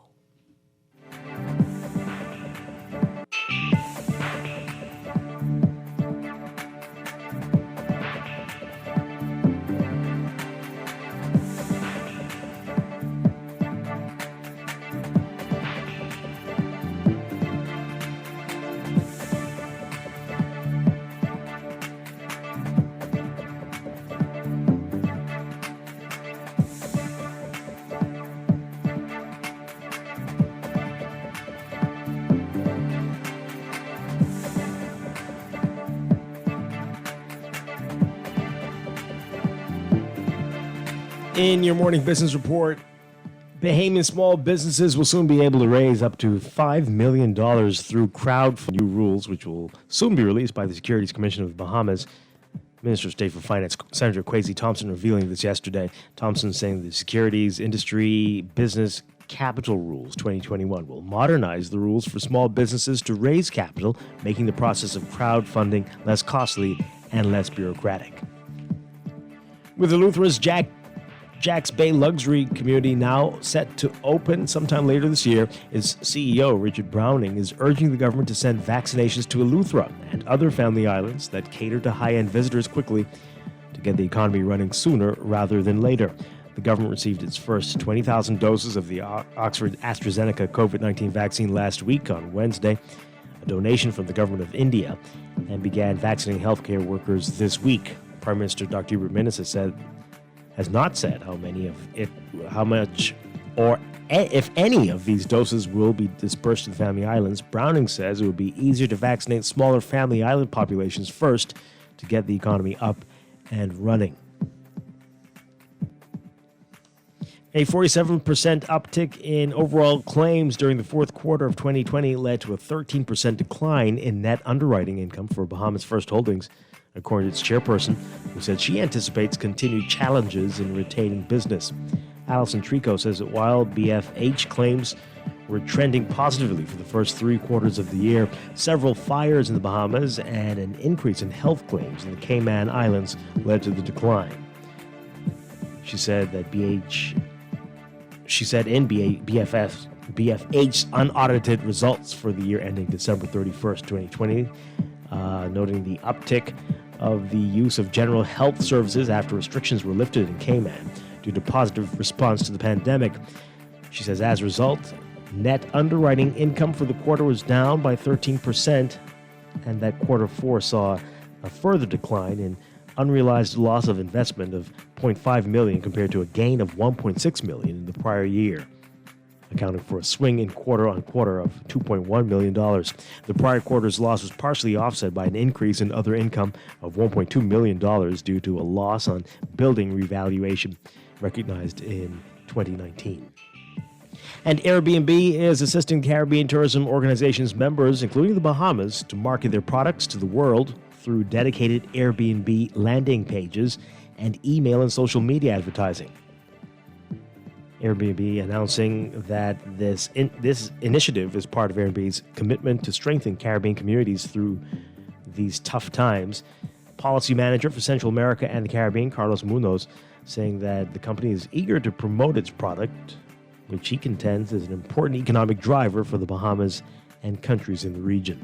In your morning business report, Bahamian small businesses will soon be able to raise up to $5 million through crowdfunding. New rules, which will soon be released by the Securities Commission of the Bahamas. Minister of State for Finance, Senator Kwesi Thompson, revealing this yesterday. Thompson saying the Securities Industry Business Capital Rules 2021 will modernize the rules for small businesses to raise capital, making the process of crowdfunding less costly and less bureaucratic. With Eleuthera's Jack's Bay luxury community now set to open sometime later this year, its CEO, Richard Browning, is urging the government to send vaccinations to Eleuthera and other family islands that cater to high-end visitors quickly to get the economy running sooner rather than later. The government received its first 20,000 doses of the Oxford AstraZeneca COVID-19 vaccine last week on Wednesday, a donation from the government of India, and began vaccinating healthcare workers this week. Prime Minister Dr. Hubert Minnis has not said how much or if any of these doses will be dispersed to the family islands. Browning says it would be easier to vaccinate smaller family island populations first to get the economy up and running. A 47% uptick in overall claims during the fourth quarter of 2020 led to a 13% decline in net underwriting income for Bahamas First Holdings, according to its chairperson, who said she anticipates continued challenges in retaining business. Alison Trico says that while BFH claims were trending positively for the first 3 quarters of the year, several fires in the Bahamas and an increase in health claims in the Cayman Islands led to the decline. She said that BFH's unaudited results for the year ending December 31st, 2020, noting the uptick of the use of general health services after restrictions were lifted in Cayman due to positive response to the pandemic. She says, as a result, net underwriting income for the quarter was down by 13%, and that quarter 4 saw a further decline in unrealized loss of investment of $0.5 million compared to a gain of $1.6 million in the prior year, accounting for a swing in quarter-on-quarter of $2.1 million. The prior quarter's loss was partially offset by an increase in other income of $1.2 million due to a loss on building revaluation recognized in 2019. And Airbnb is assisting Caribbean Tourism Organization's members, including the Bahamas, to market their products to the world through dedicated Airbnb landing pages and email and social media advertising. Airbnb announcing that this initiative is part of Airbnb's commitment to strengthen Caribbean communities through these tough times. Policy manager for Central America and the Caribbean, Carlos Munoz, saying that the company is eager to promote its product, which he contends is an important economic driver for the Bahamas and countries in the region.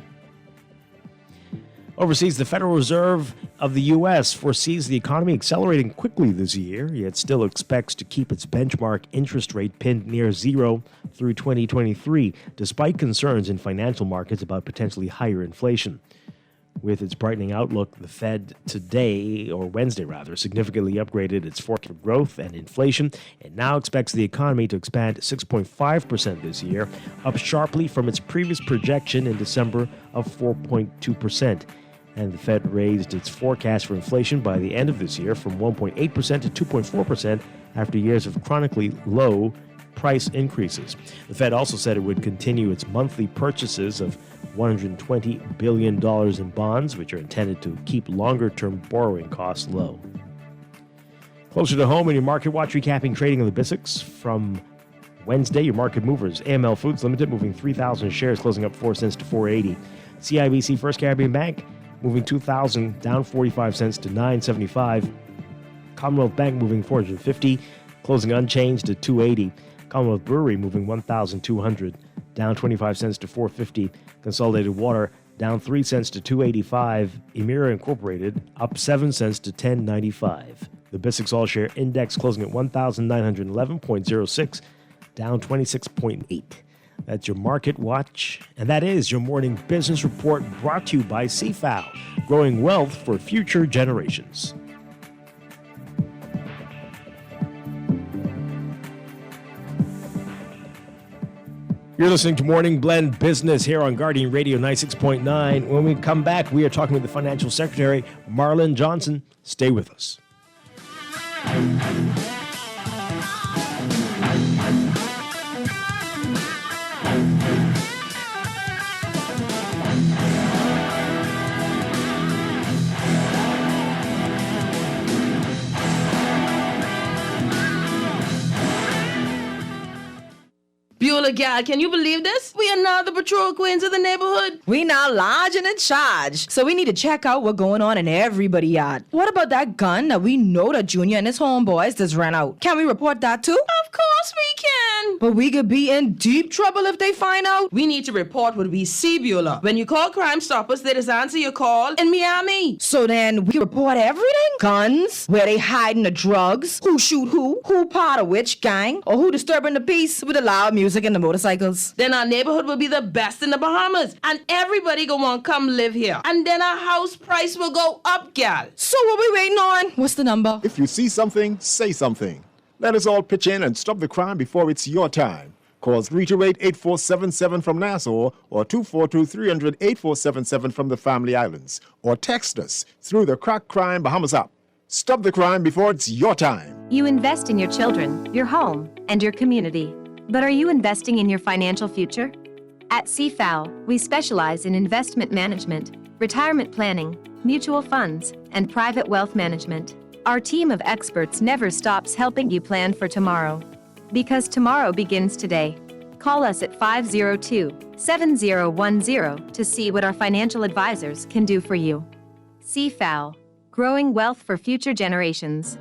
Overseas, the Federal Reserve of the U.S. foresees the economy accelerating quickly this year, yet still expects to keep its benchmark interest rate pinned near zero through 2023, despite concerns in financial markets about potentially higher inflation. With its brightening outlook, the Fed today, or Wednesday rather, significantly upgraded its forecast for growth and inflation. It now expects the economy to expand 6.5% this year, up sharply from its previous projection in December of 4.2%. And the Fed raised its forecast for inflation by the end of this year from 1.8% to 2.4% after years of chronically low price increases. The Fed also said it would continue its monthly purchases of $120 billion in bonds, which are intended to keep longer-term borrowing costs low. Closer to home in your Market Watch, recapping trading of the BISX from Wednesday, your market movers. AML Foods Limited moving 3,000 shares, closing up 4 cents to 4.80. CIBC First Caribbean Bank moving 2,000, down 45 cents to 9.75. Commonwealth Bank moving 450, closing unchanged to 2.80. Commonwealth Brewery moving 1,200, down 25 cents to 4.50. Consolidated Water down 3 cents to 2.85. Emira Incorporated up 7 cents to 10.95. The BISX All-Share Index closing at 1,911.06, down 26.8. That's your Market Watch, and that is your morning business report brought to you by CFAO, growing wealth for future generations. You're listening to Morning Blend Business here on Guardian Radio 96.9. When we come back, we are talking with the Financial Secretary, Marlon Johnson. Stay with us. Well, gal, can you believe this? We are now the patrol queens of the neighborhood. We now large and in charge. So we need to check out what's going on in everybody's yard. What about that gun that we know that Junior and his homeboys just ran out? Can we report that too? Of course we can. But we could be in deep trouble if they find out. We need to report what we see, Beulah. When you call Crime Stoppers, they just answer your call in Miami. So then we report everything? Guns, where they hiding the drugs, who shoot who part of which gang, or who disturbing the peace with the loud music and the motorcycles. Then our neighborhood will be the best in the Bahamas, and everybody gonna want to come live here. And then our house price will go up, gal. So what we waiting on? What's the number? If you see something, say something. Let us all pitch in and stop the crime before it's your time. Call 328-8477 from Nassau or 242-300-8477 from the Family Islands. Or text us through the Crack Crime Bahamas app. Stop the crime before it's your time. You invest in your children, your home, and your community. But are you investing in your financial future? At CFAL, we specialize in investment management, retirement planning, mutual funds, and private wealth management. Our team of experts never stops helping you plan for tomorrow. Because tomorrow begins today. Call us at 502-7010 to see what our financial advisors can do for you. CFAL, growing wealth for future generations.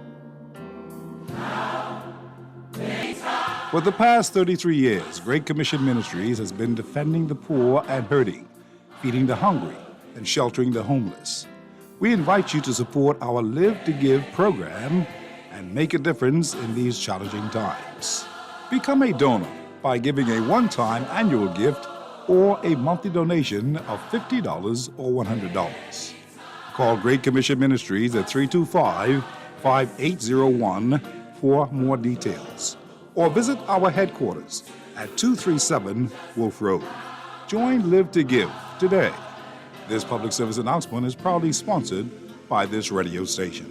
For the past 33 years, Great Commission Ministries has been defending the poor and hurting, feeding the hungry, and sheltering the homeless. We invite you to support our Live to Give program and make a difference in these challenging times. Become a donor by giving a one-time annual gift or a monthly donation of $50 or $100. Call Great Commission Ministries at 325-5801 for more details. Or visit our headquarters at 237 Wolf Road. Join Live to Give today. This public service announcement is proudly sponsored by this radio station.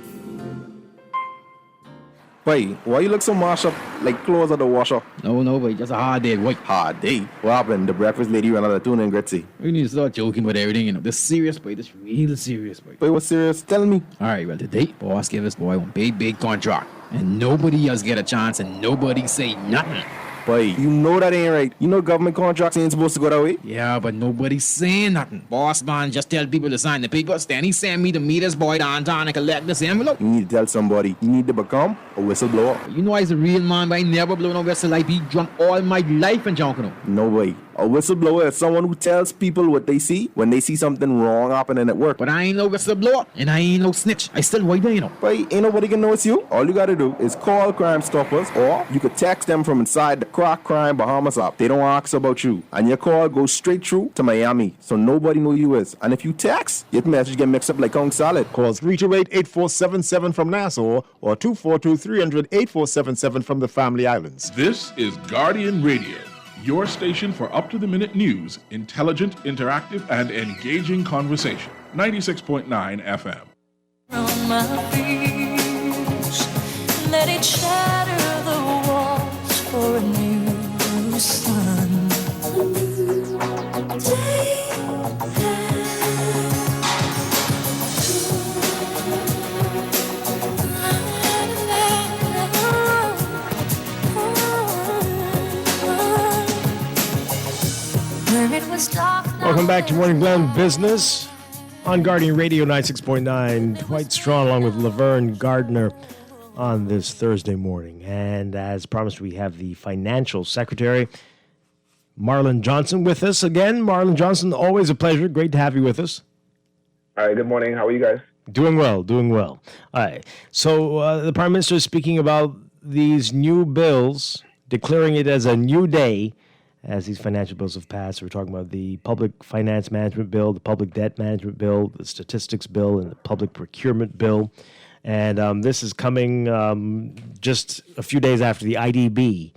Boy, why you look so mashed up like clothes at the washer? No, boy, just a hard day, boy. Hard day? What happened? The breakfast lady ran out of tuna and gritsy. We need to start joking with everything, you know. This serious, boy. This real serious, boy. Boy, what's serious? Tell me. All right, well, today, boss gave us, boy, one big contract. And nobody else get a chance and nobody say nothing. Boy, you know that ain't right. You know government contracts ain't supposed to go that way. Yeah, but nobody's saying nothing. Boss man just tell people to sign the papers. Then he send me to meet his boy downtown and collect this envelope. You need to tell somebody. You need to become a whistleblower. You know I's a real man, but I never blow no whistle. I be drunk all my life and junking. No way. A whistleblower is someone who tells people what they see when they see something wrong happening at work. But I ain't no whistleblower, and I ain't no snitch. I still white there, you know. But ain't nobody can know it's you. All you gotta do is call Crime Stoppers, or you could text them from inside the Crack Crime Bahamas app. They don't ask about you, and your call goes straight through to Miami, so nobody know you is. And if you text, your message get mixed up like Kong salad. Call 328-8477 from Nassau or 242-300-8477 from the Family Islands. This is Guardian Radio, your station for up-to-the-minute news, intelligent, interactive, and engaging conversation. 96.9 FM. On my beach, let it shatter the walls for a new sun. Welcome back to Morning Blend Business on Guardian Radio 96.9. Dwight Strachan along with Laverne Gardner on this Thursday morning. And as promised, we have the Financial Secretary, Marlon Johnson, with us again. Marlon Johnson, always a pleasure. Great to have you with us. All right, good morning. How are you guys? Doing well. All right. So the Prime Minister is speaking about these new bills, declaring it as a new day as these financial bills have passed. We're talking about the Public Finance Management Bill, the Public Debt Management Bill, the Statistics Bill, and the Public Procurement Bill. And this is coming just a few days after the IDB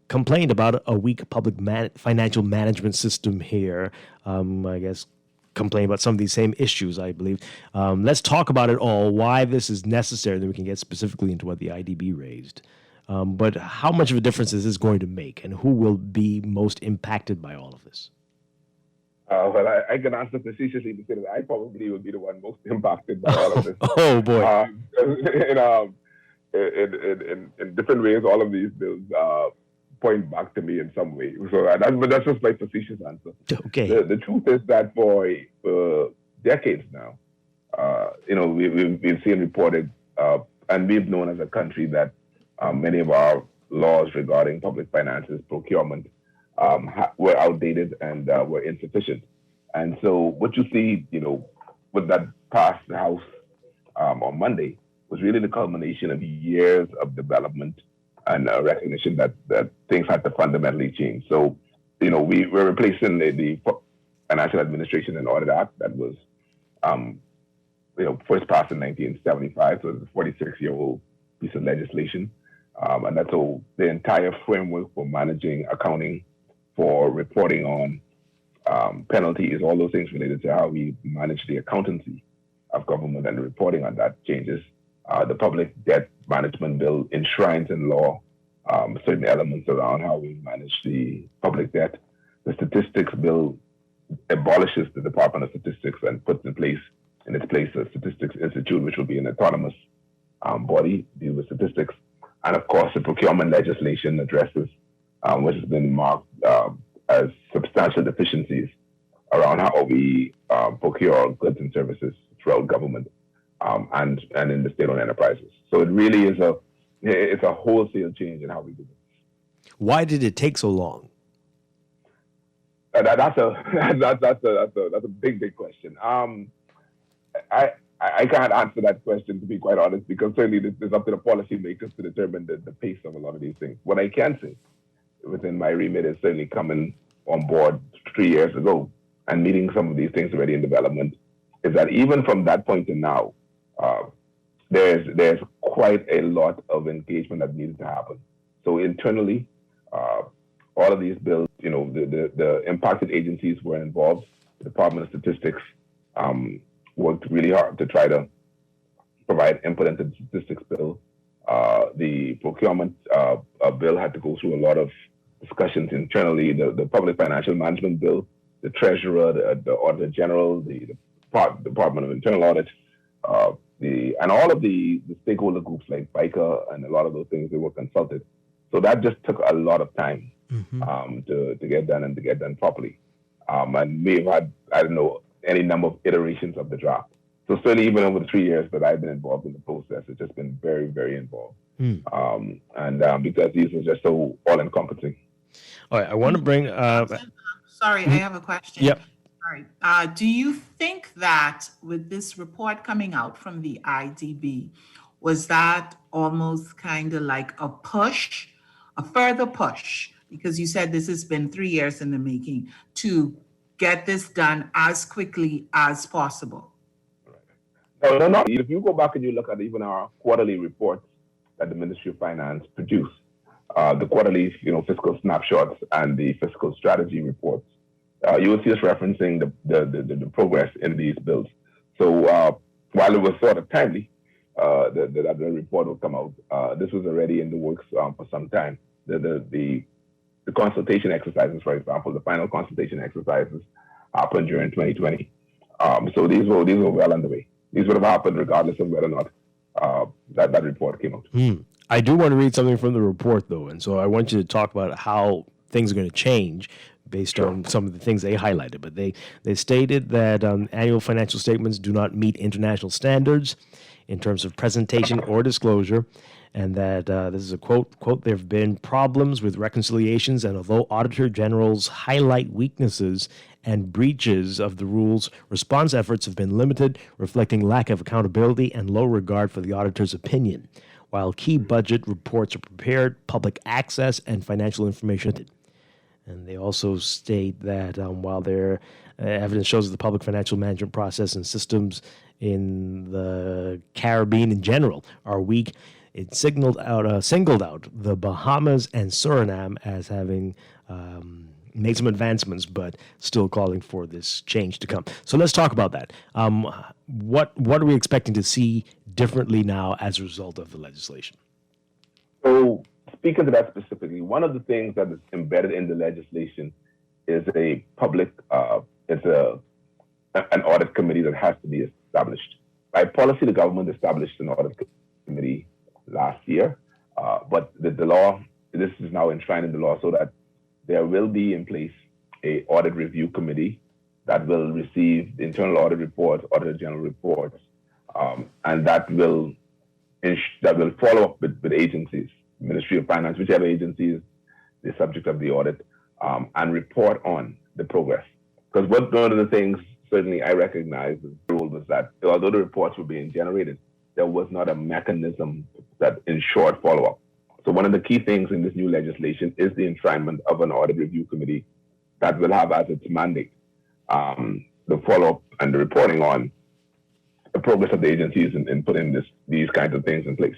complained about a weak public financial management system here. I guess complain about some of these same issues, I believe. Let's talk about it all, why this is necessary, then we can get specifically into what the IDB raised. But how much of a difference is this going to make, and who will be most impacted by all of this? Well, I can answer facetiously to say that I probably will be the one most impacted by all of this. Oh, boy. In different ways, all of these bills point back to me in some way. So but that's just my facetious answer. Okay. The truth is that for decades now, we've seen reported, and we've known as a country that many of our laws regarding public finances, procurement, were outdated and were insufficient. And so what you see, with that passed the House on Monday was really the culmination of years of development and recognition that things had to fundamentally change. So, we're replacing the Financial Administration and Audit Act that was, first passed in 1975. So it's a 46-year-old piece of legislation. And that's all the entire framework for managing accounting, for reporting on penalties, all those things related to how we manage the accountancy of government and the reporting on that changes. The Public Debt Management Bill enshrines in law certain elements around how we manage the public debt. The Statistics Bill abolishes the Department of Statistics and puts in its place a Statistics Institute, which will be an autonomous body deal with statistics. And of course, the procurement legislation addresses, which has been marked as substantial deficiencies around how we procure goods and services throughout government and in the state-owned enterprises. So it really is it's a wholesale change in how we do this. Why did it take so long? That's a big question. I can't answer that question, to be quite honest, because certainly it's up to the policymakers to determine the pace of a lot of these things. What I can say within my remit is certainly coming on board 3 years ago and meeting some of these things already in development, is that even from that point to now, there's quite a lot of engagement that needed to happen. So internally, all of these bills, the impacted agencies were involved. The Department of Statistics worked really hard to try to provide input into the statistics bill. The procurement bill had to go through a lot of discussions internally. The Public Financial Management Bill, the Treasurer, the Auditor General, the Department of Internal Audit, and all of the stakeholder groups like BICA and a lot of those things, they were consulted. So that just took a lot of time to get done and to get done properly. And we've had, any number of iterations of the draft. So certainly even over the 3 years that I've been involved in the process, it's just been very, very involved. Because these are just so all-encompassing. All right, I want to bring... Sorry, I have a question. Yep. Sorry. Do you think that with this report coming out from the IDB, was that almost kind of like a further push? Because you said this has been 3 years in the making to get this done as quickly as possible. No. If you go back and you look at even our quarterly reports that the Ministry of Finance produce, the quarterly, fiscal snapshots and the fiscal strategy reports, you will see us referencing the progress in these bills. So while it was sort of timely that the report will come out, this was already in the works for some time. The consultation exercises, for example, the final consultation exercises happened during 2020. So these were well underway. These would have happened regardless of whether or not that report came out. I do want to read something from the report, though, and so I want you to talk about how things are going to change based on some of the things they highlighted. But they stated that annual financial statements do not meet international standards in terms of presentation or disclosure, and that this is a quote, there have been problems with reconciliations, and although Auditor Generals highlight weaknesses and breaches of the rules, response efforts have been limited, reflecting lack of accountability and low regard for the auditor's opinion. While key budget reports are prepared, public access and financial information. And they also state that while their evidence shows that the public financial management process and systems in the Caribbean in general are weak, it singled out the Bahamas and Suriname as having made some advancements, but still calling for this change to come. So let's talk about that. What are we expecting to see differently now as a result of the legislation? So speaking to that specifically, one of the things that is embedded in the legislation is a public, an audit committee that has to be established. By policy, the government established an audit committee last year, but the law this is now enshrined in the law so that there will be in place a audit review committee that will receive the internal audit reports, auditor general reports, and that will follow up with agencies, Ministry of Finance, whichever agency is the subject of the audit, and report on the progress. Because one of the things certainly I recognize as the rule was that although the reports were being generated, there was not a mechanism that ensured follow-up. So one of the key things in this new legislation is the enshrinement of an audit review committee that will have as its mandate the follow-up and the reporting on the progress of the agencies in putting these kinds of things in place.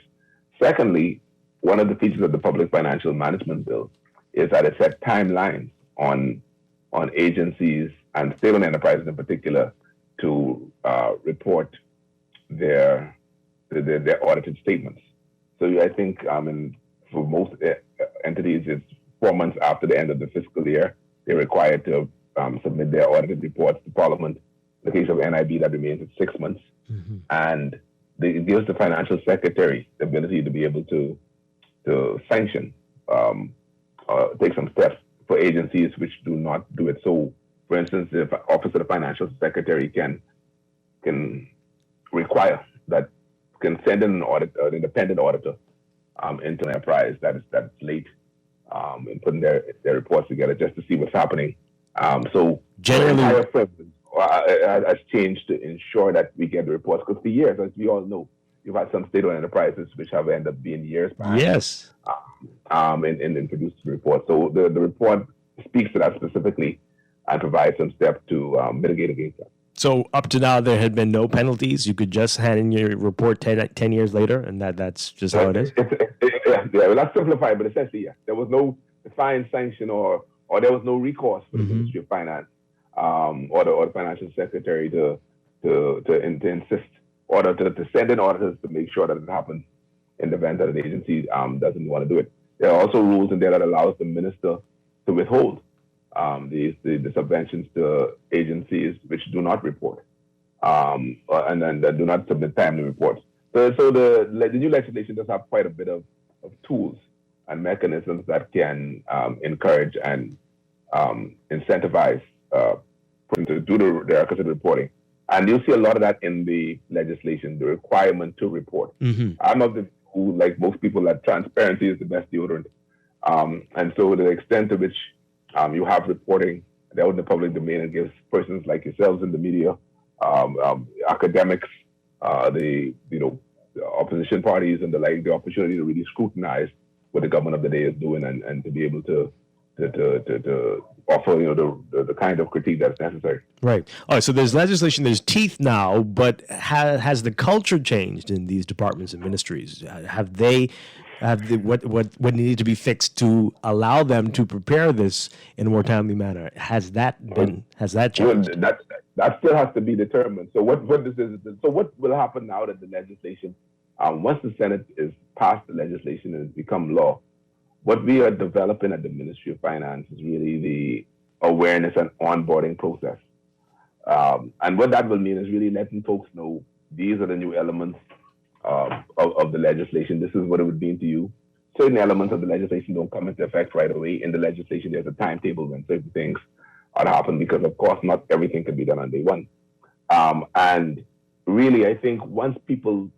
Secondly, one of the features of the Public Financial Management Bill is that it set timelines on agencies and state-owned enterprises in particular to report their audited statements. So I think for most entities, it's 4 months after the end of the fiscal year, they're required to submit their audited reports to Parliament. In the case of NIB, that remains at 6 months. Mm-hmm. And it gives the financial secretary the ability to be able to sanction, take some steps for agencies which do not do it. So, for instance, the Office of the Financial Secretary can require that, can send in an independent auditor into an enterprise that's late in putting their reports together just to see what's happening. So generally, the entire framework has changed to ensure that we get the reports. Because for years, as we all know, you've had some state-owned enterprises which have ended up being years behind. Yes. In producing the report. So the report speaks to that specifically and provides some steps to mitigate against that. So up to now, there had been no penalties. You could just hand in your report 10 years later, and that's just how it is? Yeah, well, that's simplified, but essentially, yeah. There was no defined sanction or there was no recourse for the Ministry of Finance or the Financial Secretary to insist or to send in auditors to make sure that it happens in the event that an agency doesn't want to do it. There are also rules in there that allows the minister to withhold the subventions to agencies which do not report and then that do not submit timely reports. So the new legislation does have quite a bit of tools and mechanisms that can encourage and incentivize to do the requisite reporting. And you'll see a lot of that in the legislation, the requirement to report. Mm-hmm. I'm of the who, like most people, that transparency is the best deodorant. And so to the extent to which you have reporting out in the public domain and gives persons like yourselves in the media, academics, the opposition parties and the like, the opportunity to really scrutinize what the government of the day is doing and to be able to offer the kind of critique that's necessary. Right. All right. So there's legislation, there's teeth now, but has the culture changed in these departments and ministries? What needed to be fixed to allow them to prepare this in a more timely manner? Has that changed? Well, that still has to be determined. So what will happen now that the legislation, once the Senate is passed the legislation and it's become law, what we are developing at the Ministry of Finance is really the awareness and onboarding process. And what that will mean is really letting folks know these are the new elements of the legislation. This is what it would mean to you. Certain elements of the legislation don't come into effect right away. In the legislation, there's a timetable when certain things are to happen because, of course, not everything can be done on day one. And really, I think once people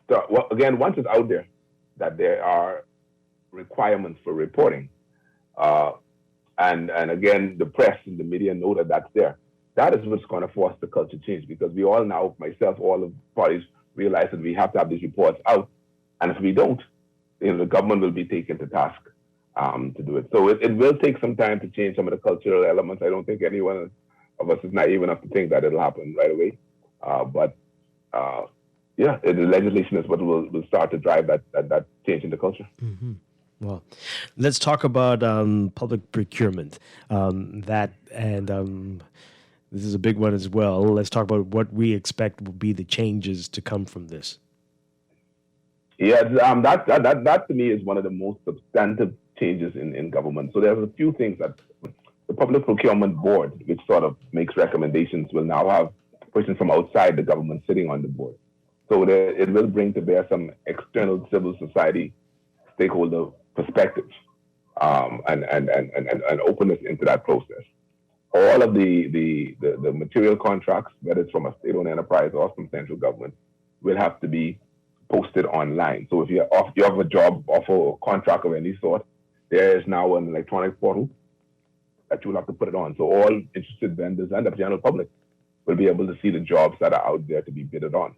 start, once it's out there that there are requirements for reporting, and again, the press and the media know that that's there. That is what's going to force the culture change because we all now, myself, all of the parties, realize that we have to have these reports out, and if we don't, the government will be taken to task to do it. So it will take some time to change some of the cultural elements. I don't think anyone of us is naive enough to think that it'll happen right away. But the legislation is what will start to drive that change in the culture. Mm-hmm. Well, let's talk about public procurement. This is a big one as well. Let's talk about what we expect will be the changes to come from this. Yeah, that to me is one of the most substantive changes in government. So there's a few things that the Public Procurement Board, which sort of makes recommendations, will now have persons from outside the government sitting on the board. So it will bring to bear some external civil society stakeholder perspective and openness into that process. All of the material contracts, whether it's from a state-owned enterprise or from central government, will have to be posted online. So if you have a job offer or contract of any sort, there is now an electronic portal that you will have to put it on. So all interested vendors and the general public will be able to see the jobs that are out there to be bidded on.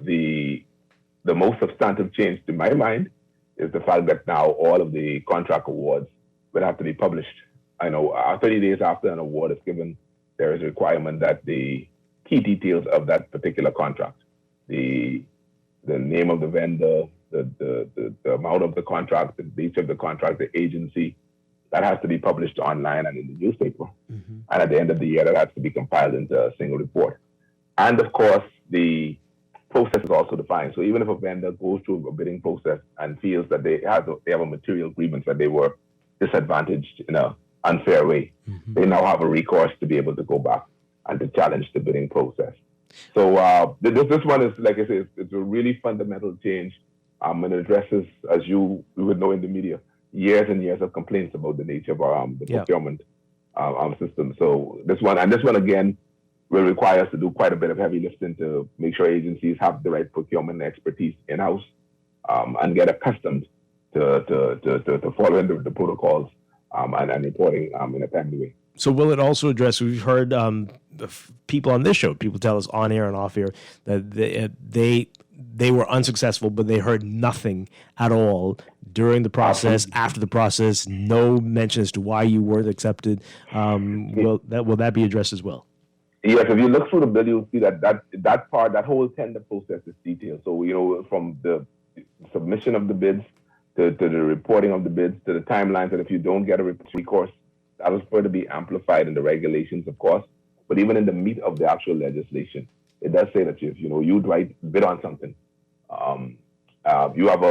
The most substantive change to my mind is the fact that now all of the contract awards will have to be published. I know 30 days after an award is given, there is a requirement that the key details of that particular contract, the name of the vendor, the amount of the contract, the nature of the contract, the agency, that has to be published online and in the newspaper. Mm-hmm. And at the end of the year, that has to be compiled into a single report. And of course, the process is also defined. So even if a vendor goes through a bidding process and feels that they have a material grievance, that they were disadvantaged in an unfair way, mm-hmm. they now have a recourse to be able to go back and to challenge the bidding process. So this one is, like I say, it's a really fundamental change, and it addresses, as we would know in the media, years and years of complaints about the nature of our procurement system. So this one again will require us to do quite a bit of heavy lifting to make sure agencies have the right procurement expertise in-house and get accustomed to following the protocols and reporting in a timely way. So will it also address, we've heard people on this show, people tell us on air and off air that they were unsuccessful, but they heard nothing at all during the process, after the process, no mention as to why you weren't accepted. Will that be addressed as well? Yes, if you look through the bill, you'll see that part, that whole tender process is detailed. So, from the submission of the bids to the reporting of the bids to the timelines, and if you don't get a recourse, that was going to be amplified in the regulations, of course. But even in the meat of the actual legislation, it does say that if you Dwight bid on something, you have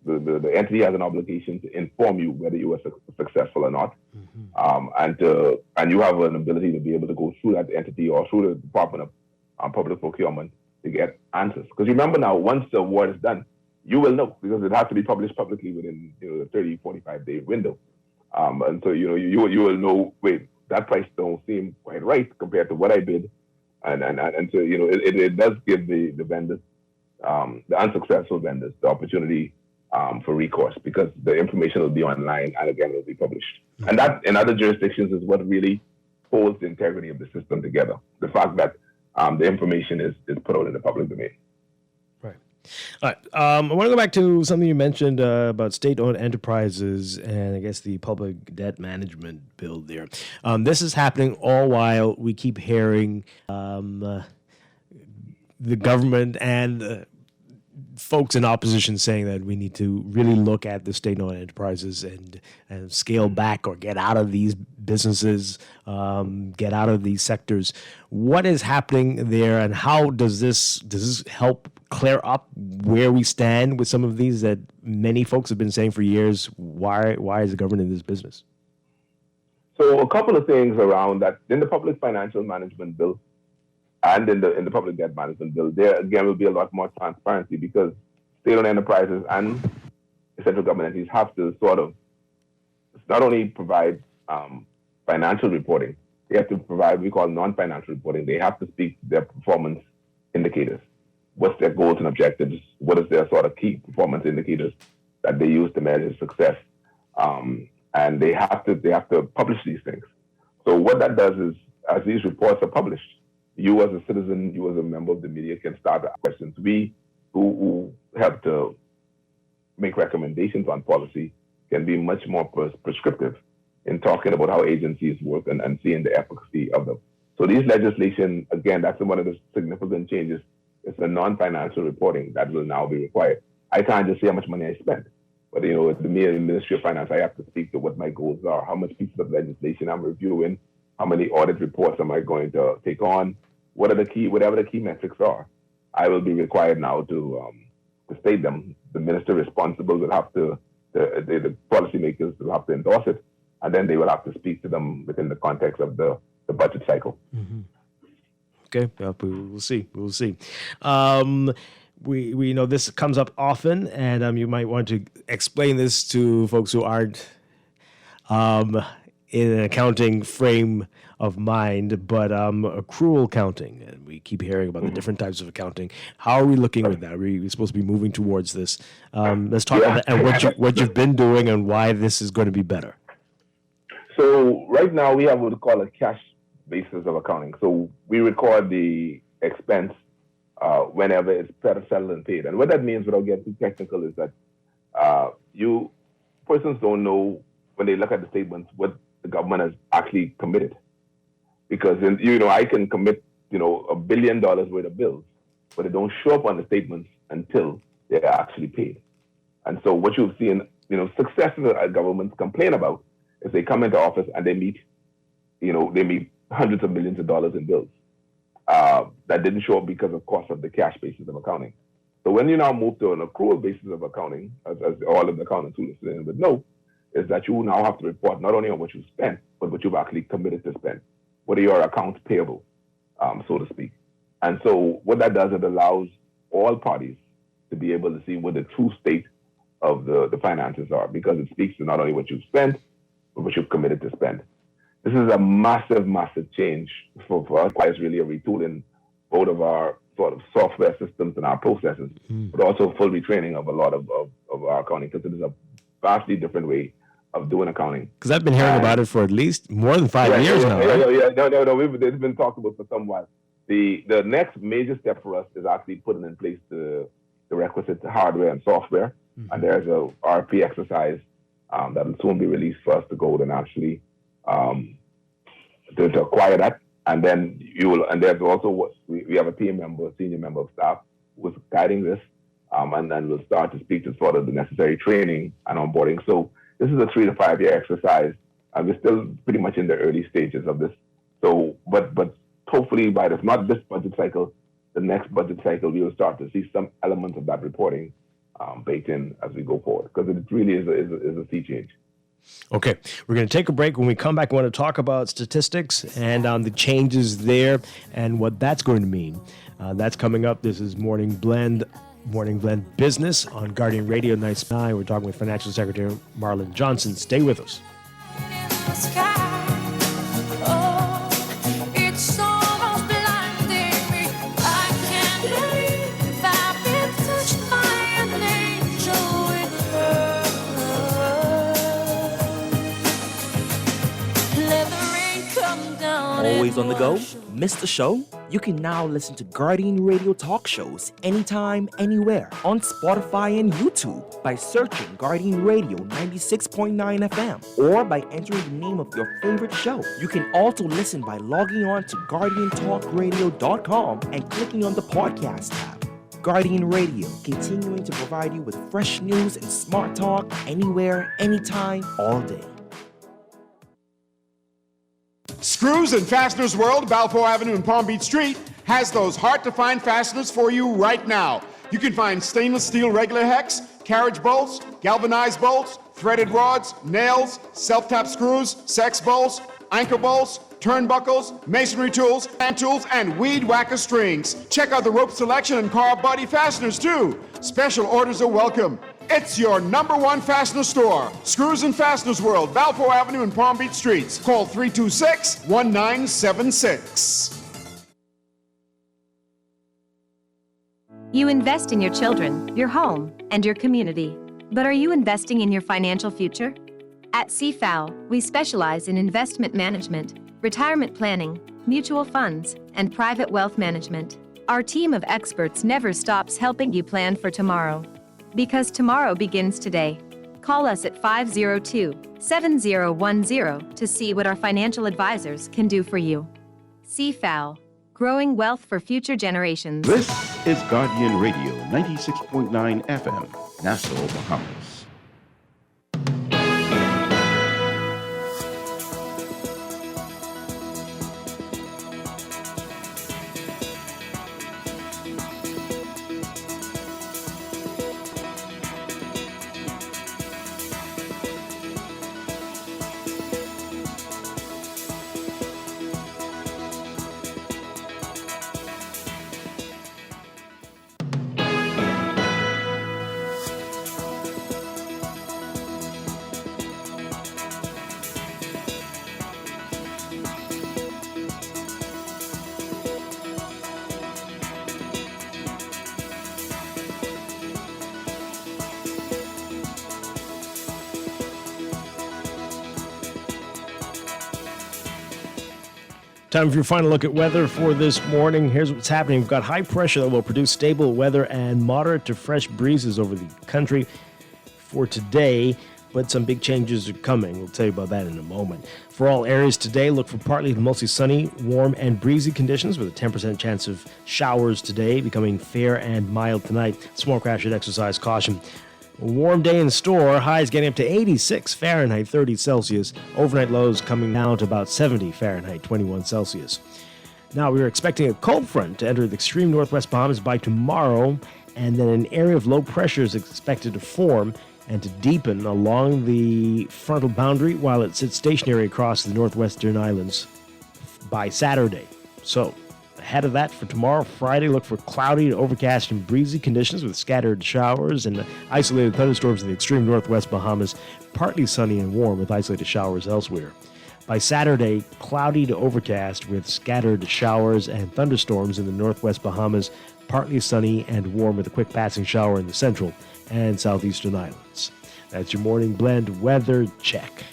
the entity has an obligation to inform you whether you were successful or not, mm-hmm. And you have an ability to be able to go through that entity or through the Department of Public Procurement to get answers. Because remember now, once the award is done, you will know, because it has to be published publicly within the 30, 45-day window. And so you will know, wait, that price don't seem quite right compared to what I bid, and so it does give the vendors, the unsuccessful vendors, the opportunity for recourse, because the information will be online and again will be published. Mm-hmm. And that in other jurisdictions is what really holds the integrity of the system together. The fact that the information is put out in the public domain. All right. I want to go back to something you mentioned about state-owned enterprises and I guess the public debt management bill there. This is happening all while we keep hearing the government and folks in opposition saying that we need to really look at the state-owned enterprises and scale back or get out of these businesses, get out of these sectors. What is happening there, and how does this help clear up where we stand with some of these that many folks have been saying for years? Why is the government in this business? So a couple of things around that. In the public financial management bill and in the public debt management bill, there again will be a lot more transparency, because state-owned enterprises and central government entities have to sort of not only provide financial reporting, they have to provide what we call non-financial reporting. They have to speak to their performance indicators. What's their goals and objectives? What is their sort of key performance indicators that they use to measure success? And they have to publish these things. So what that does is, as these reports are published, you as a citizen, you as a member of the media can start to ask questions. We who help to make recommendations on policy can be much more prescriptive in talking about how agencies work and seeing the efficacy of them. So these legislation, again, that's one of the significant changes. It's a non-financial reporting that will now be required. I can't just say how much money I spent, but the Ministry of Finance, I have to speak to what my goals are, how much pieces of legislation I'm reviewing, how many audit reports am I going to take on, whatever the key metrics are. I will be required now to state them. The minister responsible will have to, the policymakers will have to endorse it, and then they will have to speak to them within the context of the budget cycle. Mm-hmm. Okay, we'll see. we know this comes up often, and you might want to explain this to folks who aren't in an accounting frame of mind, but accrual counting. And we keep hearing about the different types of accounting. How are we looking with that? We're supposed to be moving towards this. Let's talk about that and what you've been doing and why this is going to be better. So right now we have what we call a cash basis of accounting. So we record the expense whenever it's settled and paid. And what that means, without getting too technical, is that persons don't know when they look at the statements what the government has actually committed. Because I can commit $1 billion worth of bills, but they don't show up on the statements until they're actually paid. And so what you've seen, successful governments complain about is they come into office and they meet hundreds of millions of dollars in bills that didn't show up because of cost of the cash basis of accounting. So when you now move to an accrual basis of accounting, as all of the accountants who listen would know, is that you now have to report not only on what you spent, but what you've actually committed to spend. What are your accounts payable, so to speak. And so what that does, it allows all parties to be able to see what the true state of the finances are, because it speaks to not only what you've spent, but what you've committed to spend. This is a massive, massive change for us. It's really a retooling both of our sort of software systems and our processes, but also full retraining of a lot of our accounting, because it is a vastly different way of doing accounting. Because I've been hearing about it for at least more than 5 years now. Right? No. It's been talked about for some while. The next major step for us is actually putting in place the requisite hardware and software. And there's a RP exercise that will soon be released for us to go and actually to acquire that. And then there's also we have a senior member of staff who is guiding this, and then we'll start to speak to sort of the necessary training and onboarding. So this is a 3 to 5 year exercise, and we're still pretty much in the early stages of this. So, but hopefully by not this budget cycle, the next budget cycle, we will start to see some elements of that reporting baked in as we go forward, because it really is a sea change. Okay, we're going to take a break. When we come back, we want to talk about statistics and the changes there and what that's going to mean. That's coming up. This is Morning Blend Business on Guardian Radio 99. We're talking with Financial Secretary Marlon Johnson. Stay with us. Always on the go? Missed the show? You can now listen to Guardian Radio talk shows anytime, anywhere on Spotify and YouTube by searching Guardian Radio 96.9 FM or by entering the name of your favorite show. You can also listen by logging on to GuardianTalkRadio.com and clicking on the podcast tab. Guardian Radio, continuing to provide you with fresh news and smart talk anywhere, anytime, all day. Screws and Fasteners World, Balfour Avenue and Palm Beach Street, has those hard-to-find fasteners for you right now. You can find stainless steel regular hex, carriage bolts, galvanized bolts, threaded rods, nails, self-tap screws, sex bolts, anchor bolts, turnbuckles, masonry tools, hand tools, and weed whacker strings. Check out the rope selection and car body fasteners, too. Special orders are welcome. It's your #1 fastener store. Screws and Fasteners World, Balfour Avenue and Palm Beach Streets. Call 326-1976. You invest in your children, your home, and your community. But are you investing in your financial future? At CFAL, we specialize in investment management, retirement planning, mutual funds, and private wealth management. Our team of experts never stops helping you plan for tomorrow. Because tomorrow begins today. Call us at 502-7010 to see what our financial advisors can do for you. CFAL, growing wealth for future generations. This is Guardian Radio 96.9 FM, Nassau, Bahamas. Time for your final look at weather for this morning. Here's what's happening. We've got high pressure that will produce stable weather and moderate to fresh breezes over the country for today, but some big changes are coming. We'll tell you about that in a moment. For all areas today, look for partly to mostly sunny, warm, and breezy conditions with a 10% chance of showers today, becoming fair and mild tonight. Small crash should exercise caution. A warm day in store, highs getting up to 86 Fahrenheit, 30 Celsius. Overnight lows coming down to about 70 Fahrenheit, 21 Celsius. Now, we are expecting a cold front to enter the extreme northwest Bahamas by tomorrow, and then an area of low pressure is expected to form and to deepen along the frontal boundary while it sits stationary across the northwestern islands by Saturday. So, ahead of that, for tomorrow, Friday, look for cloudy to overcast and breezy conditions with scattered showers and isolated thunderstorms in the extreme northwest Bahamas. Partly sunny and warm with isolated showers elsewhere. By Saturday, cloudy to overcast with scattered showers and thunderstorms in the northwest Bahamas. Partly sunny and warm with a quick passing shower in the central and southeastern islands. That's your morning blend weather check.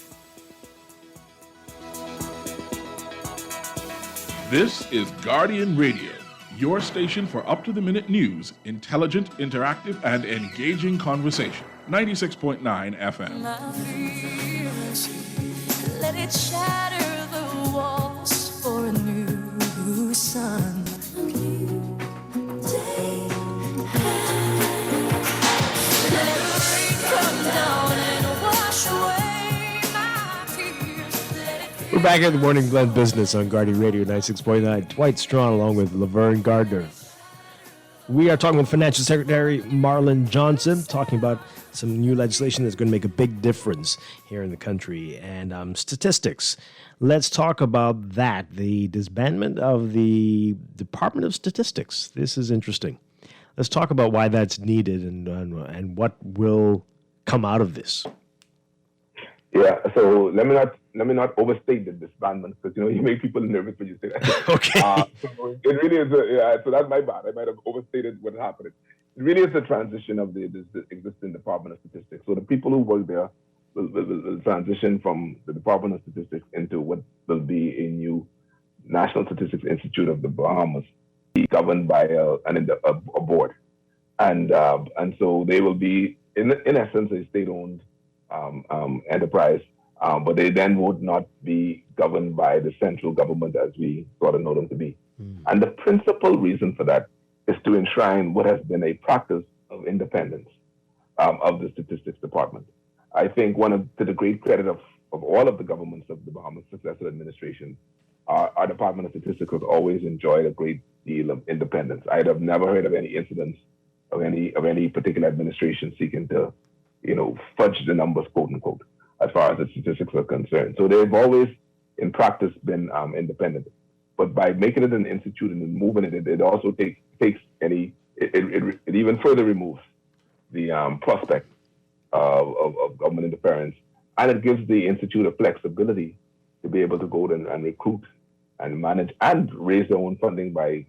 This is Guardian Radio, your station for up-to-the-minute news, intelligent, interactive, and engaging conversation. 96.9 FM. My fears, let it shatter the walls for a new sun. Let the rain come down and wash away my tears. We're back at the Morning Blend Business on Guardian Radio 96.9. Dwight Strachan along with Laverne Gardner. We are talking with Financial Secretary Marlon Johnson, talking about some new legislation that's going to make a big difference here in the country, and statistics. Let's talk about that, the disbandment of the Department of Statistics. This is interesting. Let's talk about why that's needed and what will come out of this. Yeah, so let me not overstate the disbandment, because you make people nervous when you say that. Okay. So it really is. So that's my bad. I might have overstated what happened. It really is a transition of the existing Department of Statistics. So the people who work there will transition from the Department of Statistics into what will be a new National Statistics Institute of the Bahamas, governed by a board, and so they will be in essence a state-owned enterprise, but they then would not be governed by the central government as we sort of know them to be. And the principal reason for that is to enshrine what has been a practice of independence of the Statistics Department. I think to the great credit of all of the governments of the Bahamas successive administration, our Department of Statistics has always enjoyed a great deal of independence. I have never heard of any incidents of any particular administration seeking to fudge the numbers, quote unquote, as far as the statistics are concerned. So they've always, in practice, been independent. But by making it an institute and moving it, it also takes it even further removes the prospect of government interference, and it gives the institute a flexibility to be able to go and recruit and manage and raise their own funding by,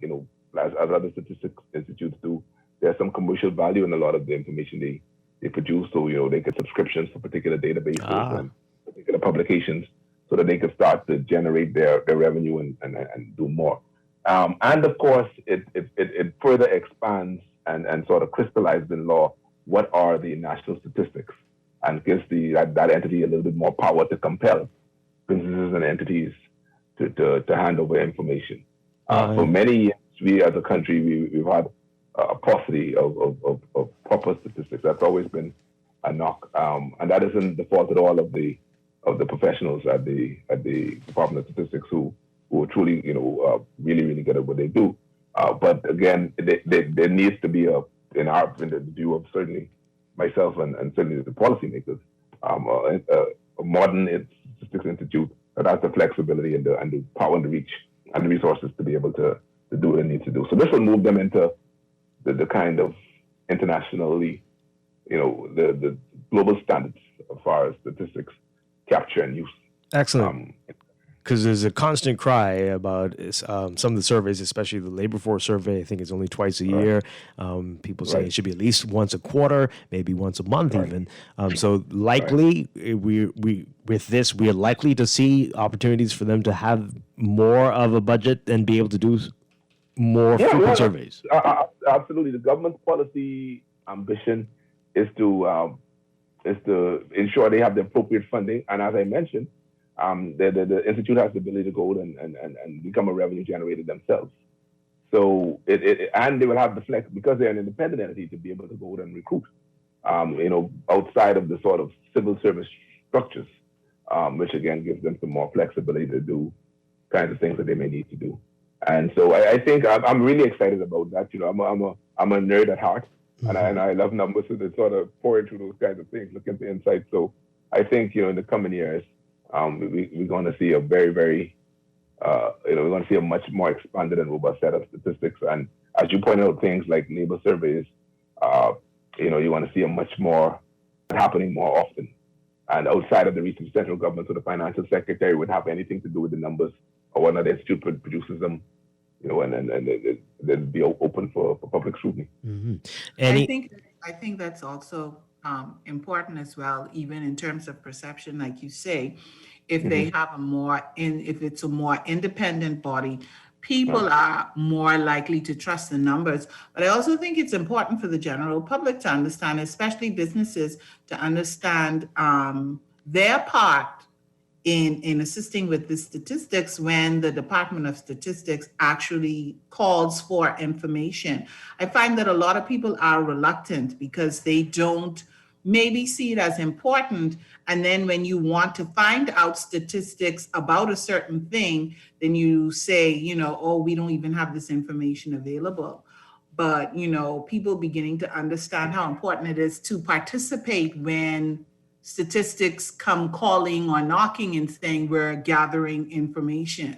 as other statistics institutes do. There's some commercial value in a lot of the information they produce, so they get subscriptions for particular databases and particular publications, so that they can start to generate their revenue and do more. And of course, it further expands and sort of crystallizes in law what are the national statistics, and gives that entity a little bit more power to compel businesses and entities to hand over information. For many years, we as a country, we've had a paucity of proper statistics. That's always been a knock, and that isn't the fault at all of the professionals at the Department of Statistics who are truly really good at what they do. But again, there needs to be in the view of certainly myself and certainly the policymakers, a modern statistics institute that has the flexibility and the power and the reach and the resources to be able to do what it needs to do. So this will move them into the kind of internationally, the global standards as far as statistics capture and use. Excellent. because there's a constant cry about some of the surveys, especially the labor force survey. I think it's only twice a year. People say it should be at least once a quarter, maybe once a month even. So likely, we with this, we are likely to see opportunities for them to have more of a budget and be able to do more frequent surveys. Absolutely. The government's policy ambition is to ensure they have the appropriate funding. And as I mentioned, the institute has the ability to go and become a revenue generator themselves. So and they will have the flex, because they're an independent entity, to be able to go and recruit, outside of the sort of civil service structures, which again gives them some more flexibility to do kinds of things that they may need to do. And so I think I'm really excited about that. I'm a nerd at heart, and I love numbers, so they sort of pour into those kinds of things, look into insights. So I think in the coming years, we're going to see a very, very we're going to see a much more expanded and robust set of statistics. And as you pointed out, things like neighbor surveys, you want to see a much more happening more often. And outside of the reach of the central government, so the financial secretary would have anything to do with the numbers, or whether the institute produces them, and they'd be open for public scrutiny. I think that's also important as well, even in terms of perception, like you say. If they have if it's a more independent body, people are more likely to trust the numbers. But I also think it's important for the general public to understand, especially businesses, to understand their part in assisting with the statistics when the Department of Statistics actually calls for information. I find that a lot of people are reluctant because they don't maybe see it as important. And then when you want to find out statistics about a certain thing, then you say, we don't even have this information available. But, people beginning to understand how important it is to participate when statistics come calling or knocking and saying we're gathering information.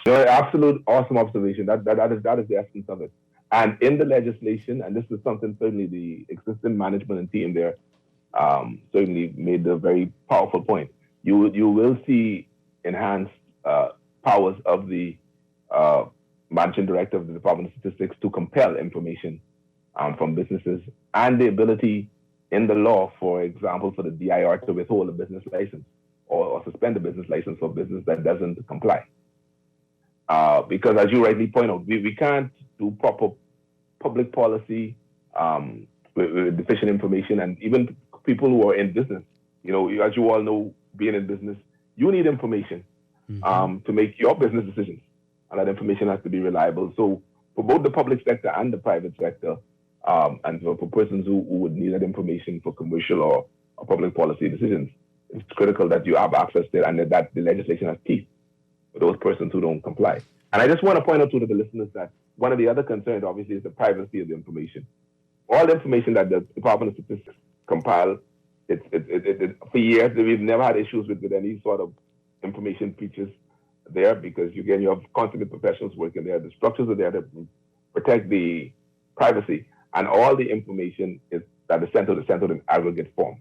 Absolute awesome observation. That is the essence of it. And in the legislation, and this is something certainly the existing management and team there certainly made a very powerful point. You will see enhanced powers of the managing director of the Department of Statistics to compel information from businesses, and the ability in the law, for example, for the DIR to withhold a business license or suspend a business license for business that doesn't comply. Because as you rightly point out, we can't do proper public policy with deficient information. And even people who are in business, as you all know, being in business, you need information to make your business decisions. And that information has to be reliable. So for both the public sector and the private sector, and for persons who would need that information for commercial or public policy decisions, it's critical that you have access to it and that the legislation has teeth for those persons who don't comply. And I just want to point out to the listeners that one of the other concerns, obviously, is the privacy of the information. All the information that the Department of Statistics compile, for years, we've never had issues with any sort of information features there, because, again, you have consular professionals working there. The structures are there to protect the privacy, and all the information that is sent out in aggregate form.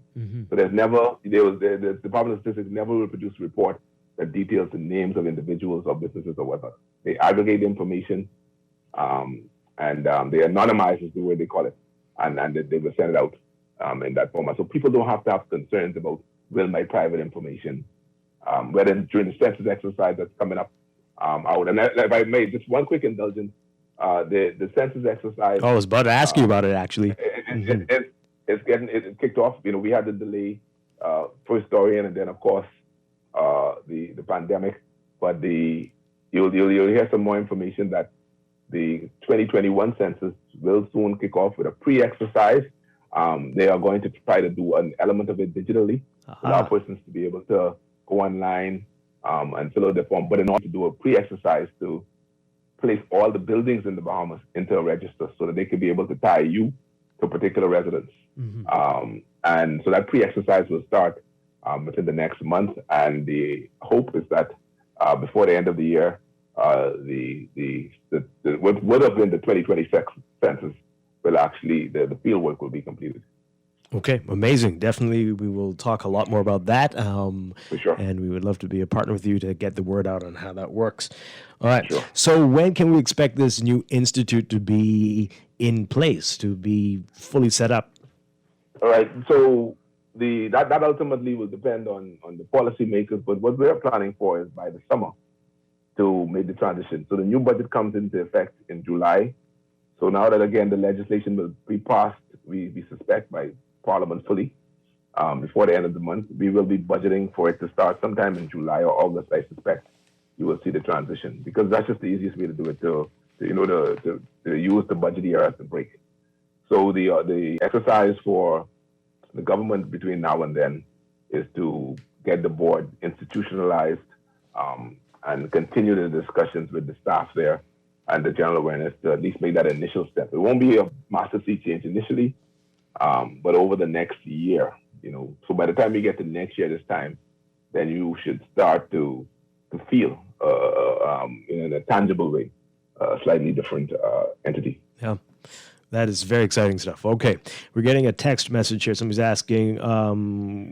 So the Department of Statistics never will produce a report that details the names of individuals or businesses or whatever. They aggregate the information, and they anonymize is the way they call it, and they will send it out in that format. So people don't have to have concerns about, will my private information, whether during the census exercise that's coming up out. And if I may, just one quick indulgence, the census exercise. I was about to ask you about it, actually. It's kicked off. We had the delay, first story in, and then, of course, the pandemic. But you'll hear some more information that the 2021 census will soon kick off with a pre-exercise. They are going to try to do an element of it digitally, allow persons to be able to go online and fill out the form, but in order to do a pre-exercise to place all the buildings in the Bahamas into a register so that they can be able to tie you to a particular residence. And so that pre-exercise will start within the next month, and the hope is that before the end of the year, what would have been the 2026 census will actually, the field work will be completed. Okay, amazing. Definitely, we will talk a lot more about that. For sure. And we would love to be a partner with you to get the word out on how that works. All right. Sure. So when can we expect this new institute to be in place, to be fully set up? All right. So that ultimately will depend on the policymakers. But what we're planning for is by the summer to make the transition. So the new budget comes into effect in July. So now that, again, the legislation will be passed, we suspect, by Parliament fully before the end of the month, we will be budgeting for it to start sometime in July or August, I suspect. You will see the transition, because that's just the easiest way to do it, to use the budget year as the break. So the exercise for the government between now and then is to get the board institutionalized and continue the discussions with the staff there and the general awareness to at least make that initial step. It won't be a massive sea change initially, but over the next year, so by the time you get to next year this time, then you should start to feel in a tangible way, a slightly different entity. Yeah. That is very exciting stuff. Okay, we're getting a text message here. Somebody's asking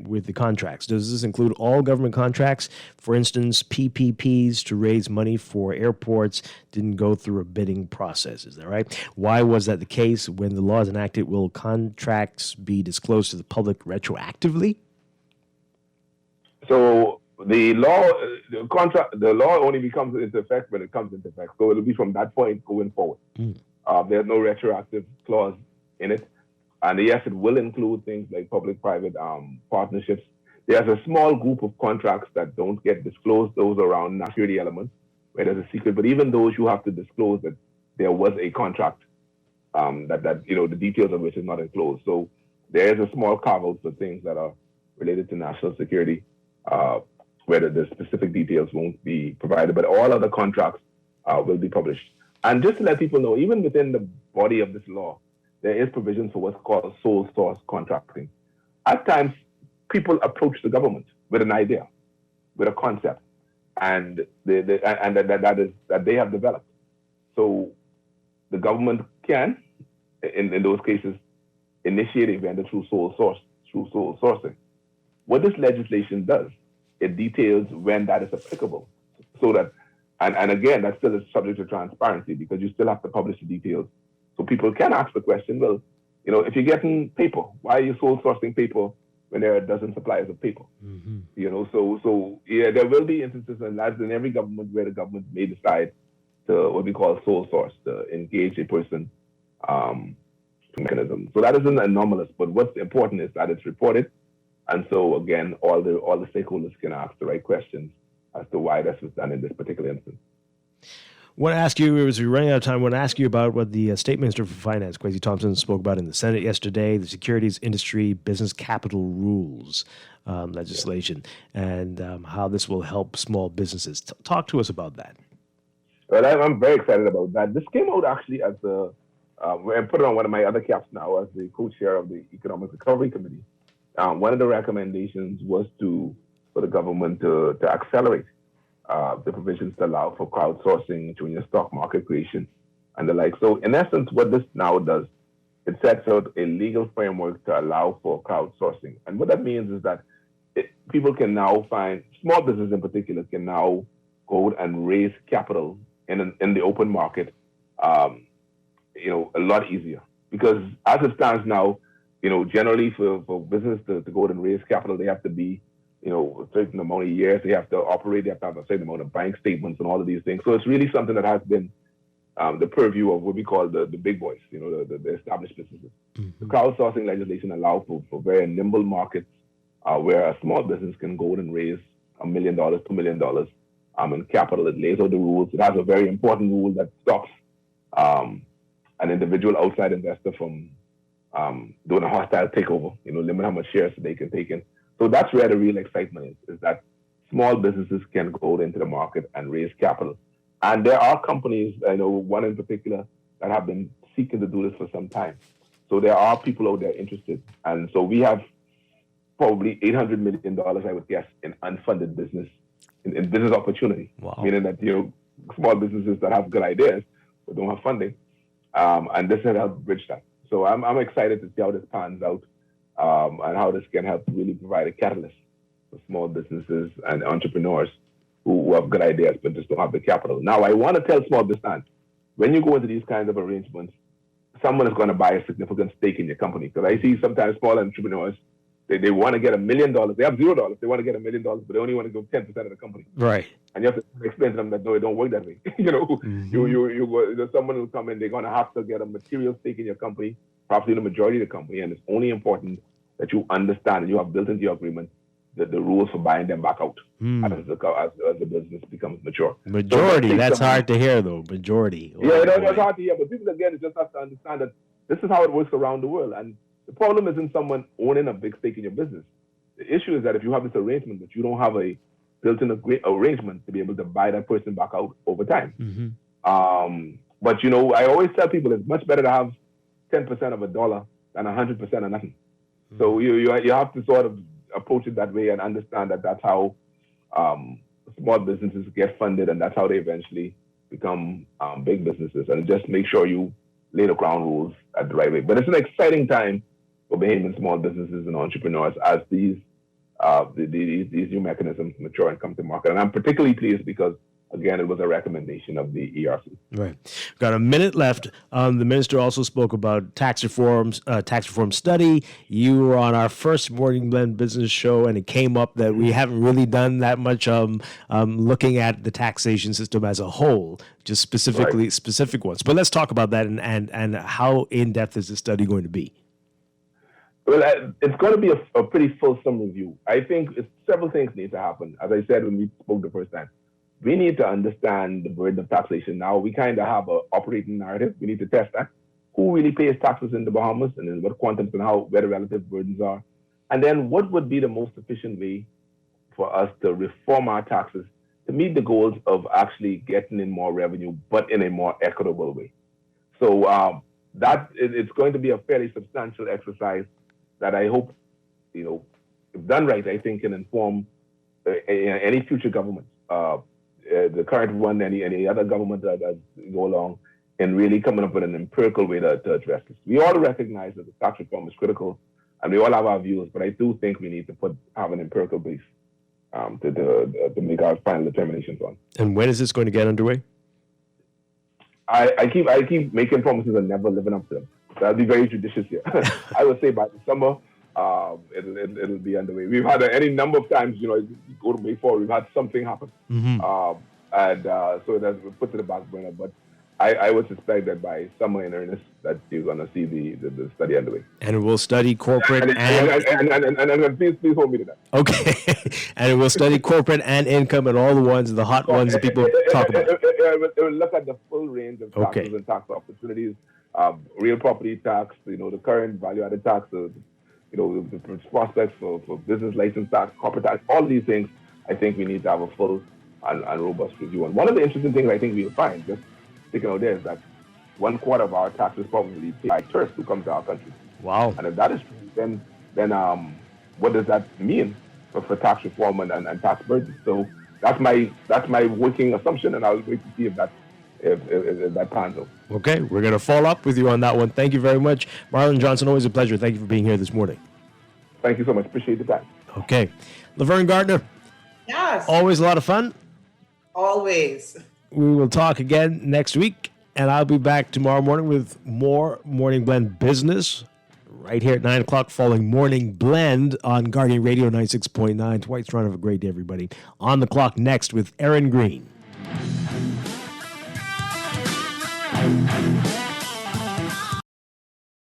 with the contracts. Does this include all government contracts? For instance, PPPs to raise money for airports didn't go through a bidding process. Is that right? Why was that the case? When the law is enacted, will contracts be disclosed to the public retroactively? So the law only becomes into effect when it comes into effect. So it'll be from that point going forward. There's no retroactive clause in it. And yes, it will include things like public-private partnerships. There's a small group of contracts that don't get disclosed, those around security elements, where there's a secret. But even those, you have to disclose that there was a contract that the details of which is not enclosed. So there is a small carve-out for things that are related to national security, where the specific details won't be provided. But all other contracts will be published. And just to let people know, even within the body of this law, there is provisions for what's called sole source contracting. At times, people approach the government with an idea, with a concept, and that they have developed. So the government can, in those cases, initiate a vendor through sole sourcing. What this legislation does, it details when that is applicable, so that. And again, that still is subject to transparency, because you still have to publish the details. So people can ask the question, well, if you're getting paper, why are you sole sourcing paper when there are a dozen suppliers of paper? So there will be instances, and as in every government, where the government may decide to what we call sole source, to engage a person mechanism. So that isn't anomalous, but what's important is that it's reported. And so again, all the stakeholders can ask the right questions as to why this was done in this particular instance. I want to ask you, as we're running out of time, I want to ask you about what the State Minister for Finance, Kwesi Thompson, spoke about in the Senate yesterday, the Securities Industry Business Capital Rules legislation, and how this will help small businesses. Talk to us about that. Well, I'm very excited about that. This came out actually as I put it on one of my other caps now as the co-chair of the Economic Recovery Committee. One of the recommendations was for the government to accelerate the provisions to allow for crowdsourcing, junior stock market creation, and the like. So in essence, what this now does, it sets out a legal framework to allow for crowdsourcing. And what that means is that people can now find, small businesses in particular, can now go and raise capital in the open market, a lot easier. Because as it stands now, generally for business to go and raise capital, they have to be a certain amount of years, they have to operate, they have to have a certain amount of bank statements and all of these things. So it's really something that has been the purview of what we call the big boys, the established businesses. The crowdsourcing legislation allows for very nimble markets where a small business can go and raise $1 million, $2 million in capital. It lays out the rules. It has a very important rule that stops an individual outside investor from doing a hostile takeover, limit how much shares they can take in. So that's where the real excitement is that small businesses can go into the market and raise capital. And there are companies, I know one in particular, that have been seeking to do this for some time. So there are people out there interested. And so we have probably $800 million, I would guess, in unfunded business, in business opportunity. Wow. Meaning that, small businesses that have good ideas but don't have funding. And this has helped bridge that. So I'm excited to see how this pans out. and how this can help really provide a catalyst for small businesses and entrepreneurs who have good ideas but just don't have the capital. Now, I want to tell small business, when you go into these kinds of arrangements, someone is going to buy a significant stake in your company. Because I see sometimes small entrepreneurs, they want to get $1 million. They have $0. They want to get $1 million, but they only want to go 10% of the company. Right. And you have to explain to them that no, it don't work that way. Someone will come in, they're going to have to get a material stake in your company, probably the majority of the company, and it's only important that you understand and you have built into your agreement the rules for buying them back out as the business becomes mature. Majority, that's hard to hear though. Majority. Yeah, that's hard to hear, but people again just have to understand that this is how it works around the world. And the problem isn't someone owning a big stake in your business. The issue is that if you have this arrangement, but you don't have a built-in arrangement to be able to buy that person back out over time. But I always tell people it's much better to have 10% of a dollar than 100% of nothing. So you have to sort of approach it that way and understand that that's how small businesses get funded, and that's how they eventually become big businesses. And just make sure you lay the ground rules at the right way. But it's an exciting time for Bahamian small businesses and entrepreneurs as these new mechanisms mature and come to market. And I'm particularly pleased because, again, it was a recommendation of the ERC. Right. Got a minute left. The minister also spoke about tax reform study. You were on our first Morning Blend business show, and it came up that we haven't really done that much looking at the taxation system as a whole, just specific ones. But let's talk about that and how in-depth is the study going to be? Well, it's going to be a pretty fulsome review. I think several things need to happen. As I said when we spoke the first time, we need to understand the burden of taxation. Now, we kind of have an operating narrative. We need to test that. Who really pays taxes in the Bahamas, and then what quantums and where the relative burdens are. And then what would be the most efficient way for us to reform our taxes to meet the goals of actually getting in more revenue, but in a more equitable way. So it's going to be a fairly substantial exercise that I hope, if done right, I think can inform any future government. The current one, any other government that go along, and really coming up with an empirical way to address this. We all recognize that the tax reform is critical, and we all have our views, but I do think we need to have an empirical base to make our final determinations on. And when is this going to get underway? I keep making promises and never living up to them. So I'll be very judicious here. I would say by the summer, it'll be underway. We've had any number of times, go to May 4, we've had something happen. So that's put to the back burner. But I would suspect that by summer in earnest that you're going to see the study underway. And it will study corporate and please hold me to that. Okay. And it will study corporate and income and all the hot ones that people talk about. It will look at the full range of taxes and tax opportunities, real property tax, the current value-added tax, the prospects for business license tax, corporate tax, all these things. I think we need to have a full and robust review. And one of the interesting things I think we'll find, just sticking out there, is that 1/4 of our taxes probably paid by tourists who come to our country. Wow. And if that is true, then what does that mean for tax reform and tax burdens? So that's my working assumption, and I'll wait to see if that pans out. Okay, we're going to follow up with you on that one. Thank you very much. Marlon Johnson, always a pleasure. Thank you for being here this morning. Thank you so much. Appreciate the time. Okay. Laverne Gardner. Yes. Always a lot of fun. Always. We will talk again next week, and I'll be back tomorrow morning with more Morning Blend business right here at 9 o'clock following Morning Blend on Guardian Radio 96.9. Dwight Strachan, have a great day, everybody. On the clock next with Aaron Green.